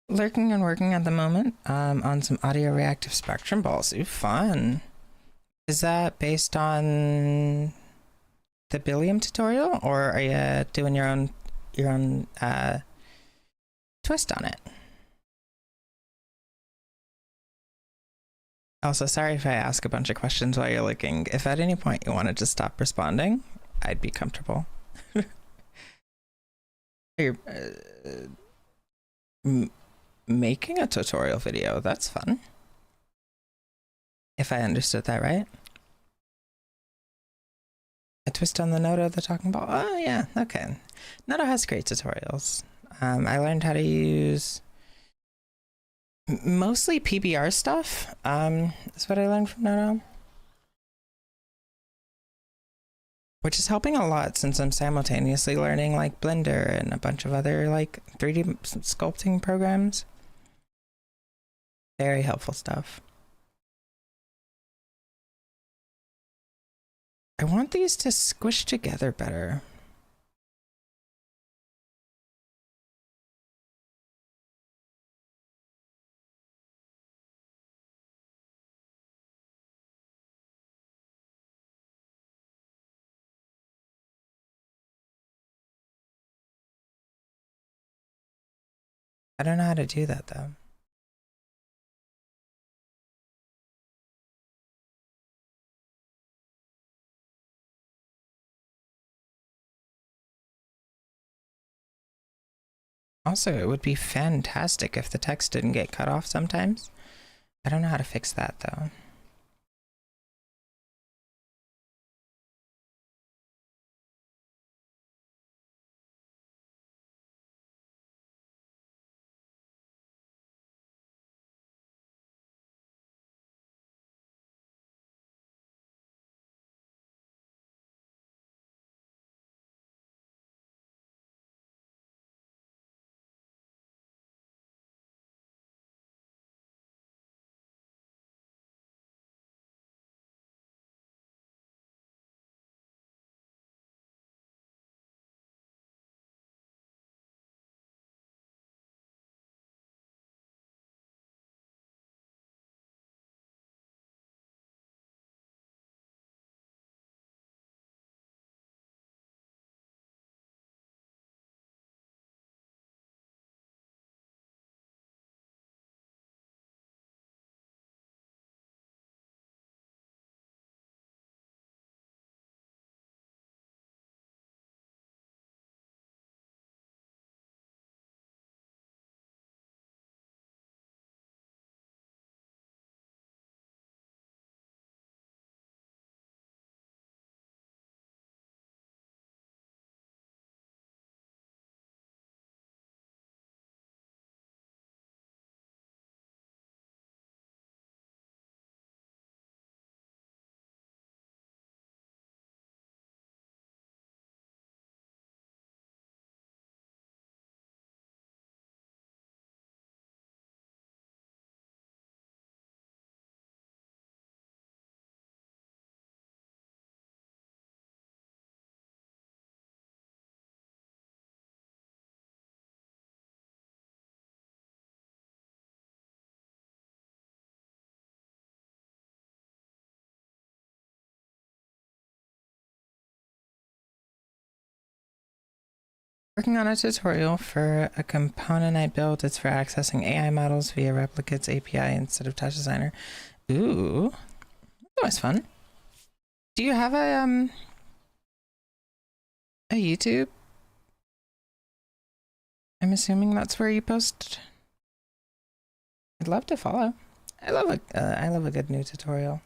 Lurking and working at the moment on some audio reactive spectrum balls. Ooh, fun. Is that based on the Billiam tutorial, or are you doing your own twist on it? Also, sorry if I ask a bunch of questions while you're looking. If at any point you wanted to stop responding, I'd be comfortable. You're making a tutorial video. That's fun. If I understood that right. A twist on the Noto, the talking ball. Oh yeah, okay. Noto has great tutorials. I learned how to use mostly PBR stuff. Is what I learned from Noto, which is helping a lot since I'm simultaneously learning like Blender and a bunch of other like 3D sculpting programs. Very helpful stuff. I want these to squish together better. I don't know how to do that though. Also, it would be fantastic if the text didn't get cut off sometimes. I don't know how to fix that though. Working on a tutorial for a component I built. It's for accessing AI models via Replicate's API instead of Touchdesigner. Ooh, that was fun. Do you have a YouTube? I'm assuming that's where you post. I'd love to follow. I love a good new tutorial.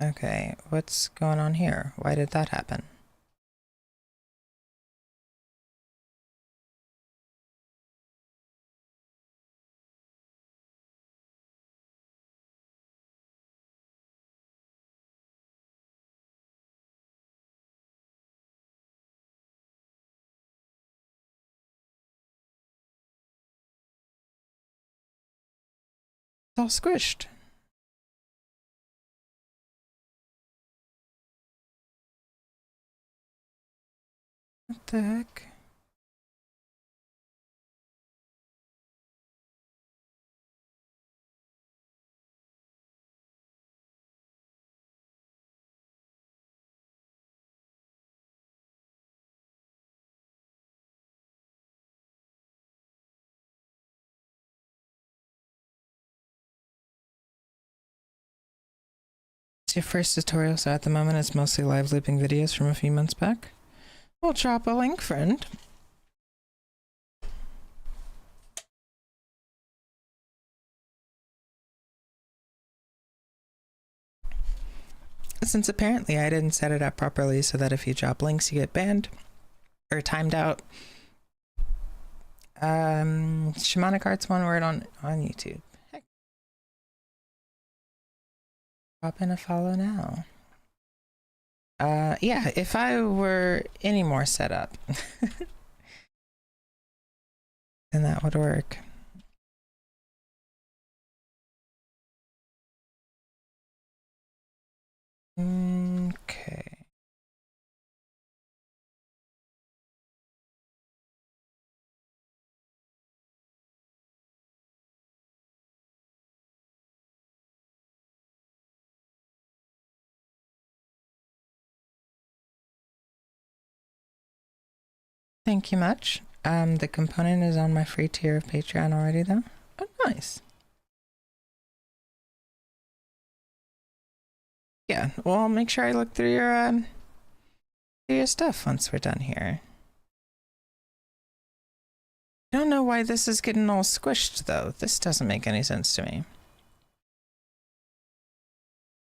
Okay, what's going on here? Why did that happen? It's all squished. What the heck? It's your first tutorial, so at the moment it's mostly live looping videos from a few months back. We'll drop a link, friend. Since apparently I didn't set it up properly so that if you drop links you get banned or timed out. Shamanic Arts, one word on YouTube. Heck. Drop in a follow now. Yeah, if I were any more set up, then that would work. Okay. Thank you much. The component is on my free tier of Patreon already, though. Oh, nice. Yeah, well, I'll make sure I look through your stuff once we're done here. I don't know why this is getting all squished, though. This doesn't make any sense to me.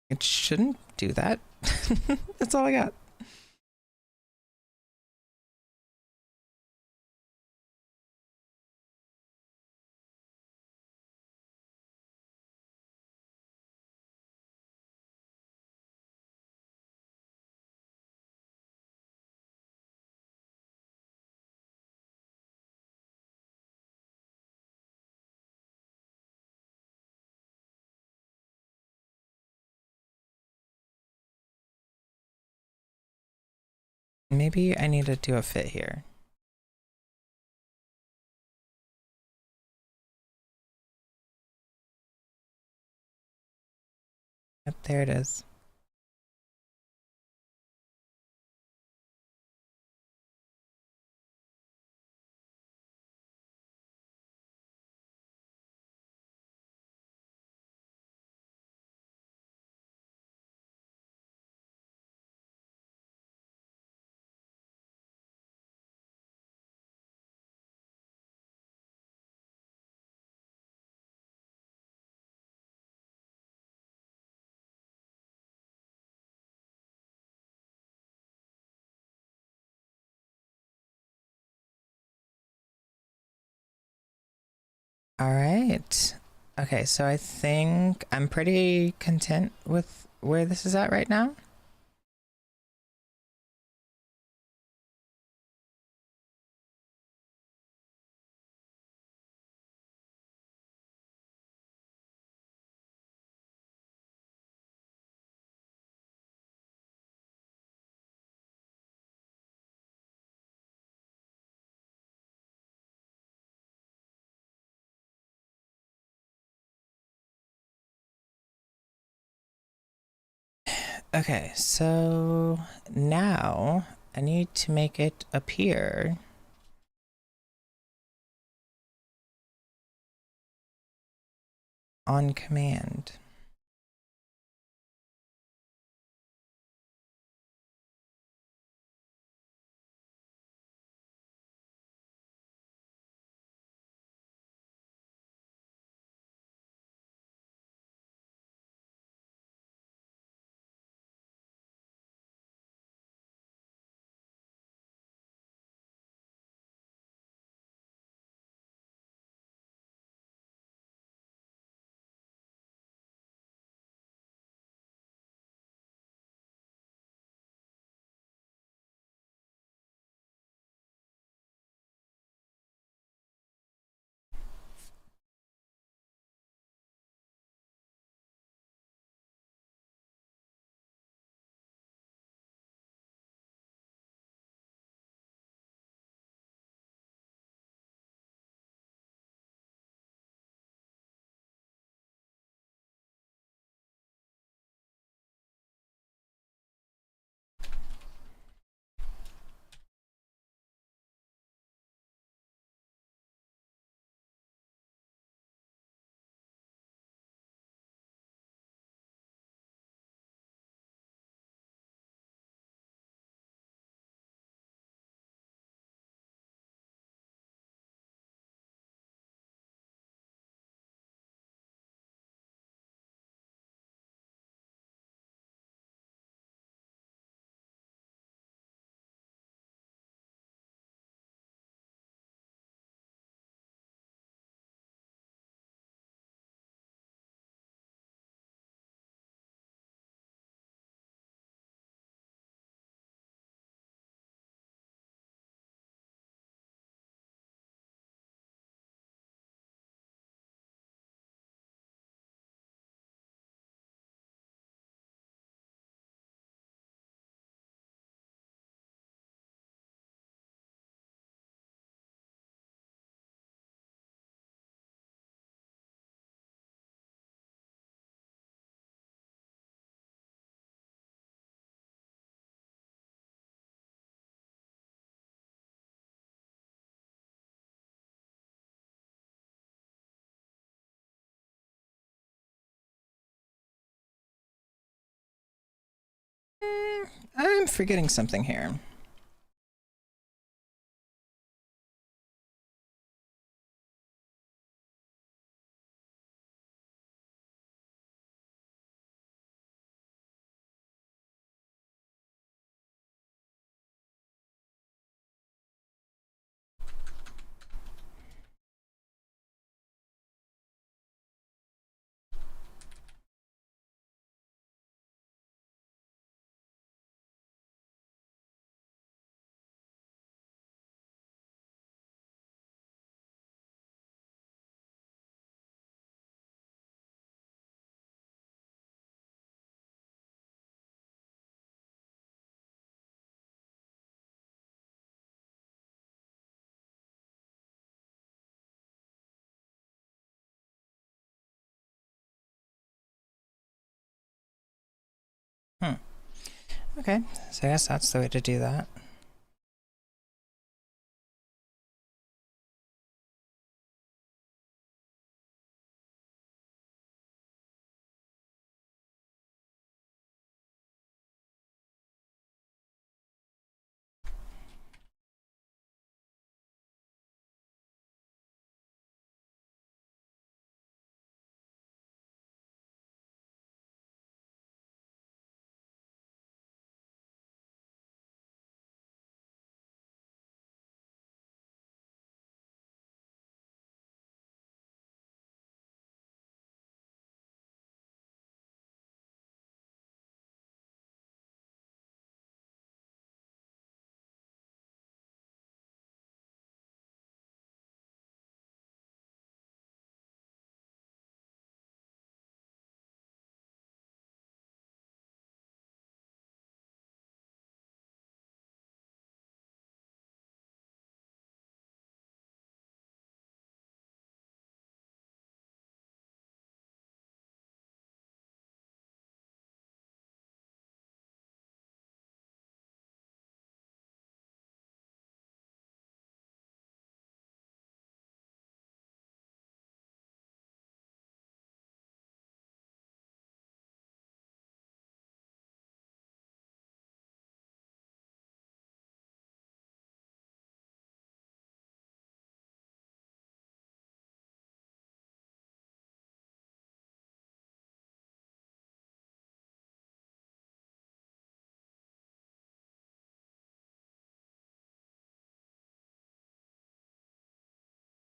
It shouldn't do that. That's all I got. Maybe I need to do a fit here. Yep, there it is. All right. Okay, so I think I'm pretty content with where this is at right now. Okay, so now I need to make it appear on command. I'm forgetting something here. Hmm. Okay, so I guess that's the way to do that.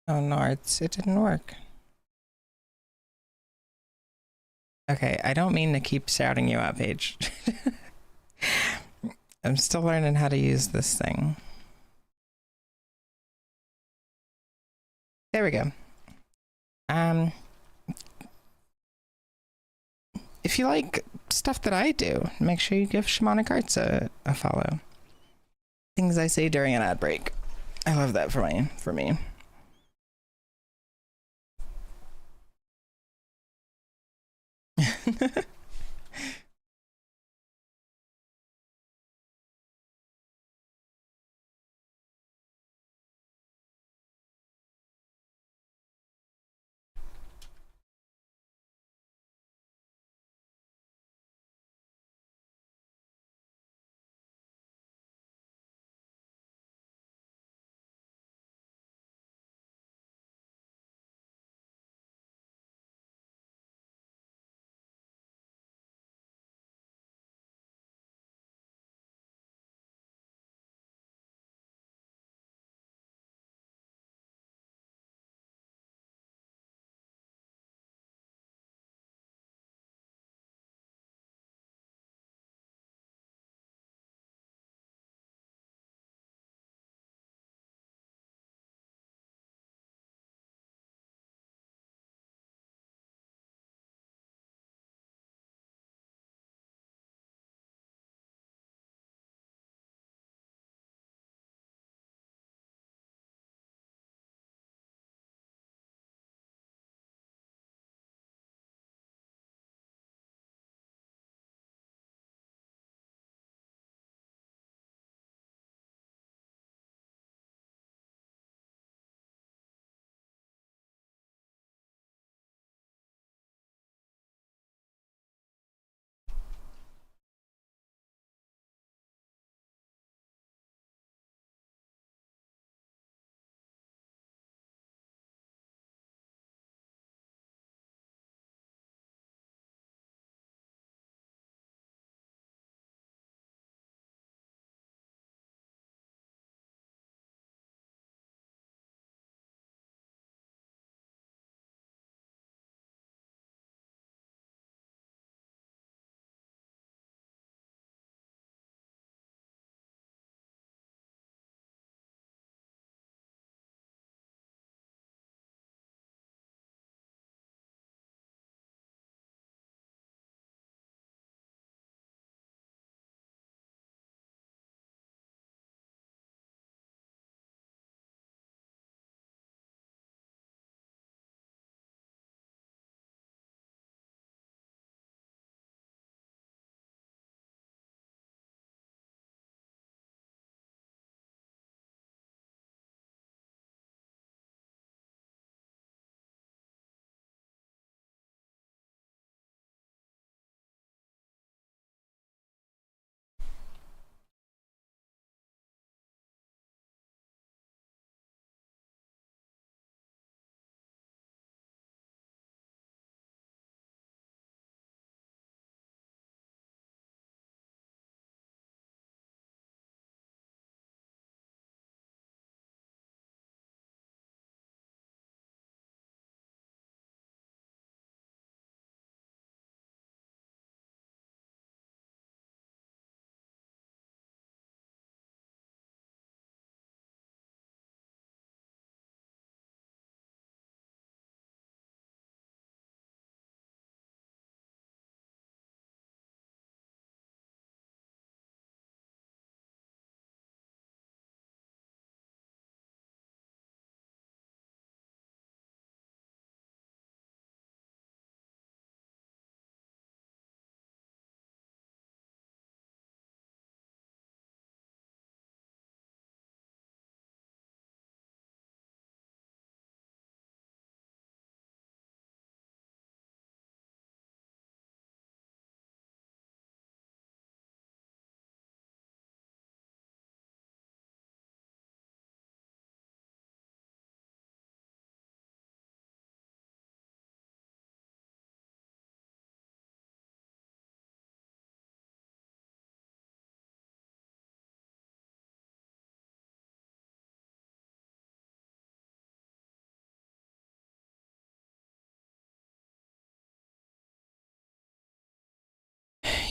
Oh no, it didn't work. Okay, I don't mean to keep shouting you out, Paige. I'm still learning how to use this thing. There we go. Um, if you like stuff that I do, make sure you give Shamanic Arts a follow. Things I say during an ad break. I love that for me.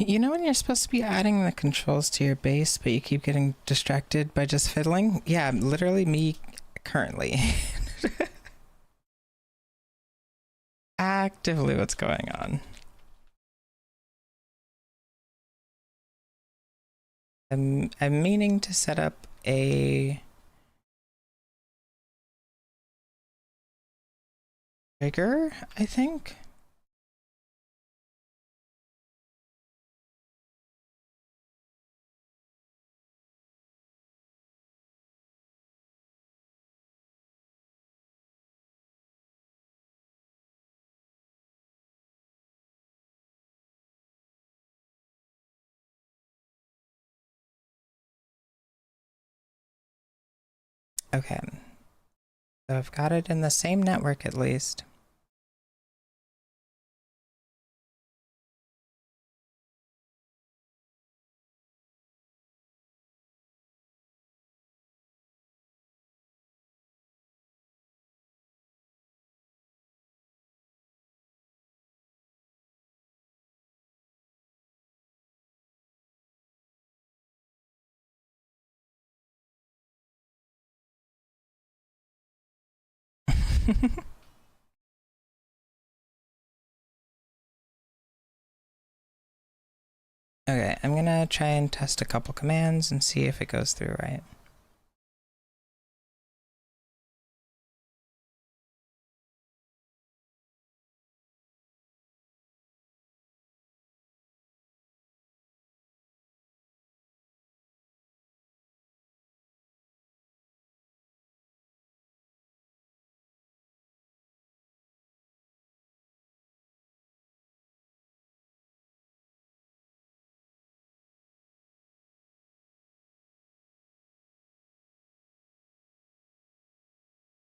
You know when you're supposed to be adding the controls to your bass, but you keep getting distracted by just fiddling? Yeah, literally me currently. Actively what's going on. I'm meaning to set up a trigger, I think. Okay, so I've got it in the same network at least. Okay, I'm gonna try and test a couple commands and see if it goes through right.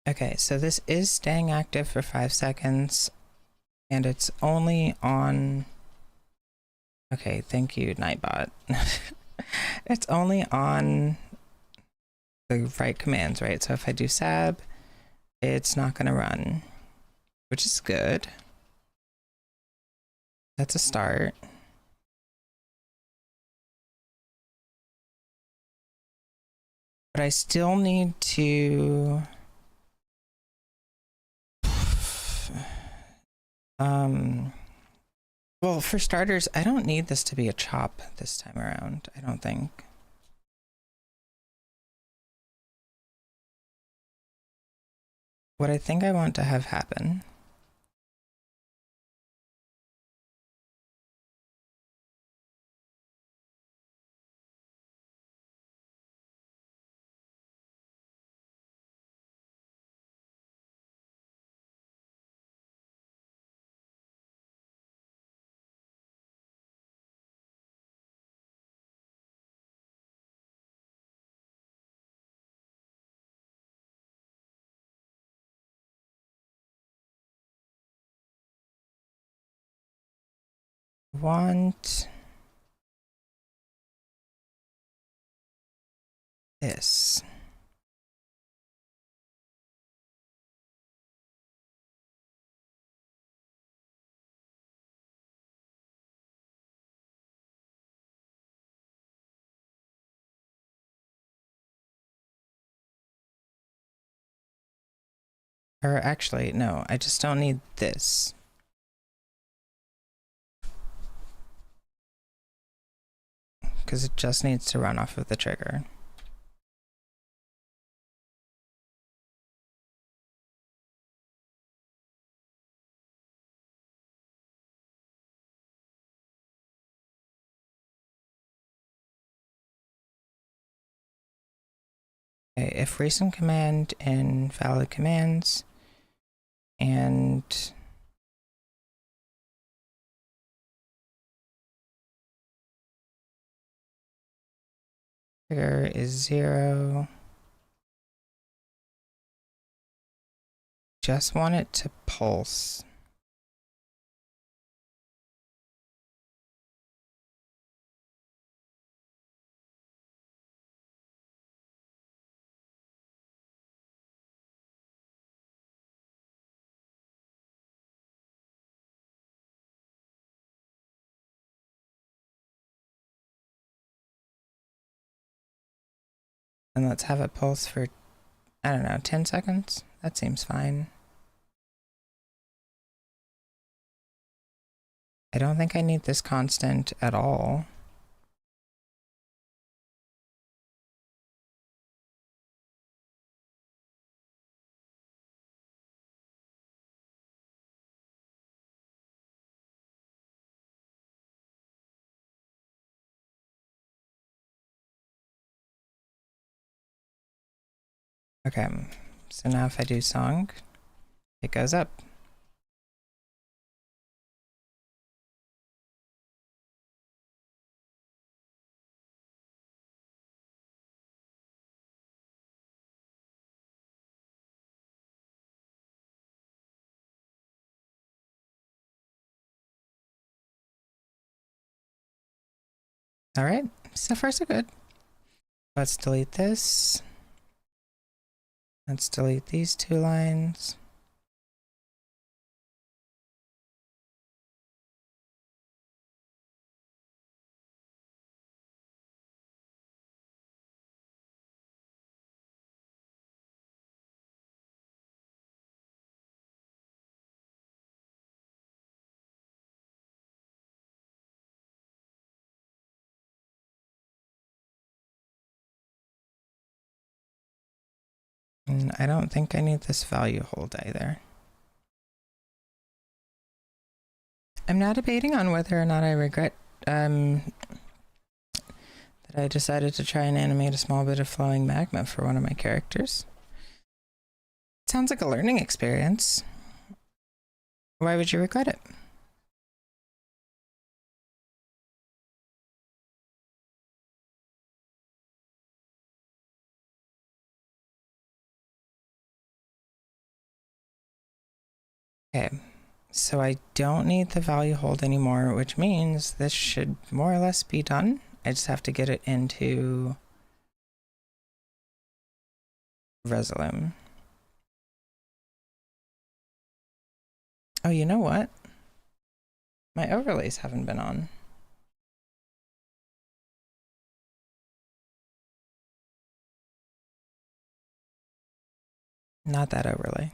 Okay, so this is staying active for 5 seconds, and it's only on... Okay, thank you, Nightbot. It's only on the right commands, right? So if I do sab, it's not gonna run, which is good. That's a start. But I still need to... Well, for starters, I don't need this to be a chop this time around, I don't think. What I think I want to have happen want this. Or actually, no, I just don't need this. Because it just needs to run off of the trigger. Okay, if recent command in valid commands and trigger is 0, just want it to pulse. And let's have it pulse for, I don't know, 10 seconds. That seems fine. I don't think I need this constant at all. Okay, so now if I do song, it goes up. All right, so far so good. Let's delete this. Let's delete these 2 lines. And I don't think I need this value hold either. I'm now debating on whether or not I regret that I decided to try and animate a small bit of flowing magma for one of my characters. It sounds like a learning experience. Why would you regret it? Okay, so I don't need the value hold anymore, which means this should more or less be done. I just have to get it into Resolume. Oh, you know what? My overlays haven't been on. Not that overlay.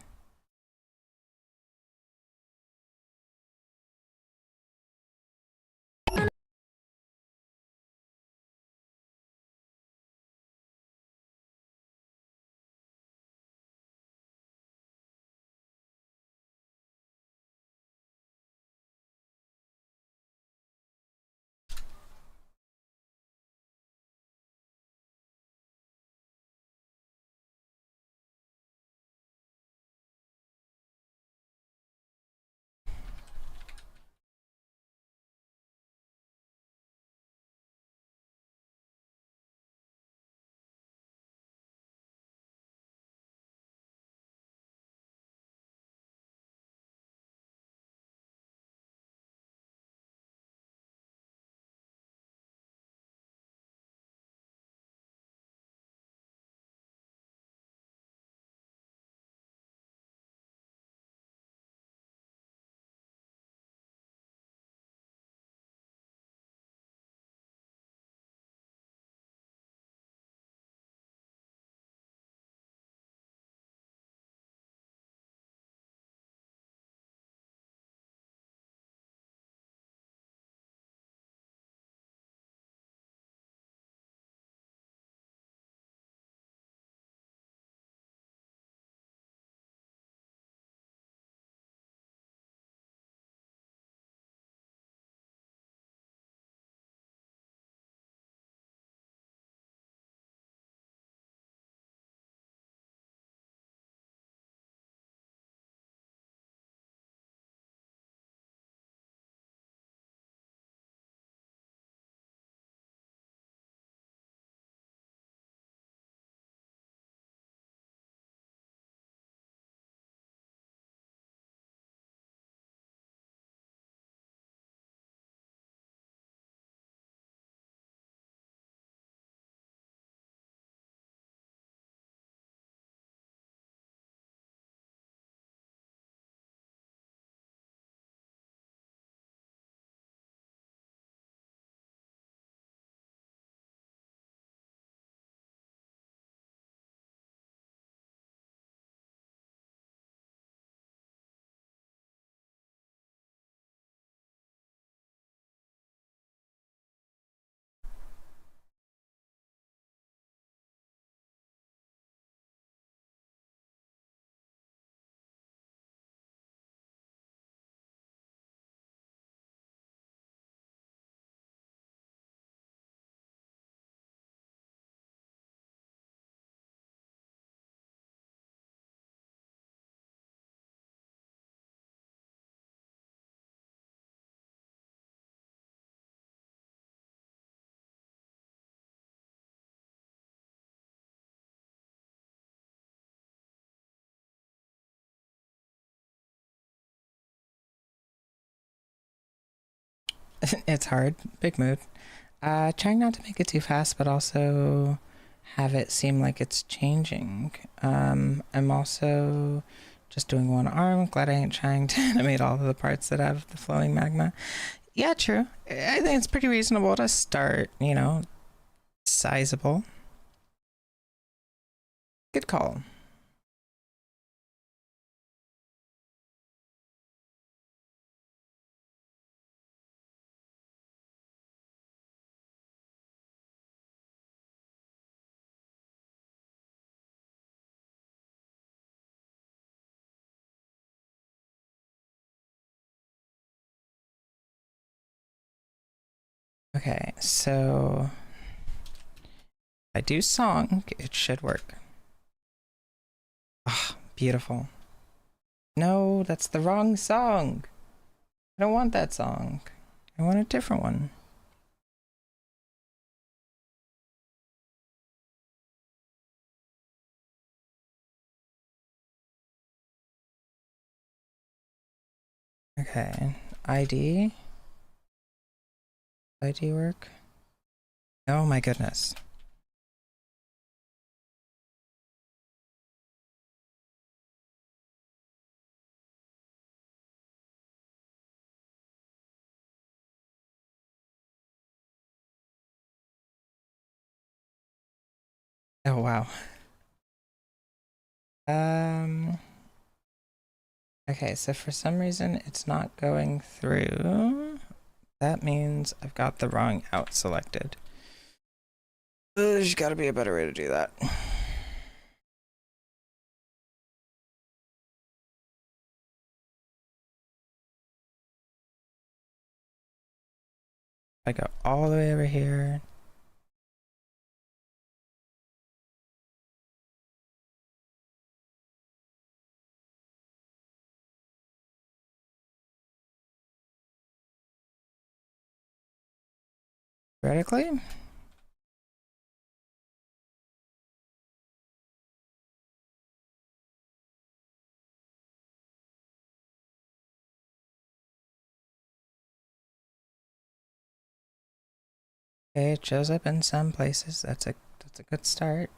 It's hard. Big mood. Trying not to make it too fast, but also have it seem like it's changing. I'm also just doing one arm. Glad I ain't trying to animate all of the parts that have the flowing magma. Yeah, true. I think it's pretty reasonable to start, you know, sizable. Good call. Okay, so if I do song, it should work. Ah, beautiful. No, that's the wrong song. I don't want that song. I want a different one. Okay, ID. ID work? Oh my goodness. Oh wow. Um, okay, so for some reason it's not going through. That means I've got the wrong out selected. There's gotta be a better way to do that. I go all the way over here. Vertically? Okay, it shows up in some places. That's a good start.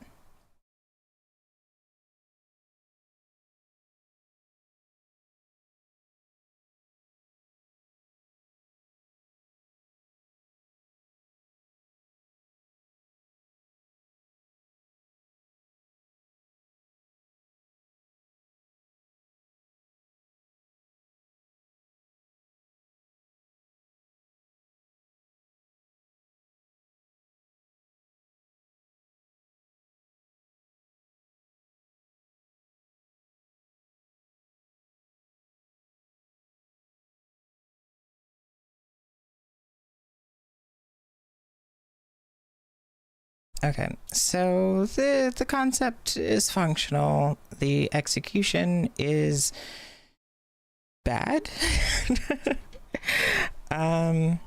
Okay, so the concept is functional. The execution is bad. I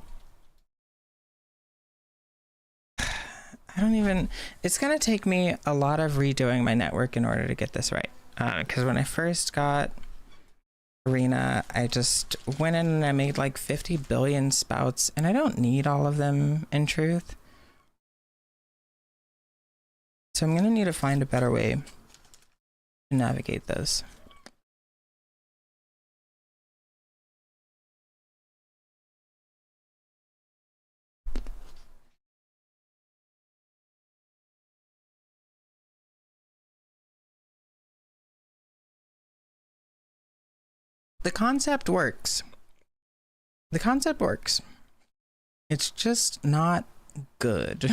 don't even. It's gonna take me a lot of redoing my network in order to get this right. Because when I first got Arena, I just went in and I made like 50 billion spouts, and I don't need all of them in truth. So I'm gonna need to find a better way to navigate this. The concept works. The concept works. It's just not good.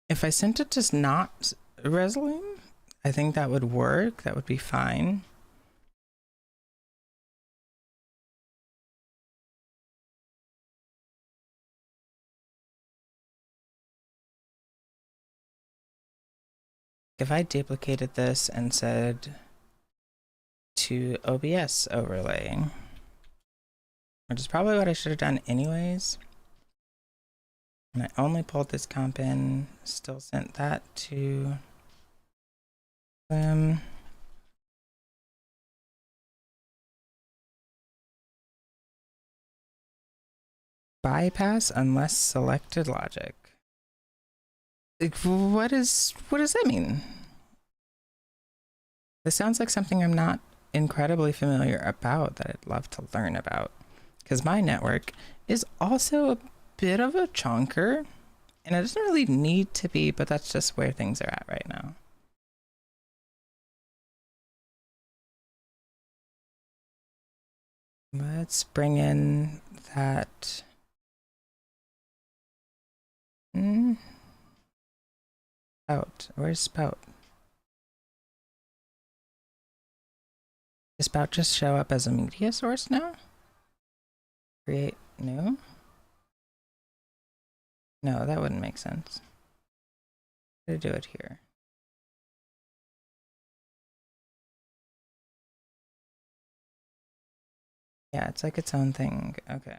If I sent it to not Resolute, I think that would work. That would be fine. If I duplicated this and said to OBS overlay, which is probably what I should have done anyways, and I only pulled this comp in, still sent that to them. bypass unless selected logic. Like, what does that mean? This sounds like something I'm not incredibly familiar about that I'd love to learn about. Because my network is also a bit of a chonker, and it doesn't really need to be, but that's just where things are at right now. Let's bring in that. Spout. Where's Spout? Does Spout just show up as a media source now? Create new? No, that wouldn't make sense. How to do it here? Yeah, it's like its own thing. Okay.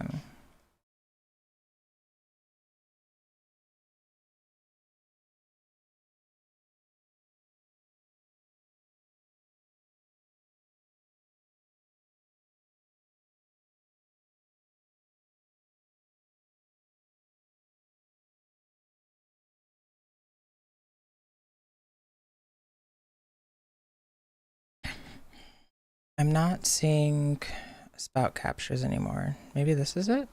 I'm not seeing spout captures anymore. Maybe this is it?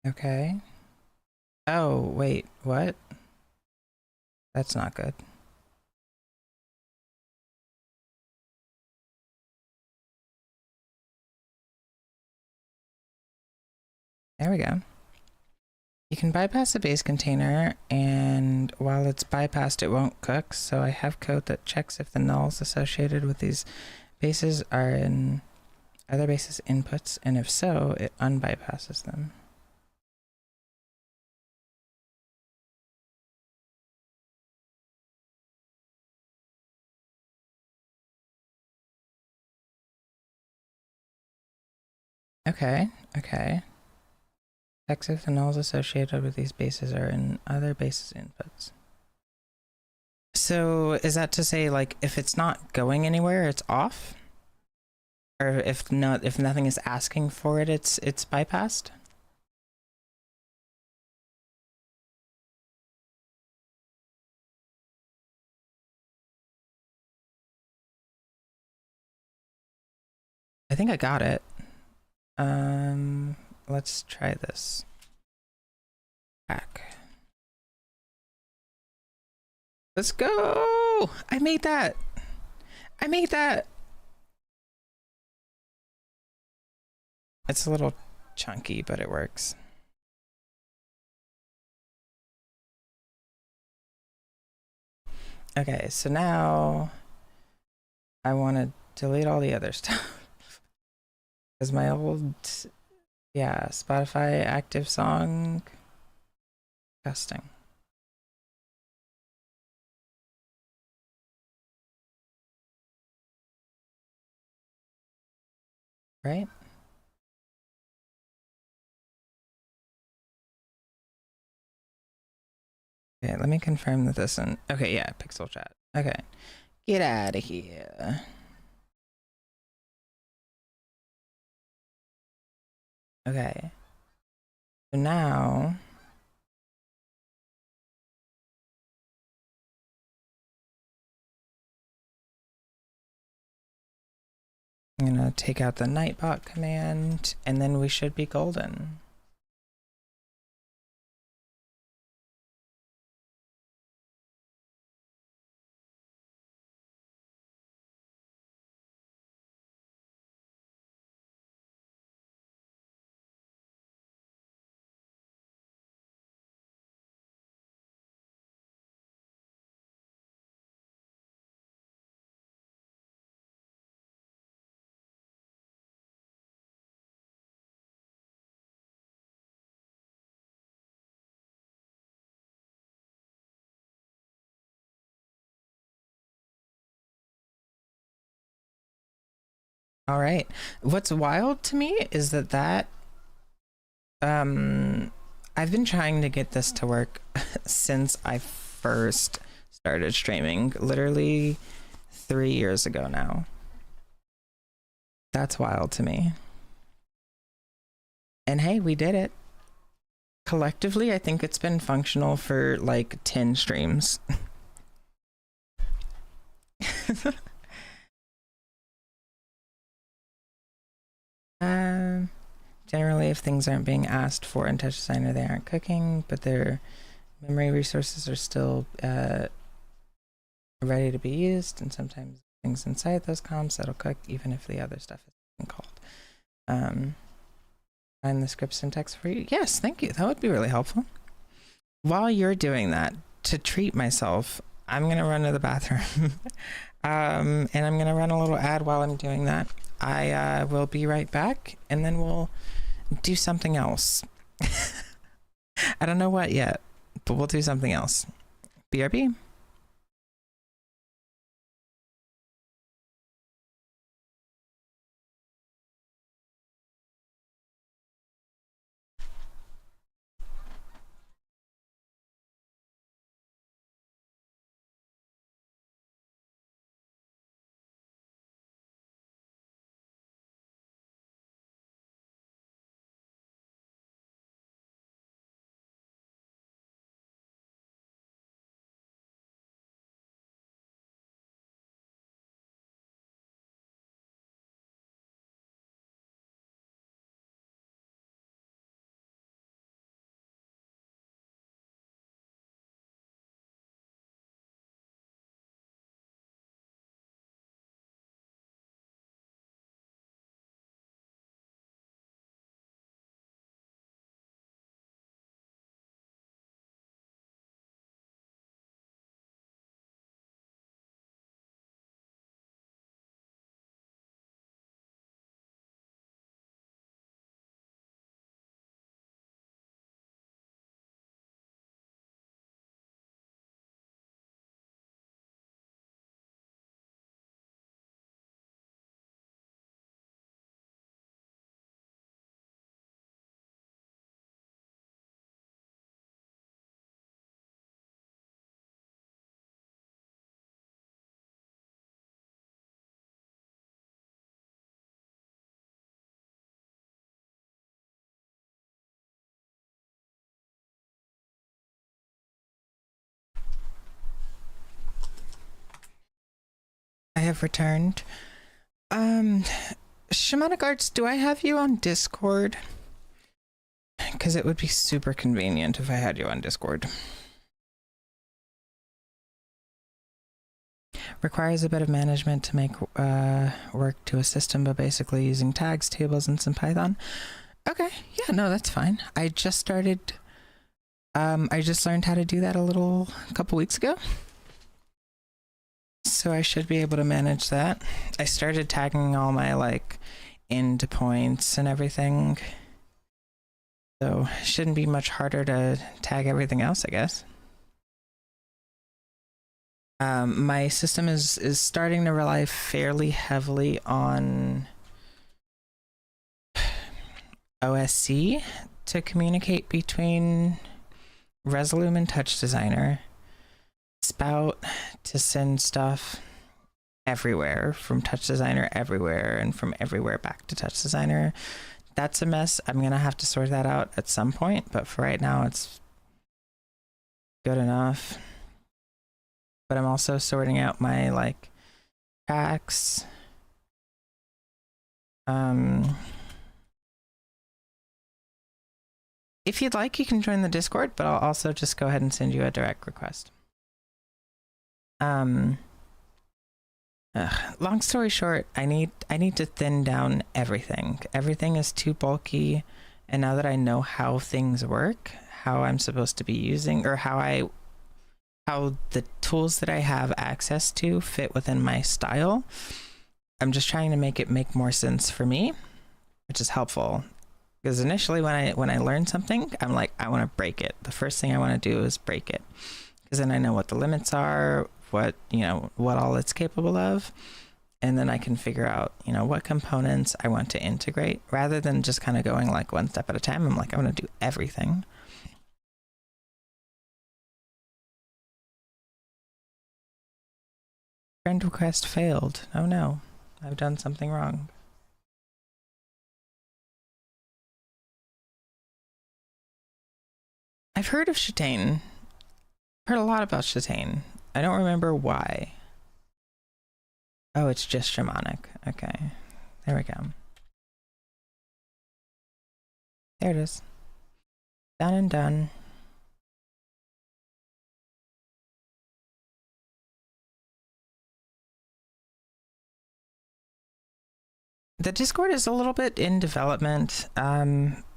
Okay. Oh, wait, what? That's not good. There we go. You can bypass the base container, and while it's bypassed, it won't cook. So I have code that checks if the nulls associated with these bases are in other bases inputs, and if so, it unbypasses them. Okay, okay. Checks if the nulls associated with these bases are in other bases inputs. So is that to say, like, if it's not going anywhere, it's off? Or if nothing is asking for it, it's bypassed? I think I got it. Let's try this. Back. Let's go! I made that! I made that! It's a little chunky, but it works. Okay, so now I want to delete all the other stuff. Because my old, yeah, Spotify active song, disgusting. Right? Okay, let me confirm that this one. Okay, yeah, pixel chat. Okay, get out of here. Okay, so now I'm gonna take out the Nightbot command, and then we should be golden. All right. What's wild to me is that I've been trying to get this to work since I first started streaming, literally 3 years ago now. That's wild to me. And hey, we did it. Collectively, I think it's been functional for like 10 streams. Generally, if things aren't being asked for in Touchdesigner, they aren't cooking, but their memory resources are still ready to be used, and sometimes things inside those comps that'll cook even if the other stuff is being called. Find the script syntax for you. Yes, thank you. That would be really helpful. While you're doing that, to treat myself, I'm gonna run to the bathroom. And I'm gonna run a little ad while I'm doing that. I will be right back, and then we'll do something else. I don't know what yet, but we'll do something else. BRB. I have returned. Shamanic Arts, do I have you on Discord? Because it would be super convenient if I had you on Discord. Requires a bit of management to make work to a system, but basically using tags, tables, and some Python. Okay, yeah, no, that's fine. I just started. I just learned how to do that a couple weeks ago. So I should be able to manage that. I started tagging all my like endpoints and everything. So it shouldn't be much harder to tag everything else, I guess. My system is starting to rely fairly heavily on OSC to communicate between Resolume and Touchdesigner. Spout to send stuff everywhere, from Touchdesigner everywhere, and from everywhere back to Touchdesigner. That's a mess. I'm gonna have to sort that out at some point, but for right now it's good enough. But I'm also sorting out my like tracks. If you'd like, you can join the Discord, but I'll also just go ahead and send you a direct request. Long story short, I need to thin down everything. Everything is too bulky, and now that I know how things work, how I'm supposed to be using, or how the tools that I have access to fit within my style, I'm just trying to make it make more sense for me, which is helpful. Because initially when I learn something, I'm like, I want to break it. The first thing I want to do is break it, because then I know what the limits are, what all it's capable of. and then I can figure out, you know, what components I want to integrate rather than just kind of going like one step at a time. I'm like, I'm going to do everything. Friend request failed. Oh no, I've done something wrong. I've heard of Chitane. Heard a lot about Chitane. I don't remember why. Oh, it's just shamanic. Okay, there we go. There it is. Done and done. The Discord is a little bit in development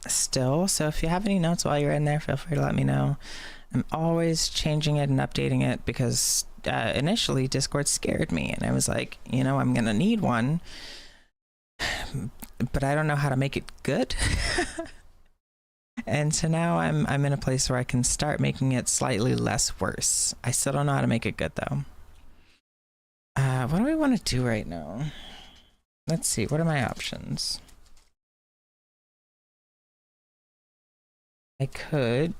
still, so if you have any notes while you're in there, feel free to let me know. I'm always changing it and updating it because initially Discord scared me, and I was like, you know, I'm gonna need one, but I don't know how to make it good. And so now I'm in a place where I can start making it slightly less worse. I still don't know how to make it good though. What do I want to do right now? Let's see, what are my options? I could...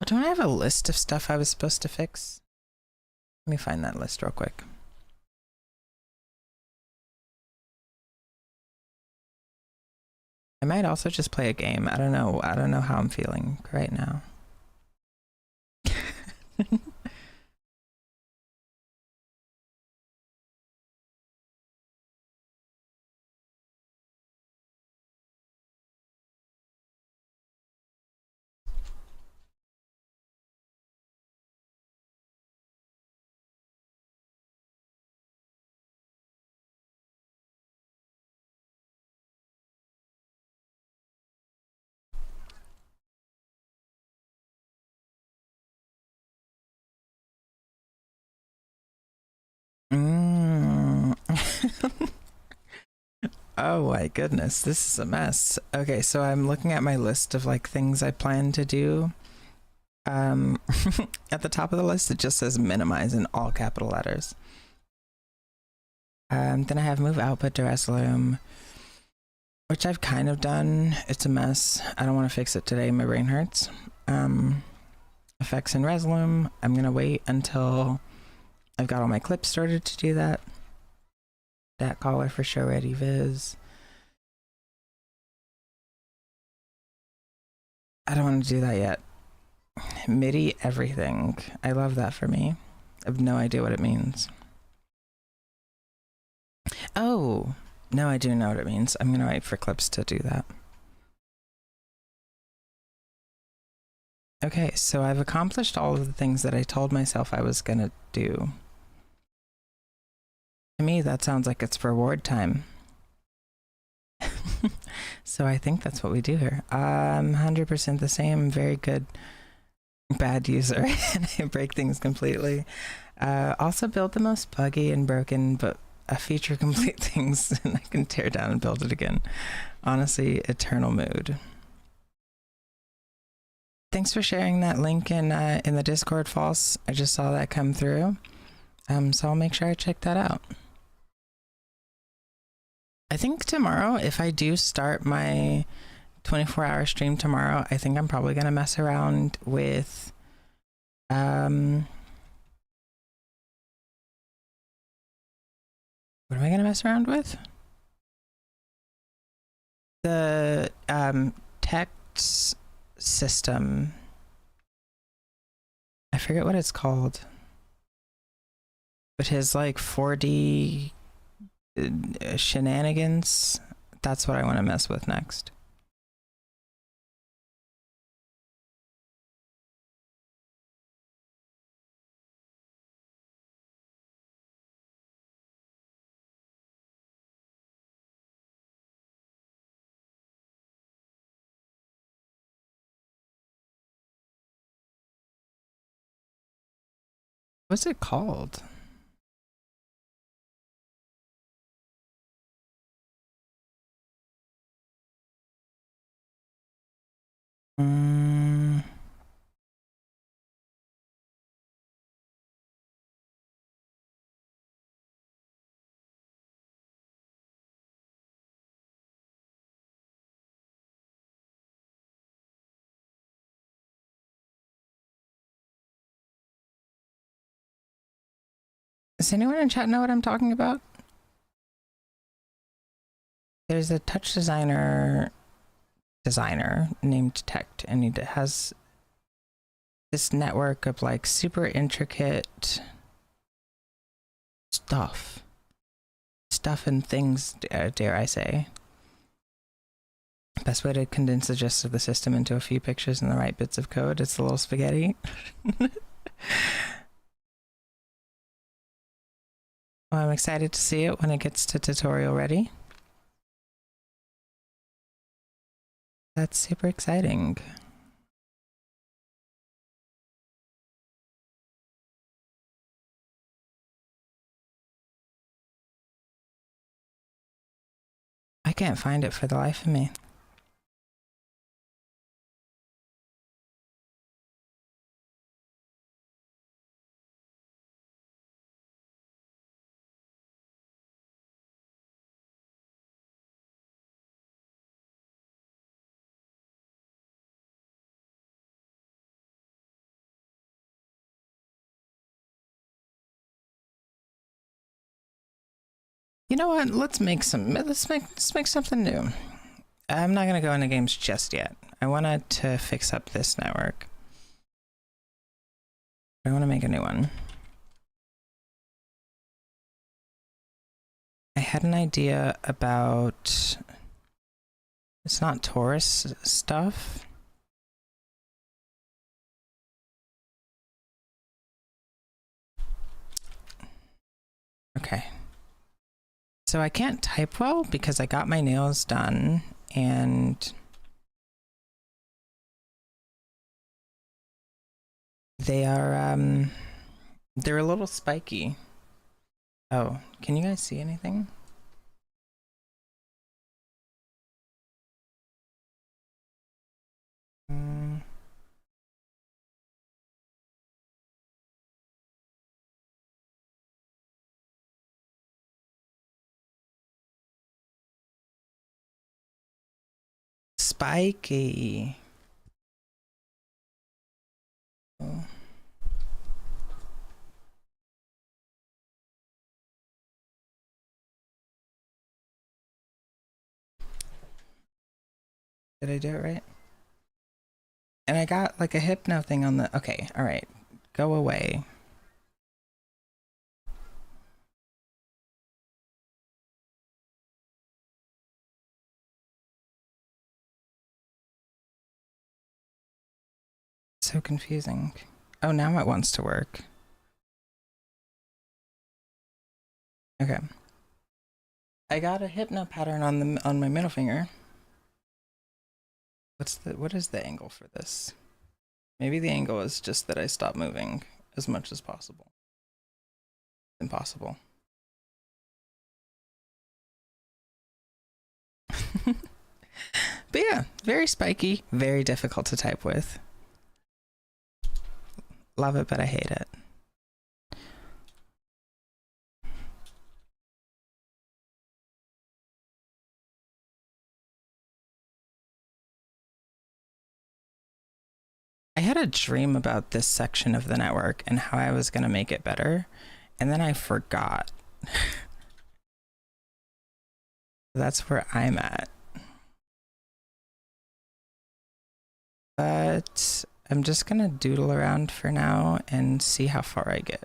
Oh, don't I have a list of stuff I was supposed to fix? Let me find that list real quick. I might also just play a game. I don't know. I don't know how I'm feeling right now. Oh my goodness, this is a mess. Okay, so I'm looking at my list of like things I plan to do. At the top of the list, it just says minimize in all capital letters. Then I have move output to Resolume, which I've kind of done. It's a mess. I don't want to fix it today. My brain hurts. Effects in Resolume. I'm gonna wait until I've got all my clips started to do that. Dat caller for show ready viz. I don't want to do that yet. MIDI everything. I love that for me. I have no idea what it means. Oh, no, I do know what it means. I'm gonna wait for clips to do that. Okay, so I've accomplished all of the things that I told myself I was gonna do. To me, that sounds like it's reward time. So I think that's what we do here. 100% the same, very good, bad user, and I break things completely. Also build the most buggy and broken, but a feature complete things, and I can tear down and build it again. Honestly, eternal mood. Thanks for sharing that link in the Discord, False. I just saw that come through. So I'll make sure I check that out. I think tomorrow, if I do start my 24-hour stream tomorrow, I think I'm probably gonna mess around with what am I gonna mess around with? The text system. I forget what it's called. But his like 4D shenanigans, that's what I want to mess with next. What's it called? Does anyone in chat know what I'm talking about? There's a Touchdesigner designer named Tech, and he has this network of like super intricate stuff and things, dare I say. Best way to condense the gist of the system into a few pictures and the right bits of code. It's a little spaghetti. Well, I'm excited to see it when it gets to tutorial ready. That's super exciting. I can't find it for the life of me. You know what? Let's make something new. I'm not gonna go into games just yet. I wanted to fix up this network. I want to make a new one. I had an idea about, it's not Taurus stuff. Okay. So I can't type well because I got my nails done and they are they're a little spiky. Oh, can you guys see anything? Spiky. Oh. Did I do it right? And I got like a hypno thing on the, okay, all right, go away. So confusing. Oh, now it wants to work. Okay. I got a hypno pattern on my middle finger. What is the angle for this? Maybe the angle is just that I stop moving as much as possible. Impossible. But yeah, very spiky, very difficult to type with. Love it, but I hate it. I had a dream about this section of the network and how I was going to make it better, and then I forgot. That's where I'm at. But I'm just going to doodle around for now and see how far I get.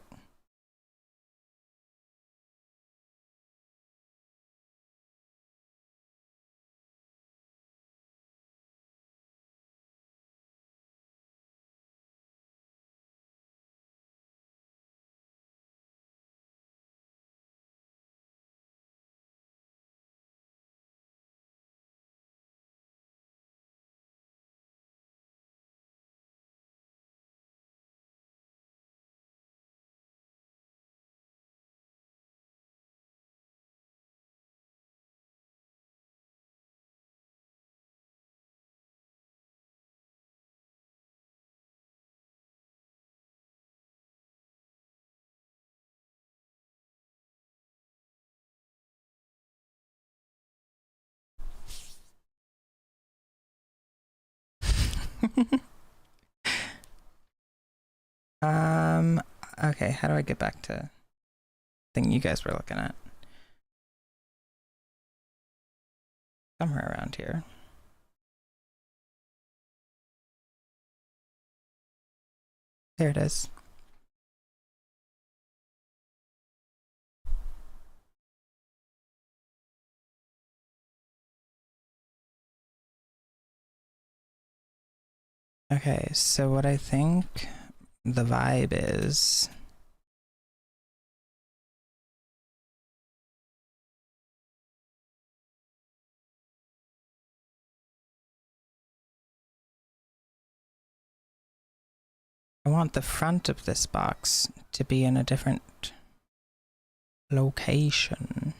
Okay, how do I get back to thing you guys were looking at. Somewhere around here. There it is. Okay, so what I think the vibe is, I want the front of this box to be in a different location.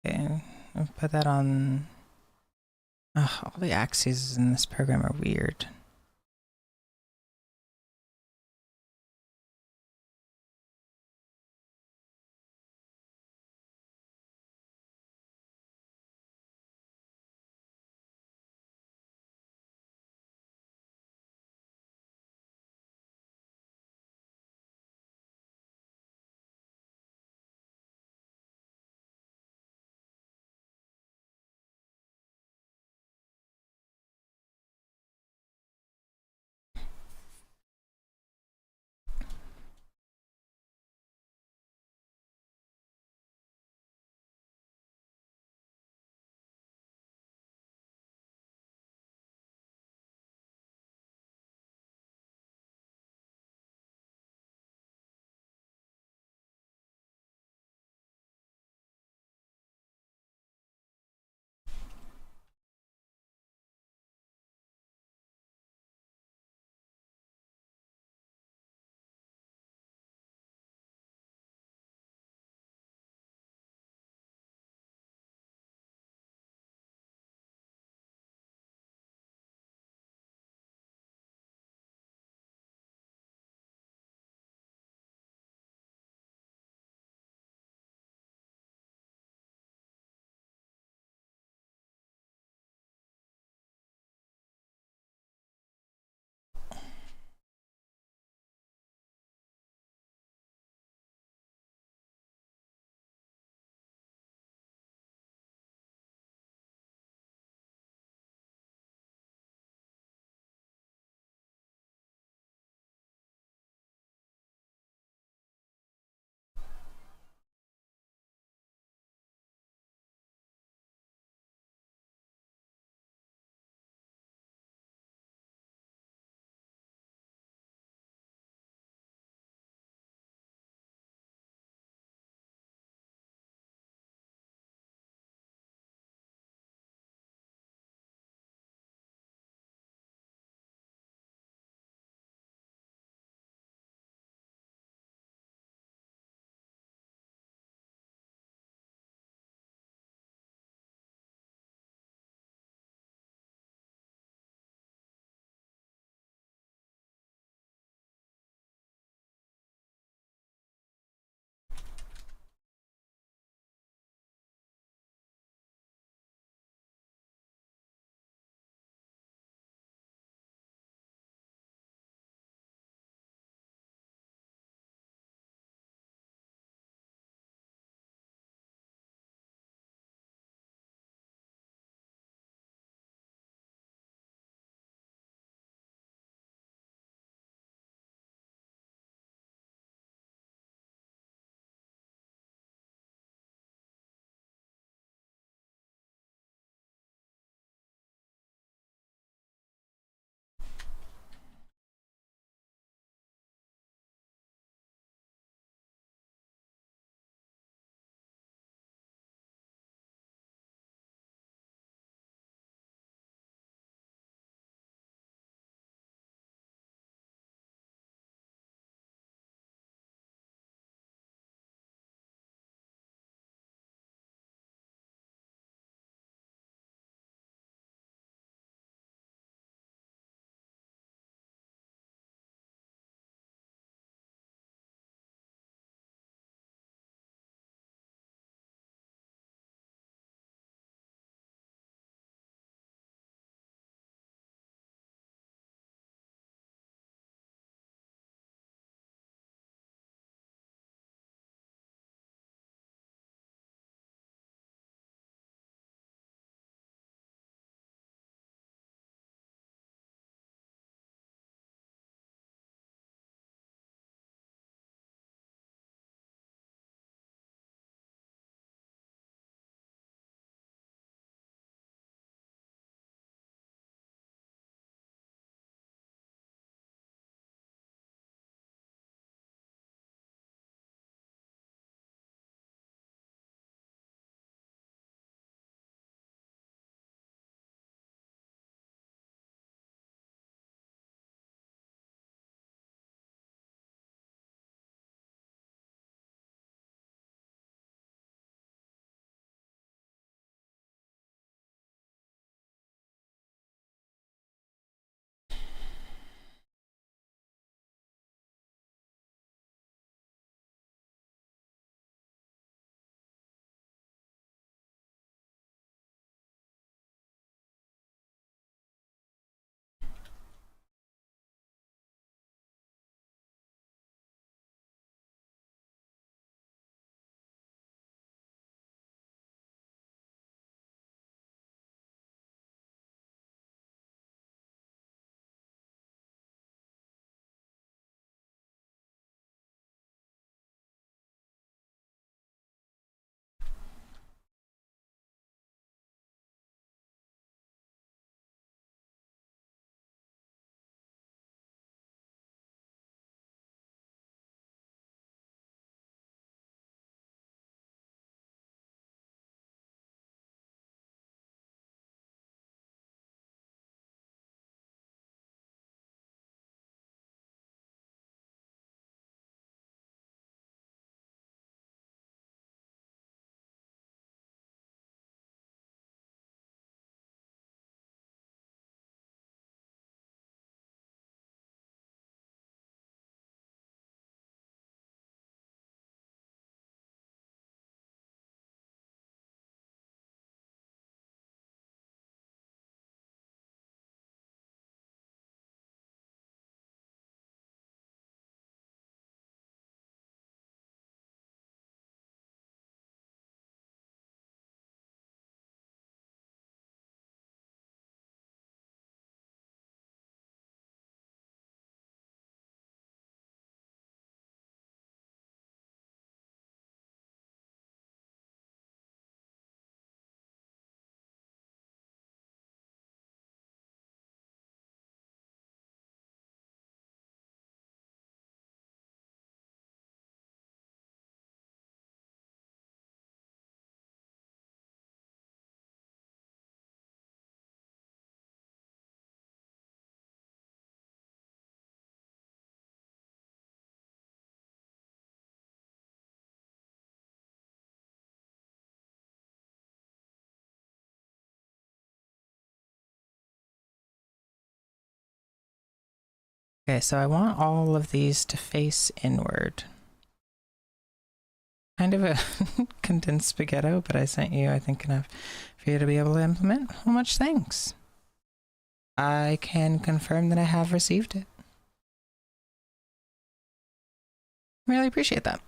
Okay, I'll put that on. Ugh, all the axes in this program are weird. Okay, so I want all of these to face inward. Kind of a condensed spaghetto, but I sent you, I think, enough for you to be able to implement. Well, much thanks. I can confirm that I have received it. Really appreciate that.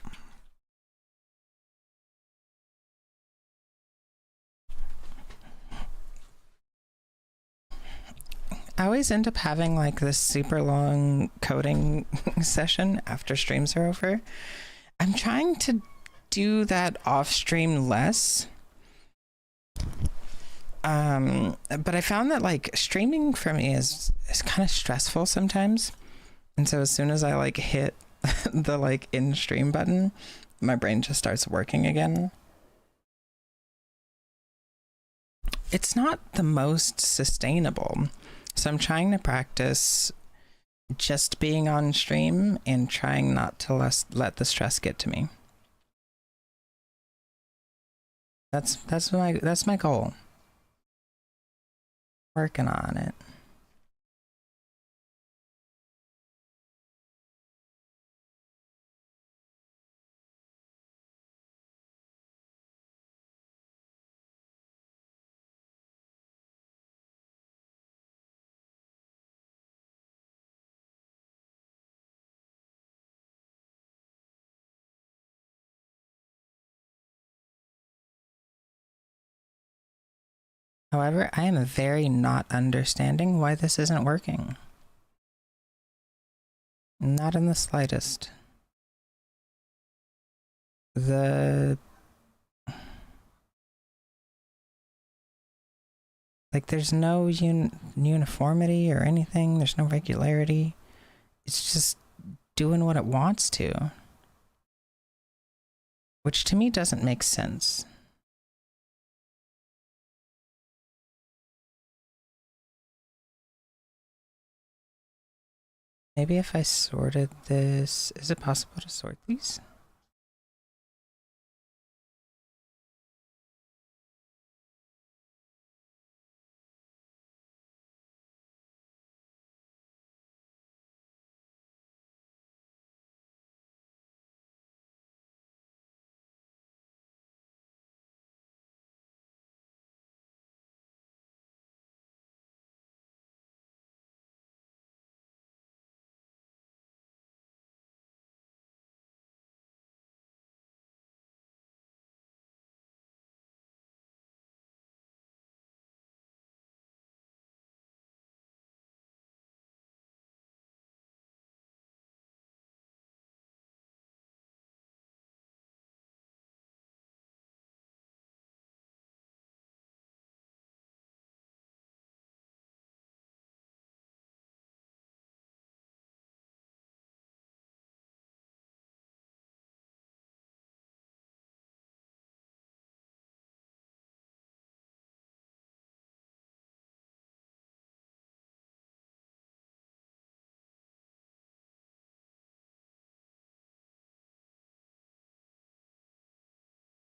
I always end up having like this super long coding session after streams are over. I'm trying to do that off stream less. But I found that like streaming for me is kind of stressful sometimes. And so as soon as I like hit the like in stream button, my brain just starts working again. It's not the most sustainable. So I'm trying to practice just being on stream and trying not to let the stress get to me. That's my goal. Working on it. However, I am very not understanding why this isn't working. Not in the slightest. Like there's no uniformity or anything. There's no regularity. It's just doing what it wants to. Which to me doesn't make sense. Maybe if I sorted this, is it possible to sort these?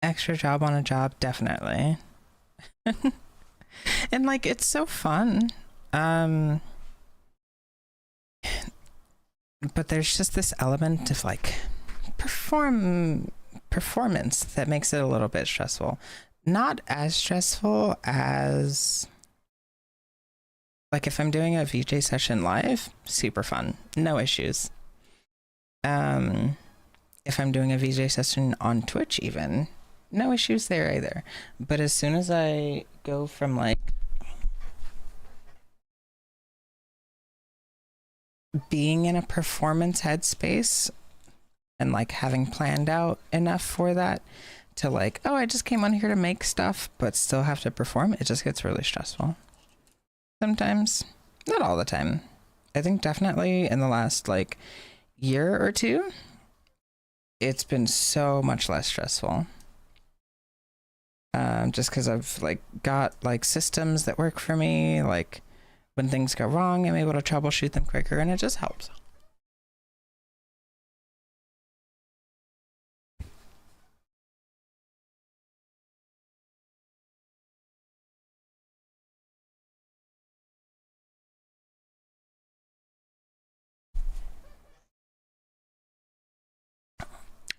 Extra job on a job, definitely. And like it's so fun. But there's just this element of like performance that makes it a little bit stressful. Not as stressful as like if I'm doing a VJ session live, super fun, no issues. If I'm doing a VJ session on Twitch even, no issues there either. But as soon as I go from like being in a performance headspace and like having planned out enough for that to like, oh, I just came on here to make stuff but still have to perform, it just gets really stressful. Sometimes, not all the time. I think definitely in the last like year or two, it's been so much less stressful. Just because I've like got like systems that work for me, like when things go wrong, I'm able to troubleshoot them quicker and it just helps.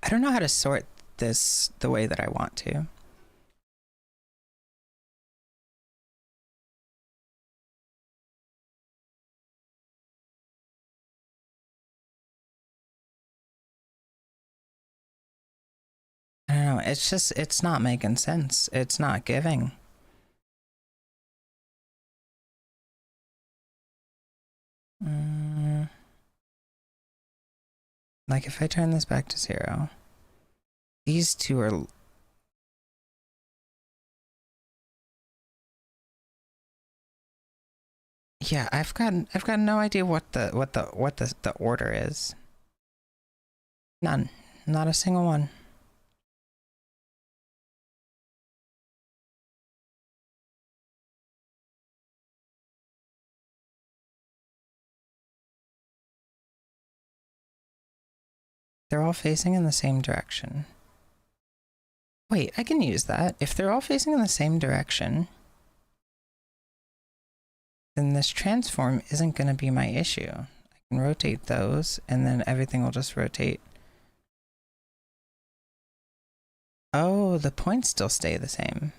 I don't know how to sort this the way that I want to. I don't know. It's not making sense. It's not giving. Mm, like if I turn this back to 0, these two are. Yeah, I've got no idea what the order is. None. Not a single one. They're all facing in the same direction. Wait, I can use that. If they're all facing in the same direction, then this transform isn't going to be my issue. I can rotate those, and then everything will just rotate. Oh, the points still stay the same.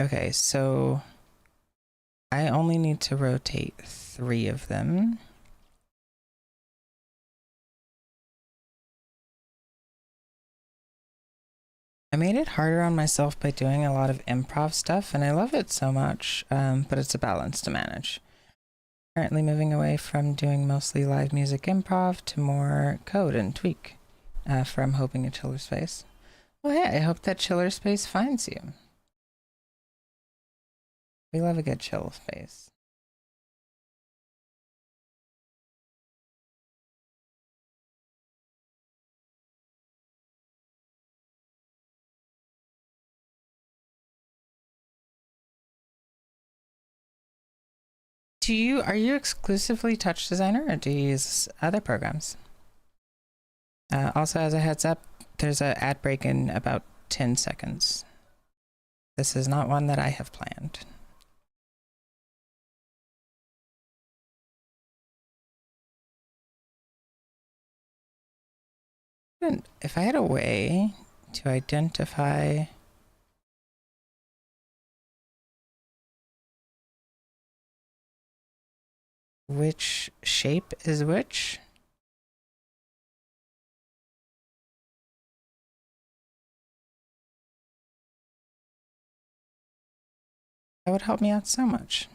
Okay, so I only need to rotate 3 of them. I made it harder on myself by doing a lot of improv stuff, and I love it so much, but it's a balance to manage. Currently moving away from doing mostly live music improv to more code and tweak from hoping a chiller space. Well, hey, I hope that chiller space finds you. We love a good chill space. Are you exclusively Touchdesigner, or do you use other programs? Also, as a heads up, there's an ad break in about 10 seconds. This is not one that I have planned. If I had a way to identify which shape is which, that would help me out so much.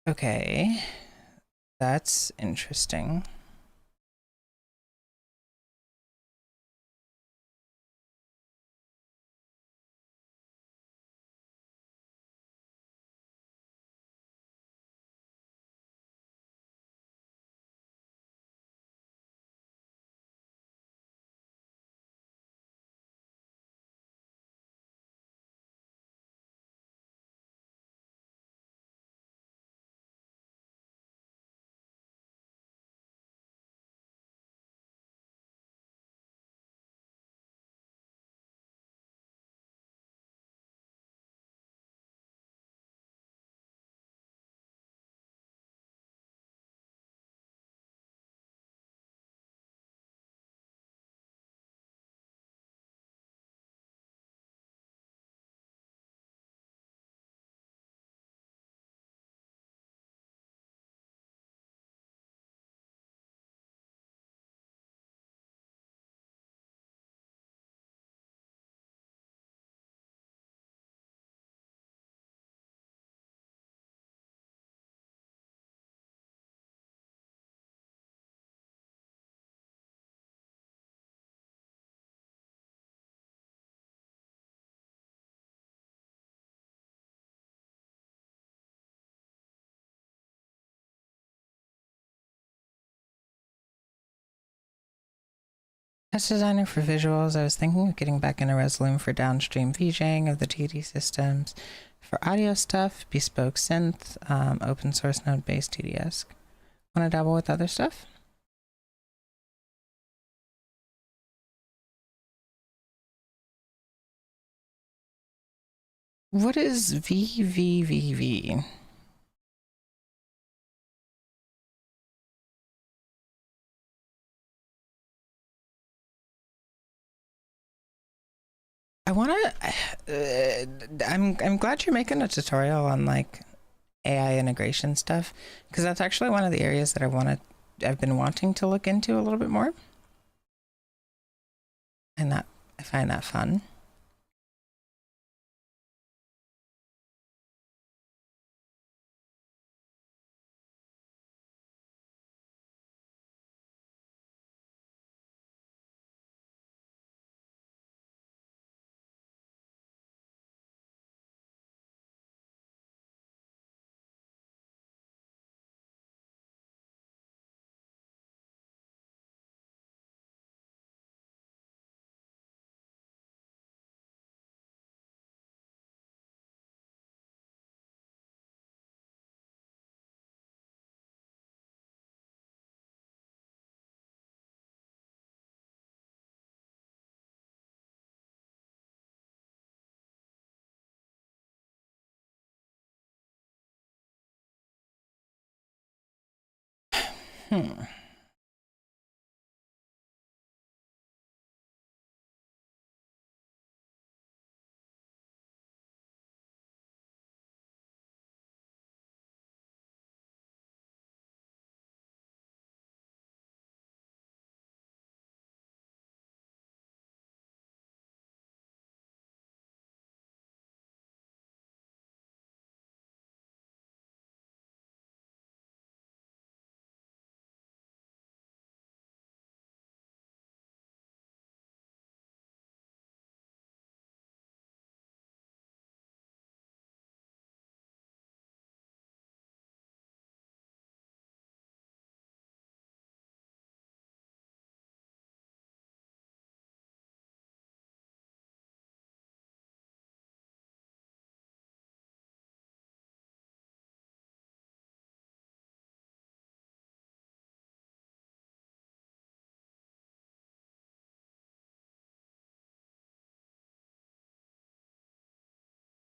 Okay, that's interesting. Touchdesigner for visuals. I was thinking of getting back into Resolume for downstream VJing of the TD systems. For audio stuff, bespoke synth, open source node based TDS. Want to dabble with other stuff? What is VVVV? I want to. I'm glad you're making a tutorial on like AI integration stuff, because that's actually one of the areas that I've been wanting to look into a little bit more, and that I find that fun. Hmm.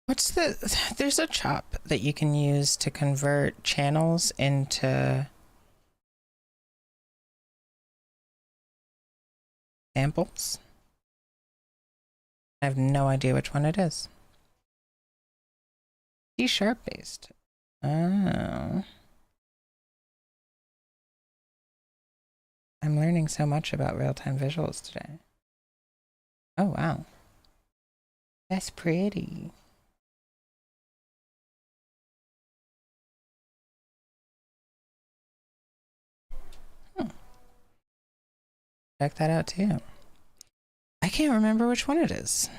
What's there's a chop that you can use to convert channels into samples. I have no idea which one it is. C# based. Oh. I'm learning so much about real-time visuals today. Oh, wow. That's pretty. Check that out too. I can't remember which one it is.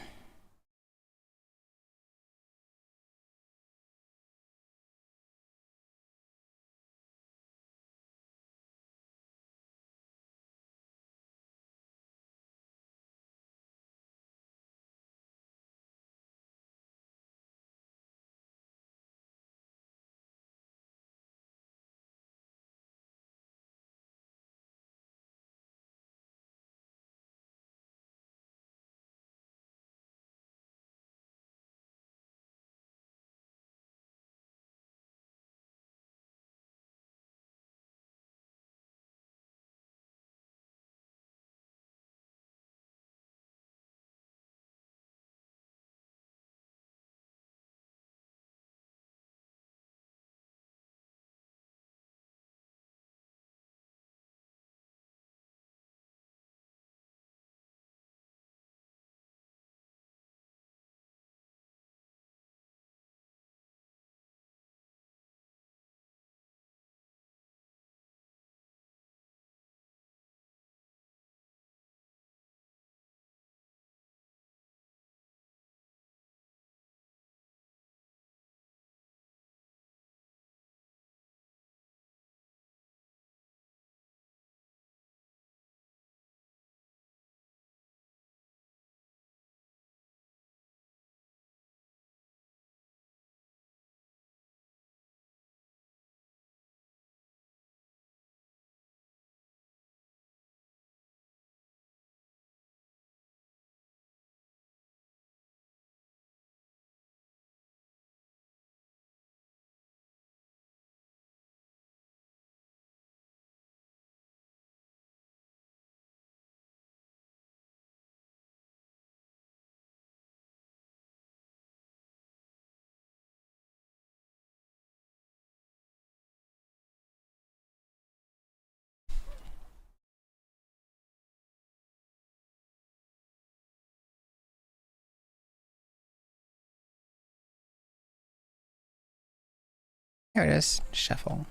Here it is. Shuffle.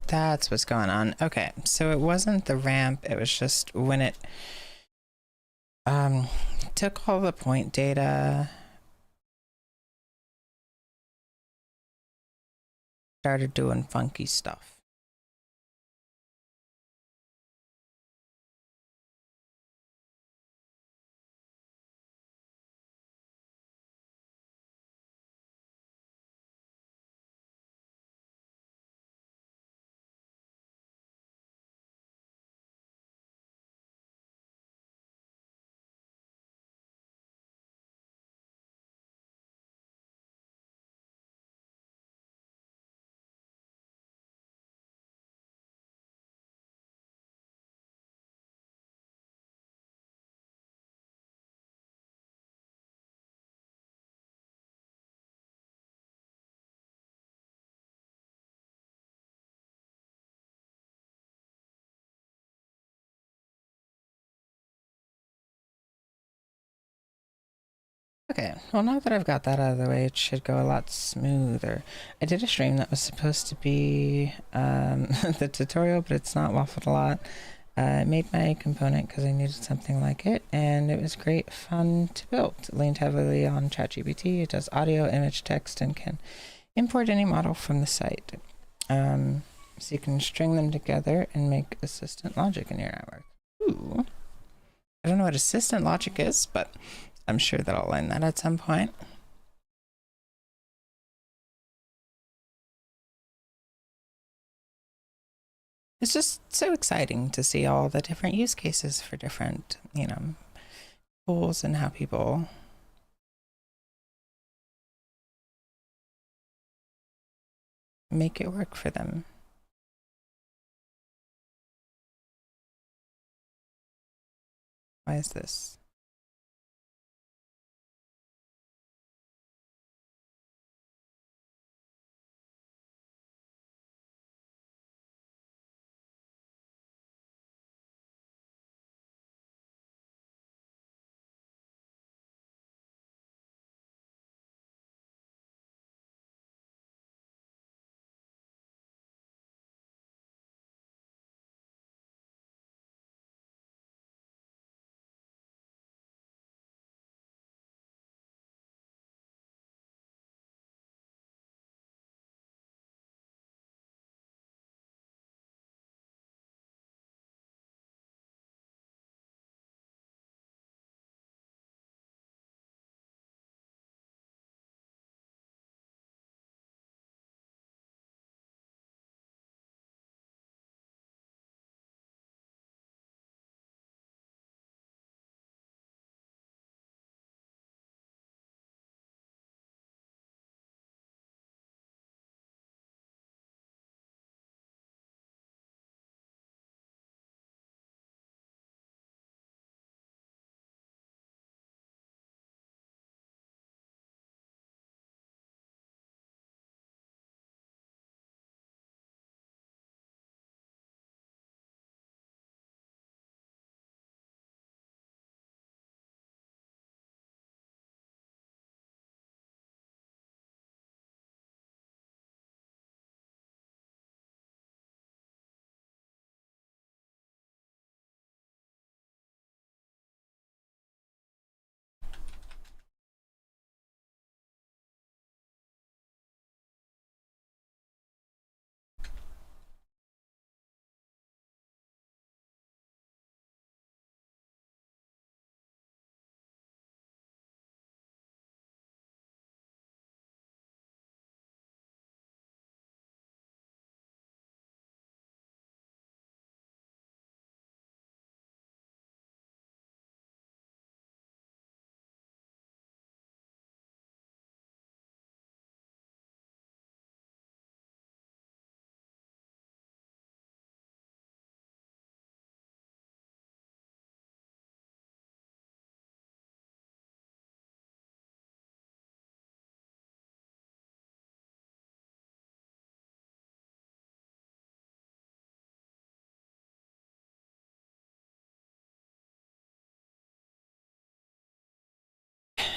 That's what's going on. Okay, so it wasn't the ramp, it was just when it took all the point data, started doing funky stuff. Okay, well, now that I've got that out of the way, it should go a lot smoother. I did a stream that was supposed to be the tutorial, but it's not waffled a lot. I made my component because I needed something like it, and it was great fun to build. It leaned heavily on ChatGPT. It does audio, image, text, and can import any model from the site. So you can string them together and make assistant logic in your network. Ooh. I don't know what assistant logic is, but I'm sure that I'll learn that at some point. It's just so exciting to see all the different use cases for different, tools and how people make it work for them. Why is this?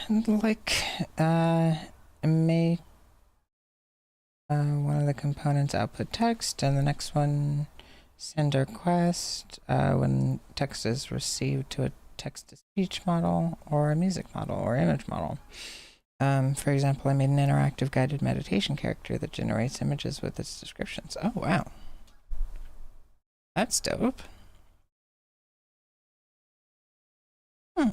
like make one of the components output text, and the next one send a request when text is received to a text-to-speech model or a music model or image model. For example, I made an interactive guided meditation character that generates images with its descriptions. Oh, wow. That's dope. Hmm.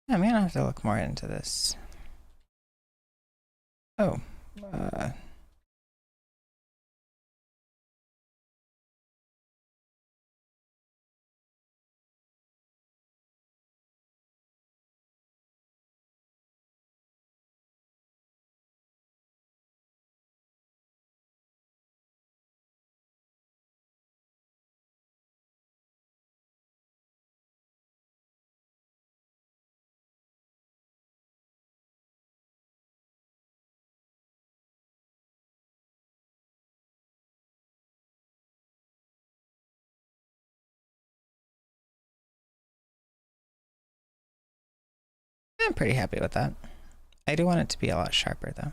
I'm gonna have to look more into this. Oh, I'm pretty happy with that. I do want it to be a lot sharper, though.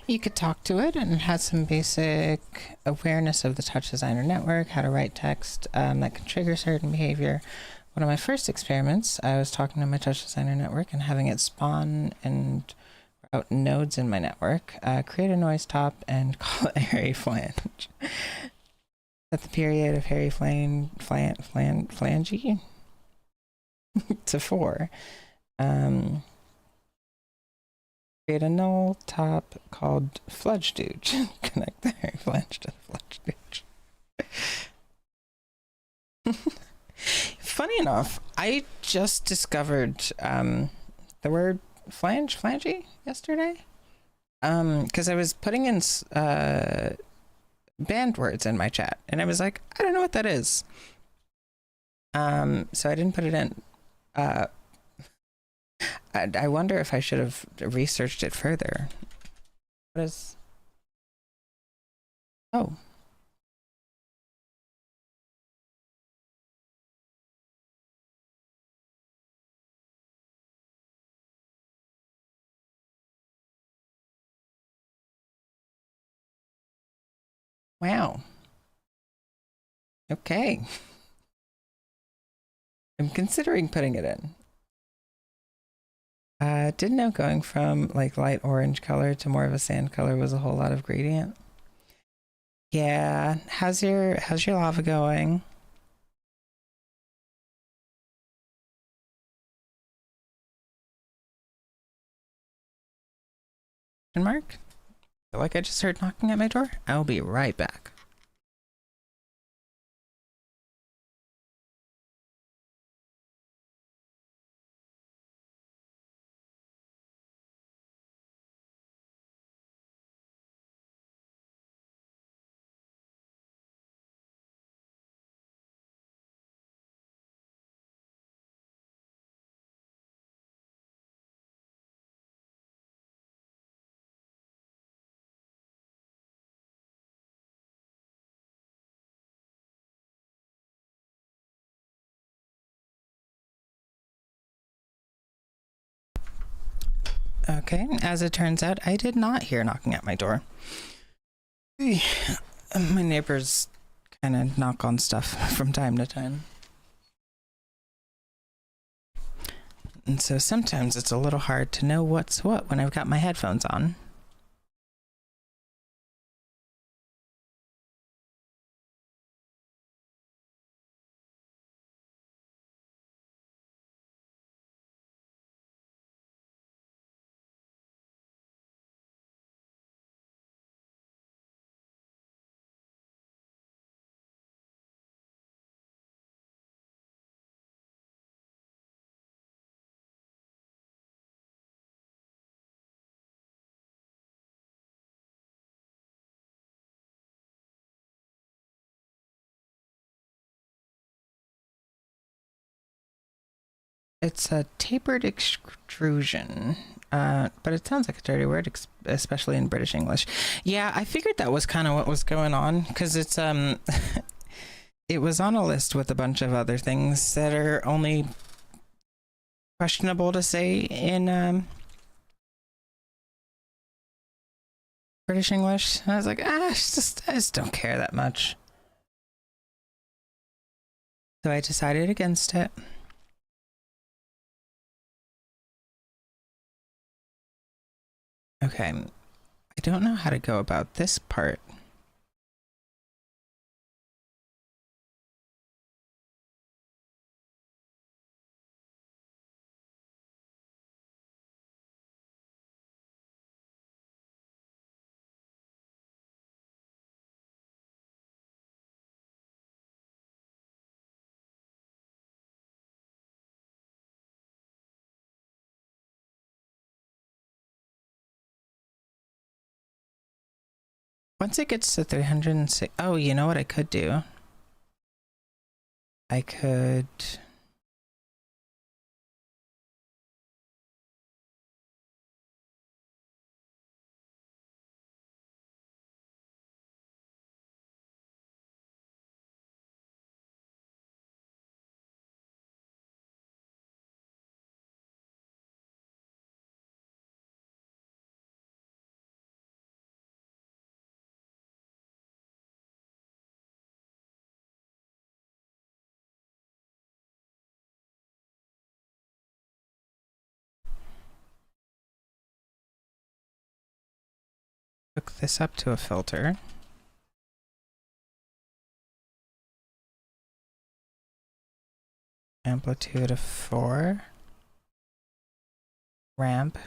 You could talk to it, and it has some basic awareness of the Touchdesigner network, how to write text that can trigger certain behavior. One of my first experiments, I was talking to my Touchdesigner network and having it spawn and route nodes in my network, create a noise top, and call it Harry Flange. Set the period of Harry Flange to 4. Create a null top called Fludge Dooge. Connect the Harry Flange to the Fludge Dooge. Funny enough, I just discovered the word flangey yesterday. Because I was putting in banned words in my chat, and I was like, I don't know what that is. So I didn't put it in. I wonder if I should have researched it further. What is... Oh. Wow. Okay. I'm considering putting it in. Didn't know going from like light orange color to more of a sand color was a whole lot of gradient. Yeah. How's your lava going? Mark? Feel like I just heard knocking at my door? I'll be right back. Okay, as it turns out, I did not hear knocking at my door. My neighbors kind of knock on stuff from time to time. And so sometimes it's a little hard to know what's what when I've got my headphones on. It's a tapered extrusion, but it sounds like a dirty word, especially in British English. Yeah, I figured that was kind of what was going on, because it's it was on a list with a bunch of other things that are only questionable to say in British English. And I was like, I just don't care that much. So I decided against it. Okay, I don't know how to go about this part. Once it gets to 306, oh, you know what I could do? I could... hook this up to a filter. Amplitude of 4. Ramp.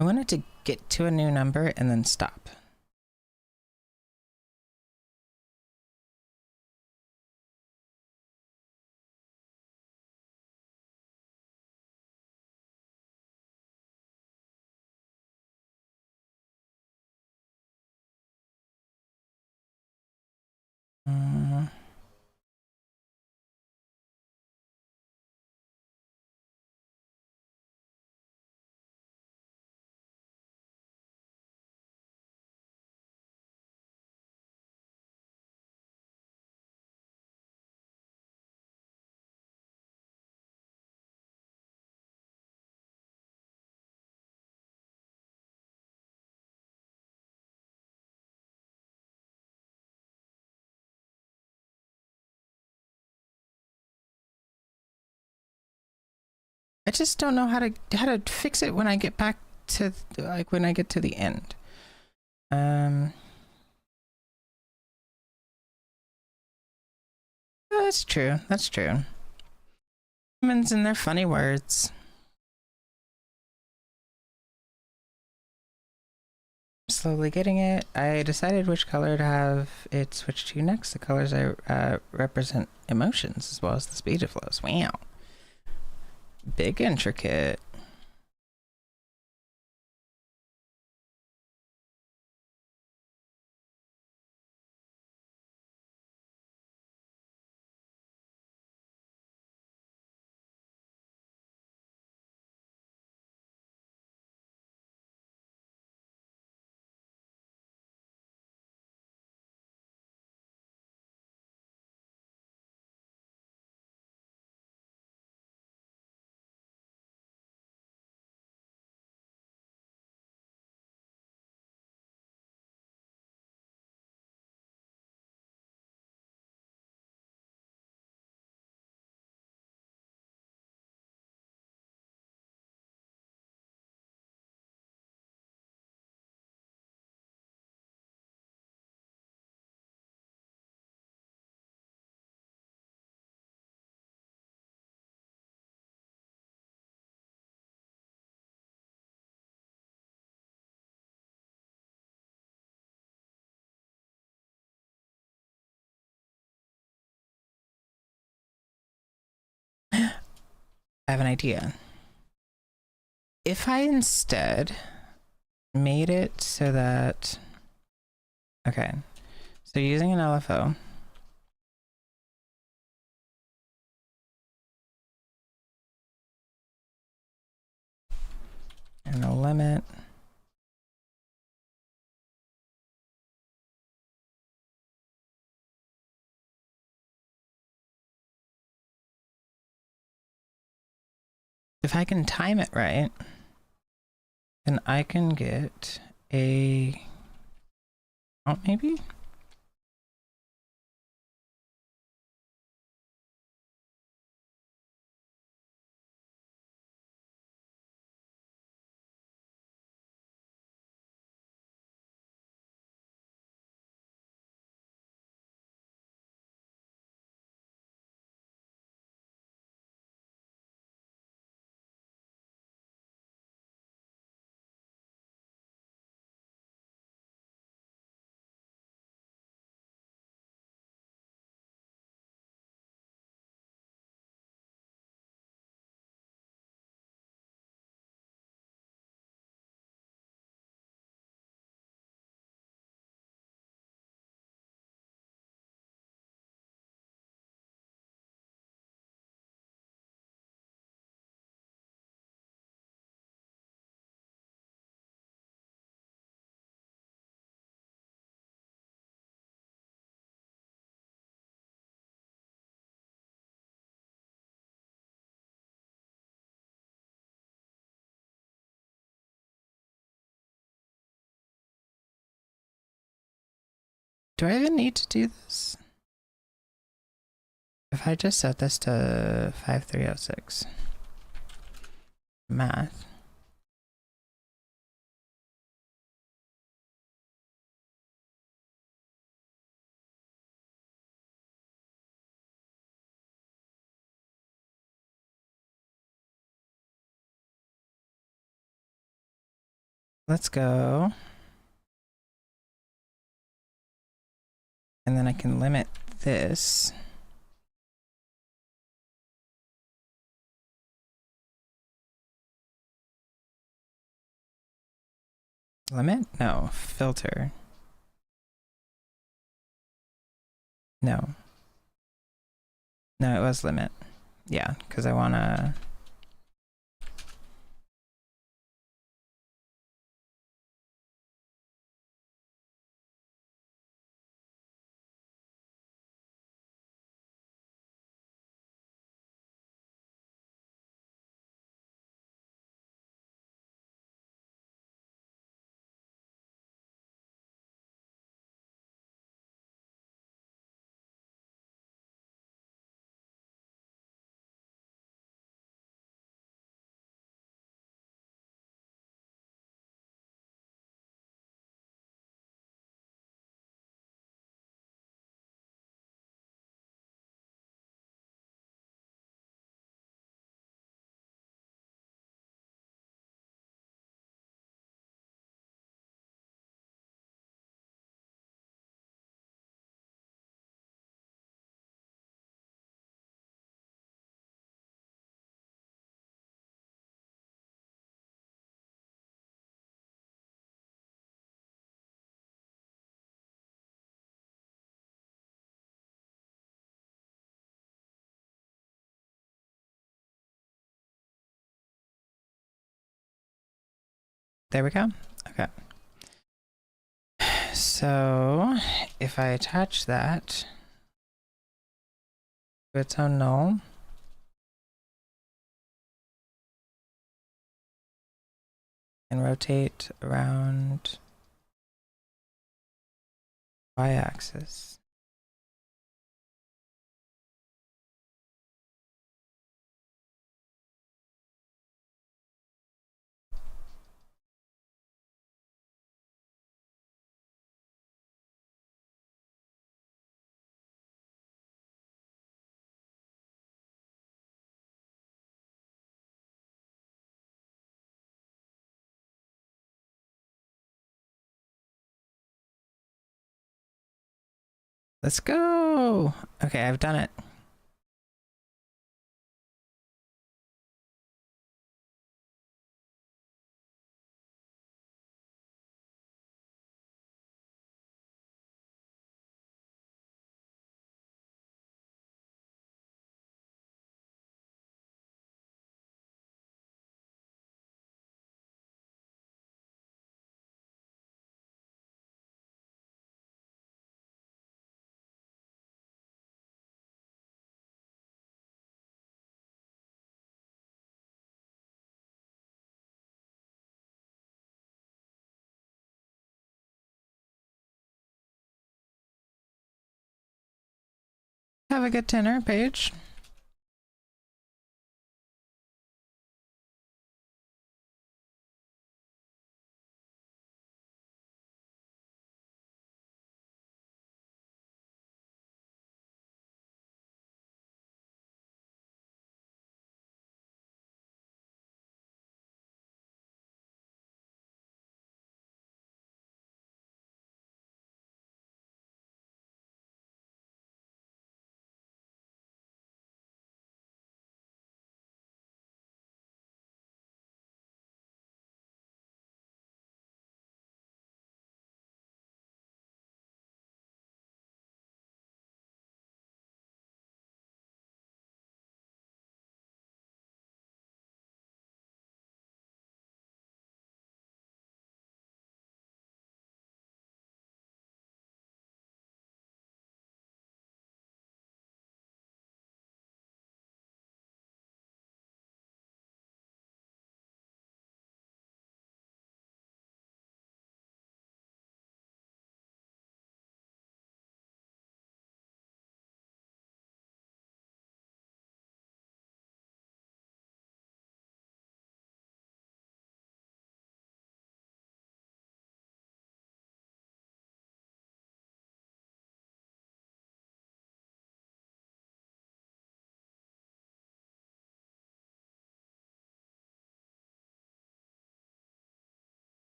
I wanted to get to a new number and then stop. I just don't know how to fix it when I get back to like when I get to the end. That's true. That's true. Humans and their funny words. Slowly getting it. I decided which color to have it switch to next. The colors I represent emotions as well as the speed it flows. Wow. Big intricate. I have an idea. If I instead made it so that, okay, so using an LFO, and a limit, if I can time it right, then I can get a, oh, maybe? Do I even need to do this? If I just set this to 5306 math. Let's go. And then I can limit this. Limit? No. Filter. No. No, it was limit. Yeah, because I want to... There we go. Okay. So if I attach that to its own null, and rotate around y-axis. Let's go. Okay, I've done it. Have a good dinner, Paige.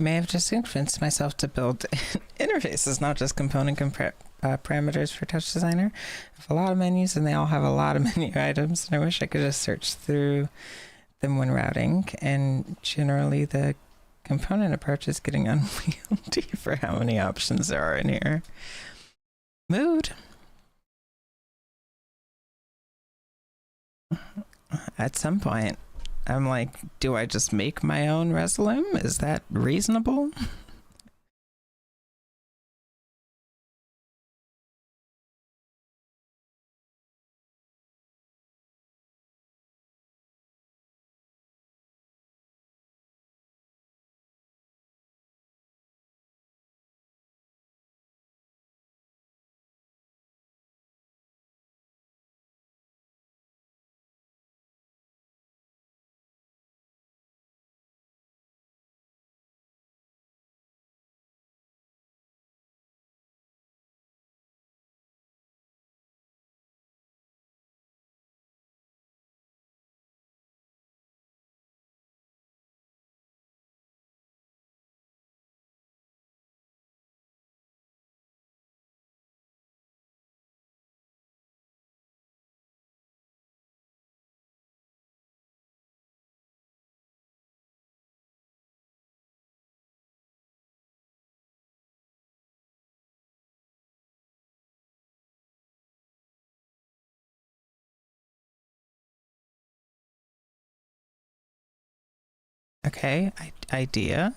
May have just convinced myself to build interfaces, not just component parameters for Touchdesigner. I have a lot of menus and they all have a lot of menu items, and I wish I could just search through them when routing. And generally, the component approach is getting unwieldy for how many options there are in here. Mood. At some point, I'm like, do I just make my own Resolume? Is that reasonable? Okay, idea.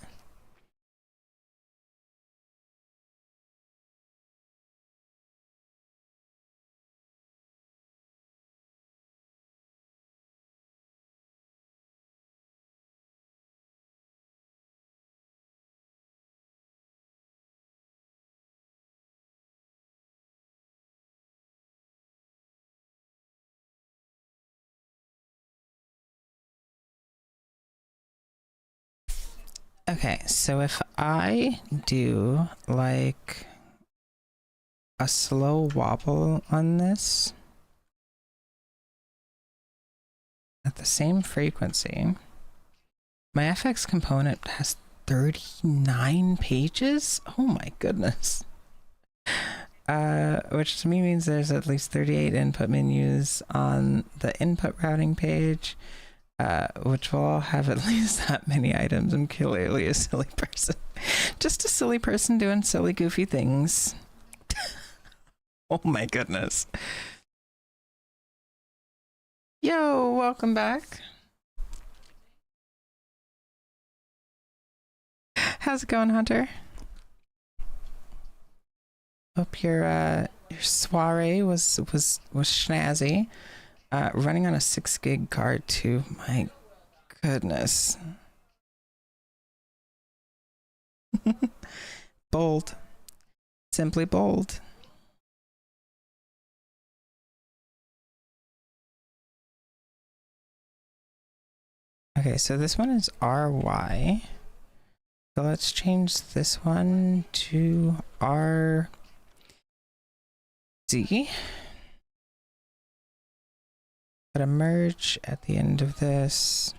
Okay, so if I do like a slow wobble on this at the same frequency, my FX component has 39 pages? Oh my goodness. Which to me means there's at least 38 input menus on the input routing page, which will all have at least that many items. I'm clearly a silly person. Just a silly person doing silly, goofy things. Oh my goodness. Yo, welcome back. How's it going, Hunter? Hope your soiree was snazzy. Running on a 6 gig card too. My goodness. Bold. Simply bold. Okay, so this one is RY. So let's change this one to RZ. Put a merge at the end of this.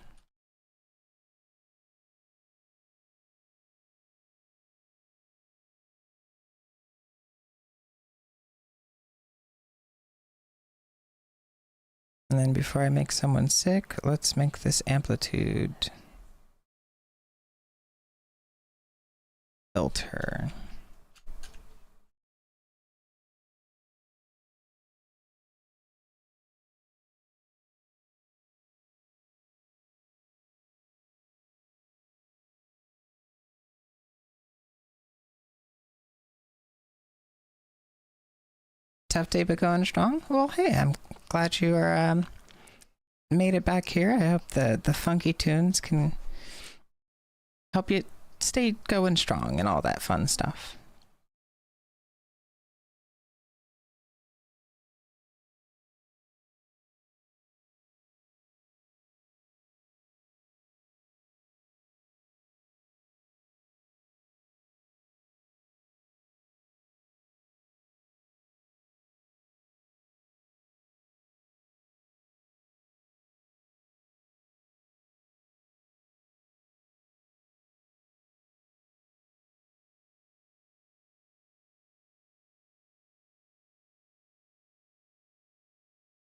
And then before I make someone sick, let's make this amplitude filter. Tough day but going strong? Well, hey, I'm glad you are made it back here. I hope the funky tunes can help you stay going strong and all that fun stuff.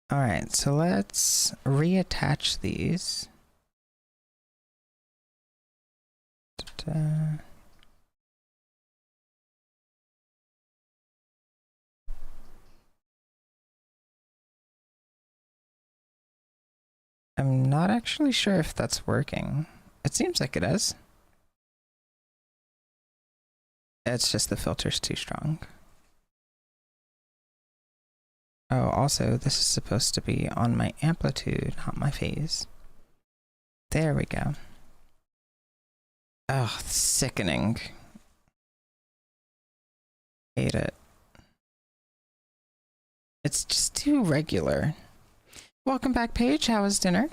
All right, so let's reattach these. Da-da. I'm not actually sure if that's working. It seems like it is. It's just the filter's too strong. Oh, also, this is supposed to be on my amplitude, not my phase. There we go. Oh, sickening. Hate it. It's just too regular. Welcome back, Paige. How was dinner?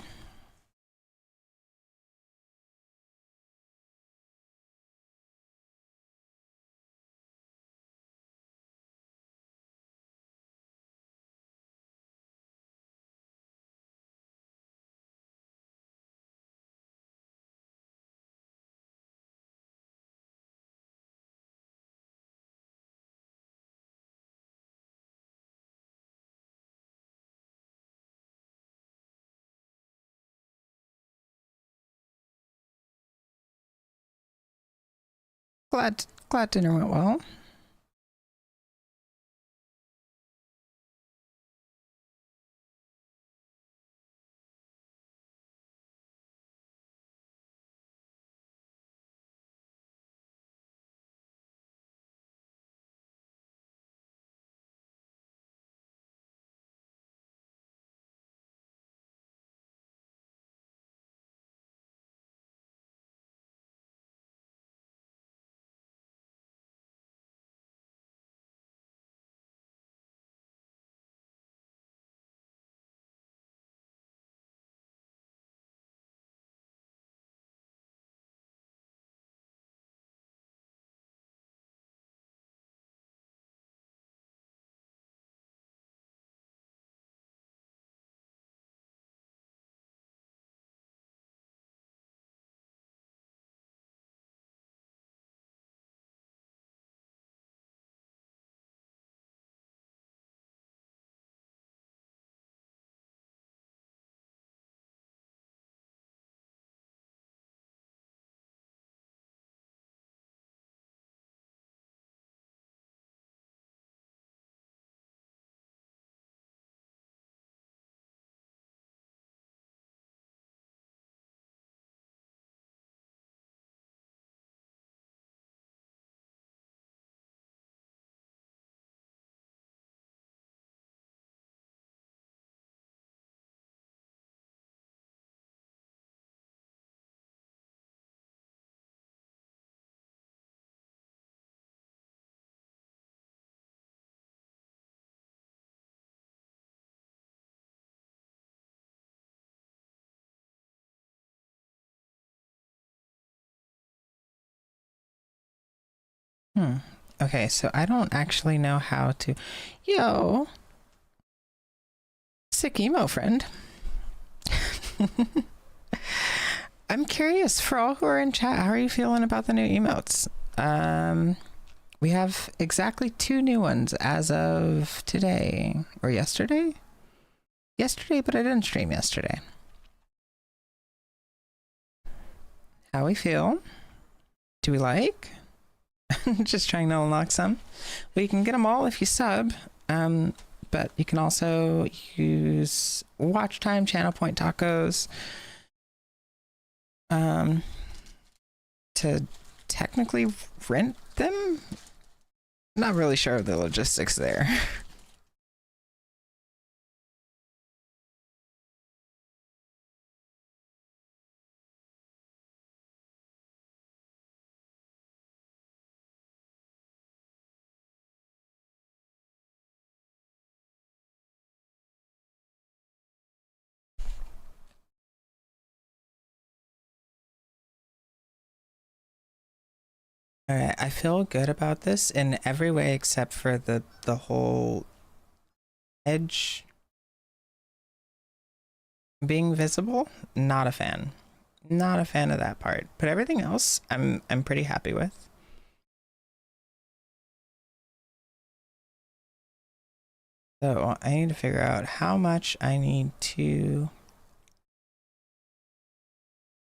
Glad dinner went well. Okay, so I don't actually know how to. Yo, sick emo friend. I'm curious for all who are in chat, how are you feeling about the new emotes? We have exactly 2 new ones as of today or yesterday. Yesterday, but I didn't stream yesterday. How we feel? Do we like? Just trying to unlock some. Well, you can get them all if you sub. But you can also use watch time, channel point tacos, to technically rent them. Not really sure of the logistics there. All right, I feel good about this in every way except for the whole edge being visible. Not a fan. Not a fan of that part. But everything else I'm pretty happy with. So I need to figure out how much I need to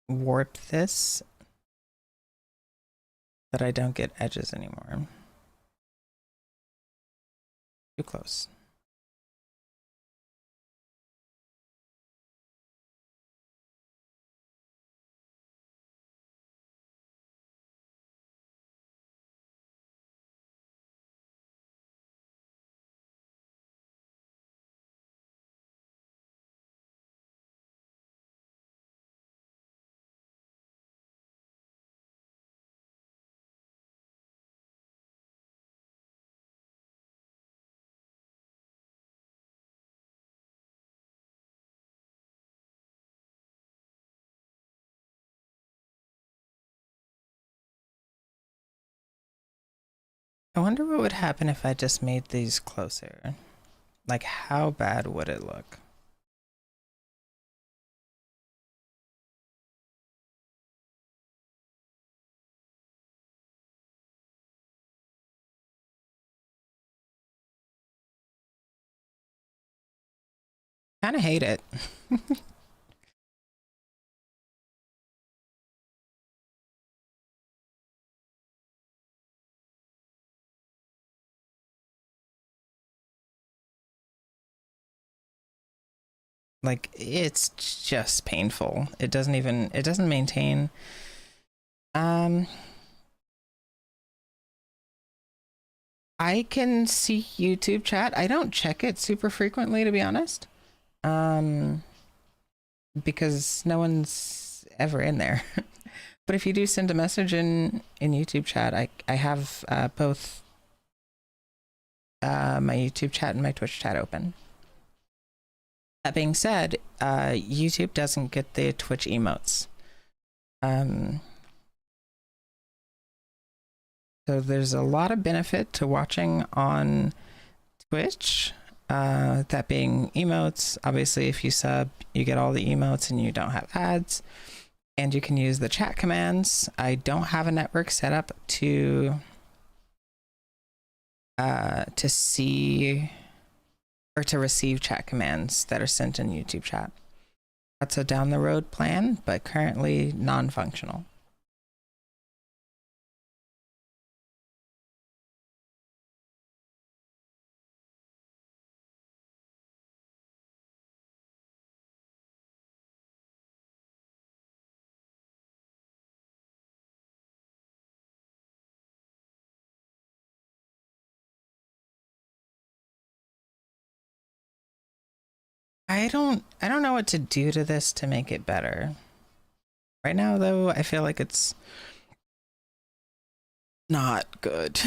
warp this that I don't get edges anymore. Too close. I wonder what would happen if I just made these closer. Like, how bad would it look? Kind of hate it. Like, it's just painful. It doesn't maintain. I can see YouTube chat. I don't check it super frequently, to be honest. Because no one's ever in there. But if you do send a message in YouTube chat, I have both my YouTube chat and my Twitch chat open. That being said, YouTube doesn't get the Twitch emotes. So there's a lot of benefit to watching on Twitch. That being emotes. Obviously, if you sub, you get all the emotes and you don't have ads. And you can use the chat commands. I don't have a network set up to see or to receive chat commands that are sent in YouTube chat. That's a down the road plan, but currently non-functional. I don't know what to do to this to make it better. Right now though, I feel like it's not good.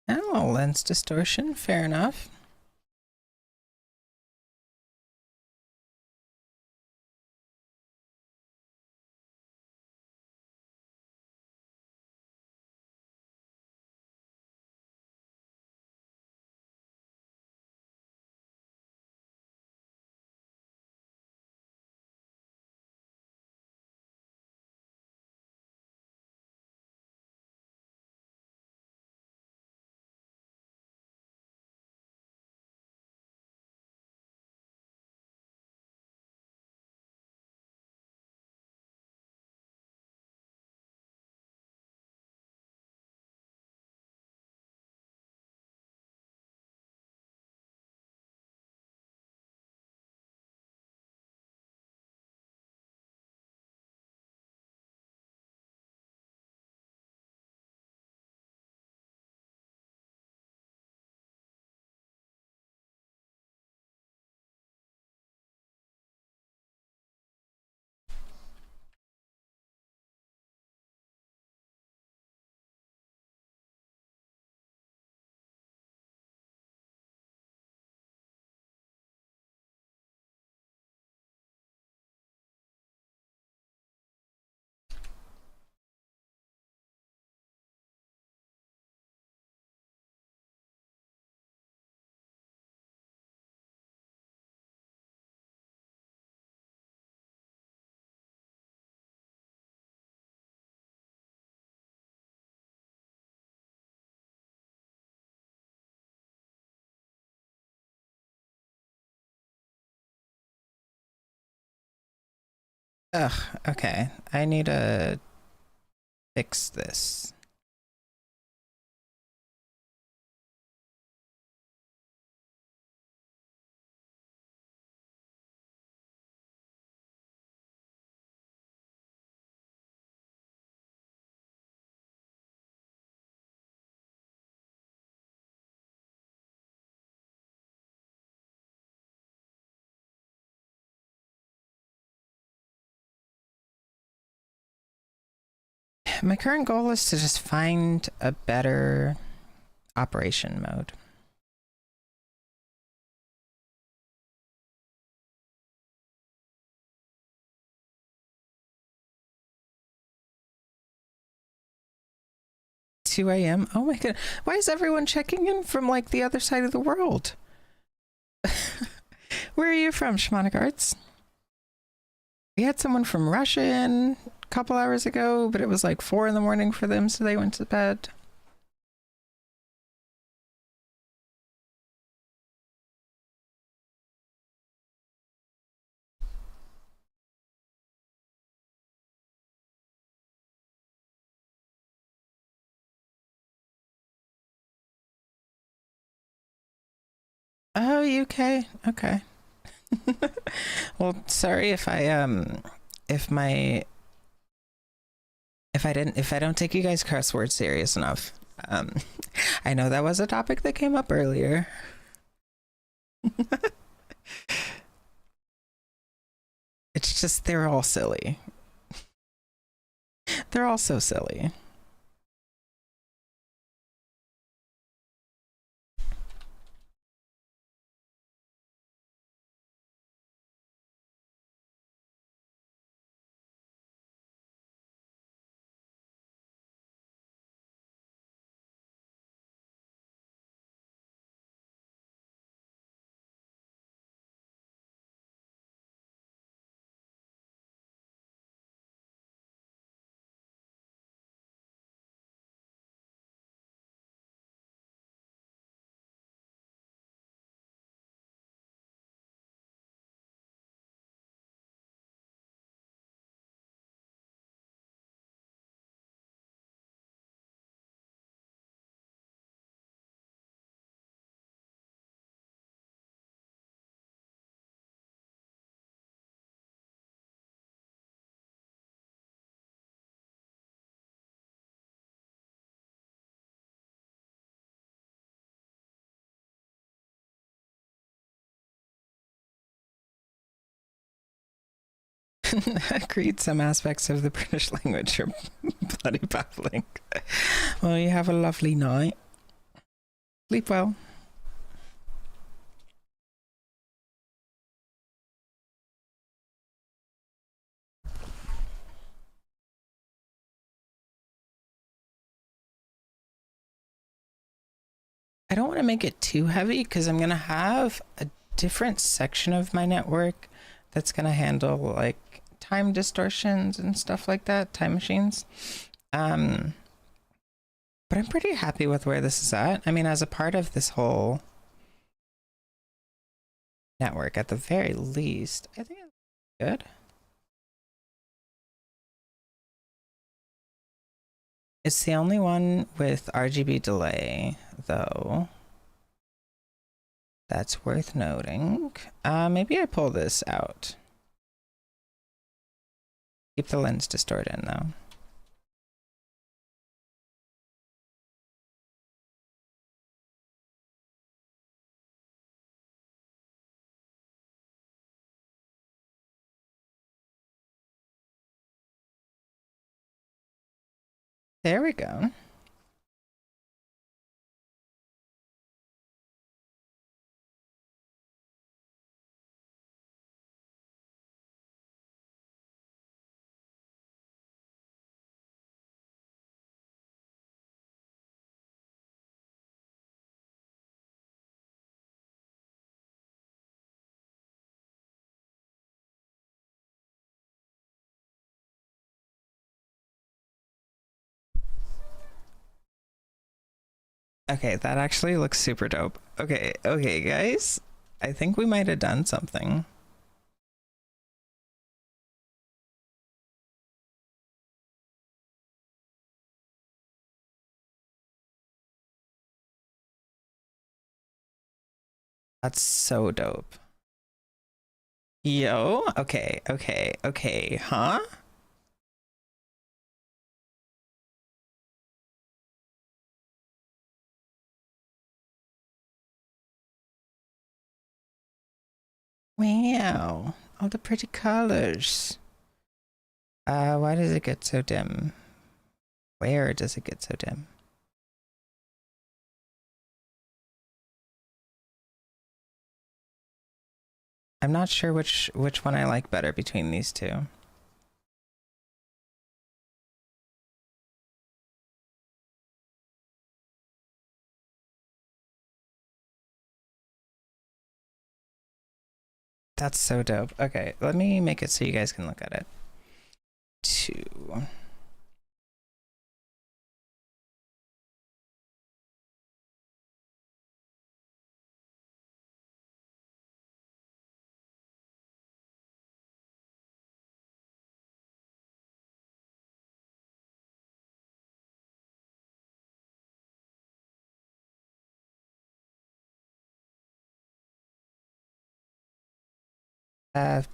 Oh, lens distortion, fair enough. Ugh, okay. I need to fix this. My current goal is to just find a better operation mode. Two a.m. Oh my god! Why is everyone checking in from like the other side of the world? Where are you from, Shamanic Arts? We had someone from Russia in a couple hours ago, but it was like 4 in the morning for them, so they went to bed. Oh, UK. Okay. Well, sorry if if my if I don't take you guys curse words serious enough. Um I know that was a topic that came up earlier. It's just they're all silly. They're all so silly. Agreed, some aspects of the British language are bloody baffling. Well, you have a lovely night. Sleep well. I don't want to make it too heavy because I'm going to have a different section of my network that's going to handle like time distortions and stuff like that, time machines. Um, but I'm pretty happy with where this is at. I mean, as a part of this whole network, at the very least, I think it's good. It's the only one with RGB delay, though. That's worth noting. Maybe I pull this out. Keep the lens distort in, though. There we go. Okay, that actually looks super dope. Okay, guys. I think we might have done something. That's so dope. Yo, okay, okay, okay, huh? Wow, all the pretty colors. Why does it get so dim? Where does it get so dim? I'm not sure which one I like better between these two. That's so dope. Okay, let me make it so you guys can look at it. Two.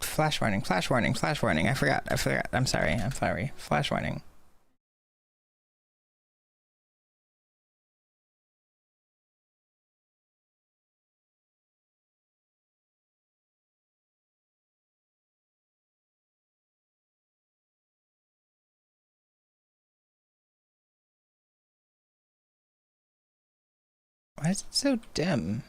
Flash warning, flash warning, flash warning. I forgot. I'm sorry. Flash warning. Why is it so dim?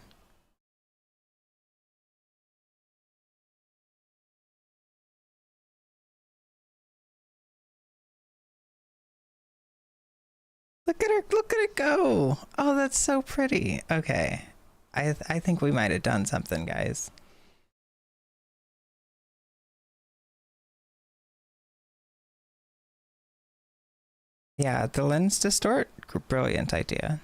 Look at her, look at it go. Oh, that's so pretty. Okay. I think we might have done something, guys. Yeah, the lens distort, brilliant idea.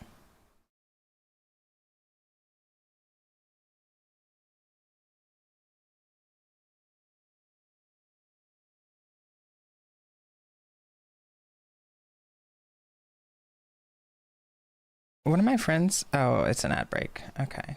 One of my friends, oh, it's an ad break. Okay.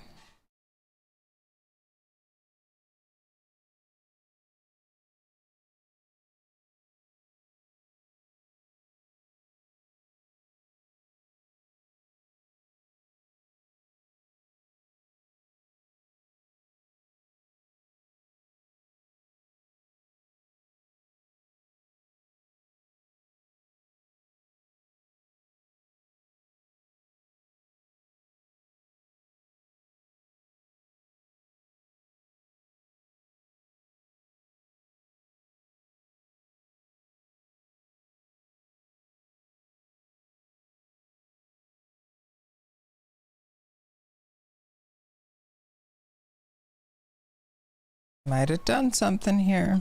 Might have done something here.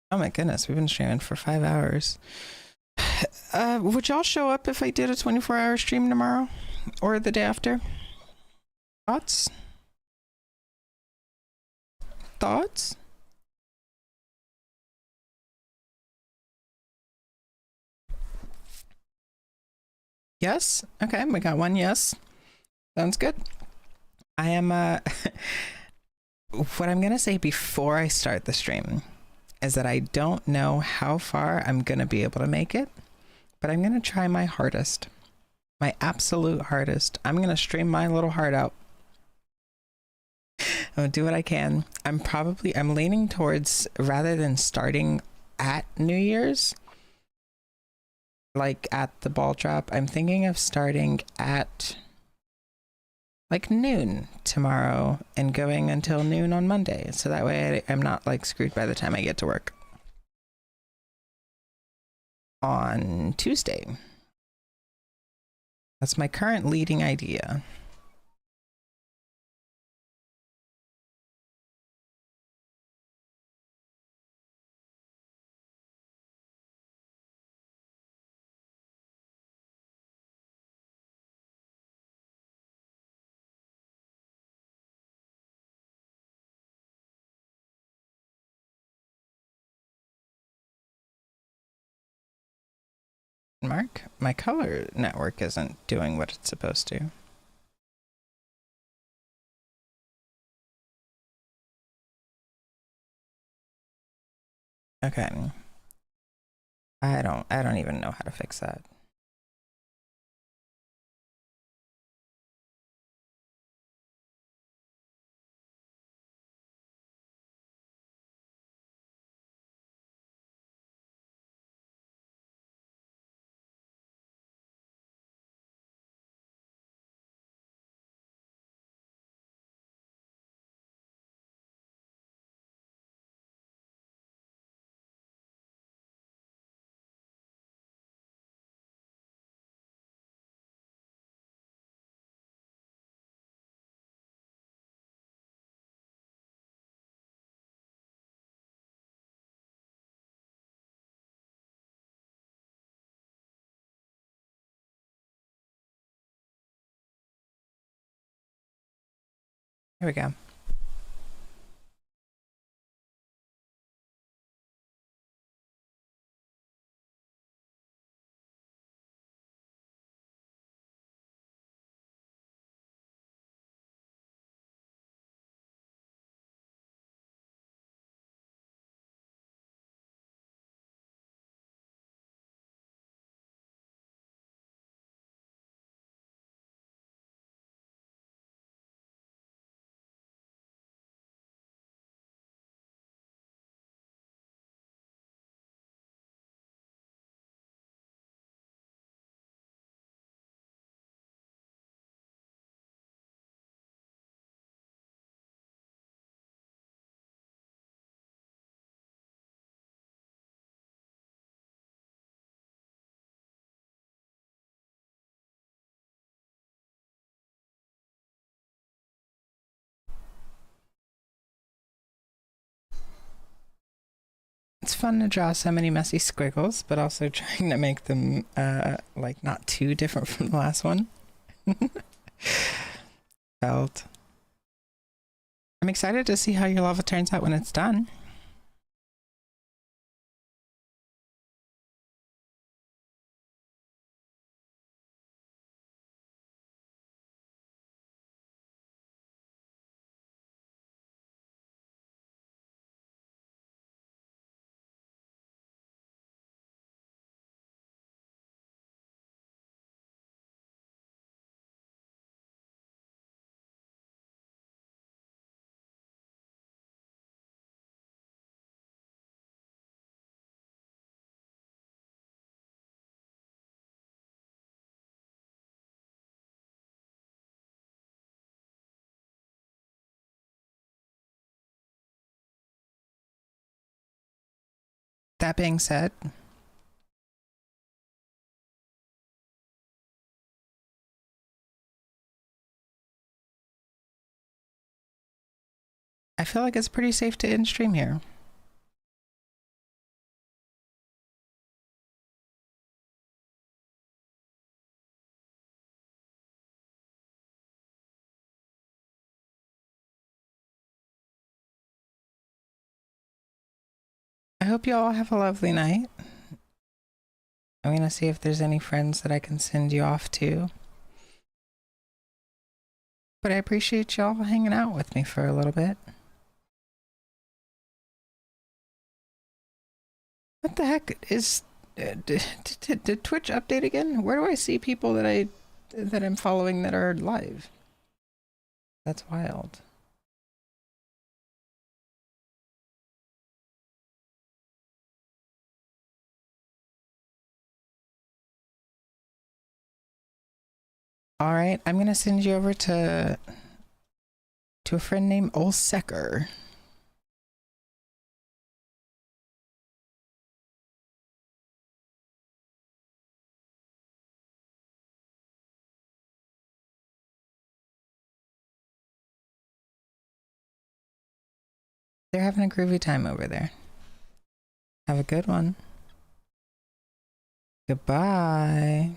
Oh my goodness, we've been streaming for 5 hours. Would y'all show up if I did a 24-hour stream tomorrow or the day after? Thoughts? Thoughts? Yes? Okay, we got one yes. Sounds good. I am what I'm gonna say before I start the stream is that I don't know how far I'm gonna be able to make it, but I'm gonna try my hardest. My absolute hardest. I'm gonna stream my little heart out. I'm gonna do what I can. I'm leaning towards, rather than starting at New Year's, like at the ball drop, I'm thinking of starting at like noon tomorrow and going until noon on Monday. So that way I'm not like screwed by the time I get to work on Tuesday. That's my current leading idea. Mark, my color network isn't doing what it's supposed to. Okay. I don't even know how to fix that. Here we go. It's fun to draw so many messy squiggles, but also trying to make them like not too different from the last one. Felt. I'm excited to see how your lava turns out when it's done. That being said, I feel like it's pretty safe to end stream here. I hope you all have a lovely night. I'm gonna see if there's any friends that I can send you off to. But I appreciate y'all hanging out with me for a little bit. What the heck is did Twitch update again? Where do I see people that I'm following that are live? That's wild. All right, I'm gonna send you over to a friend named Olsecker. They're having a groovy time over there. Have a good one. Goodbye.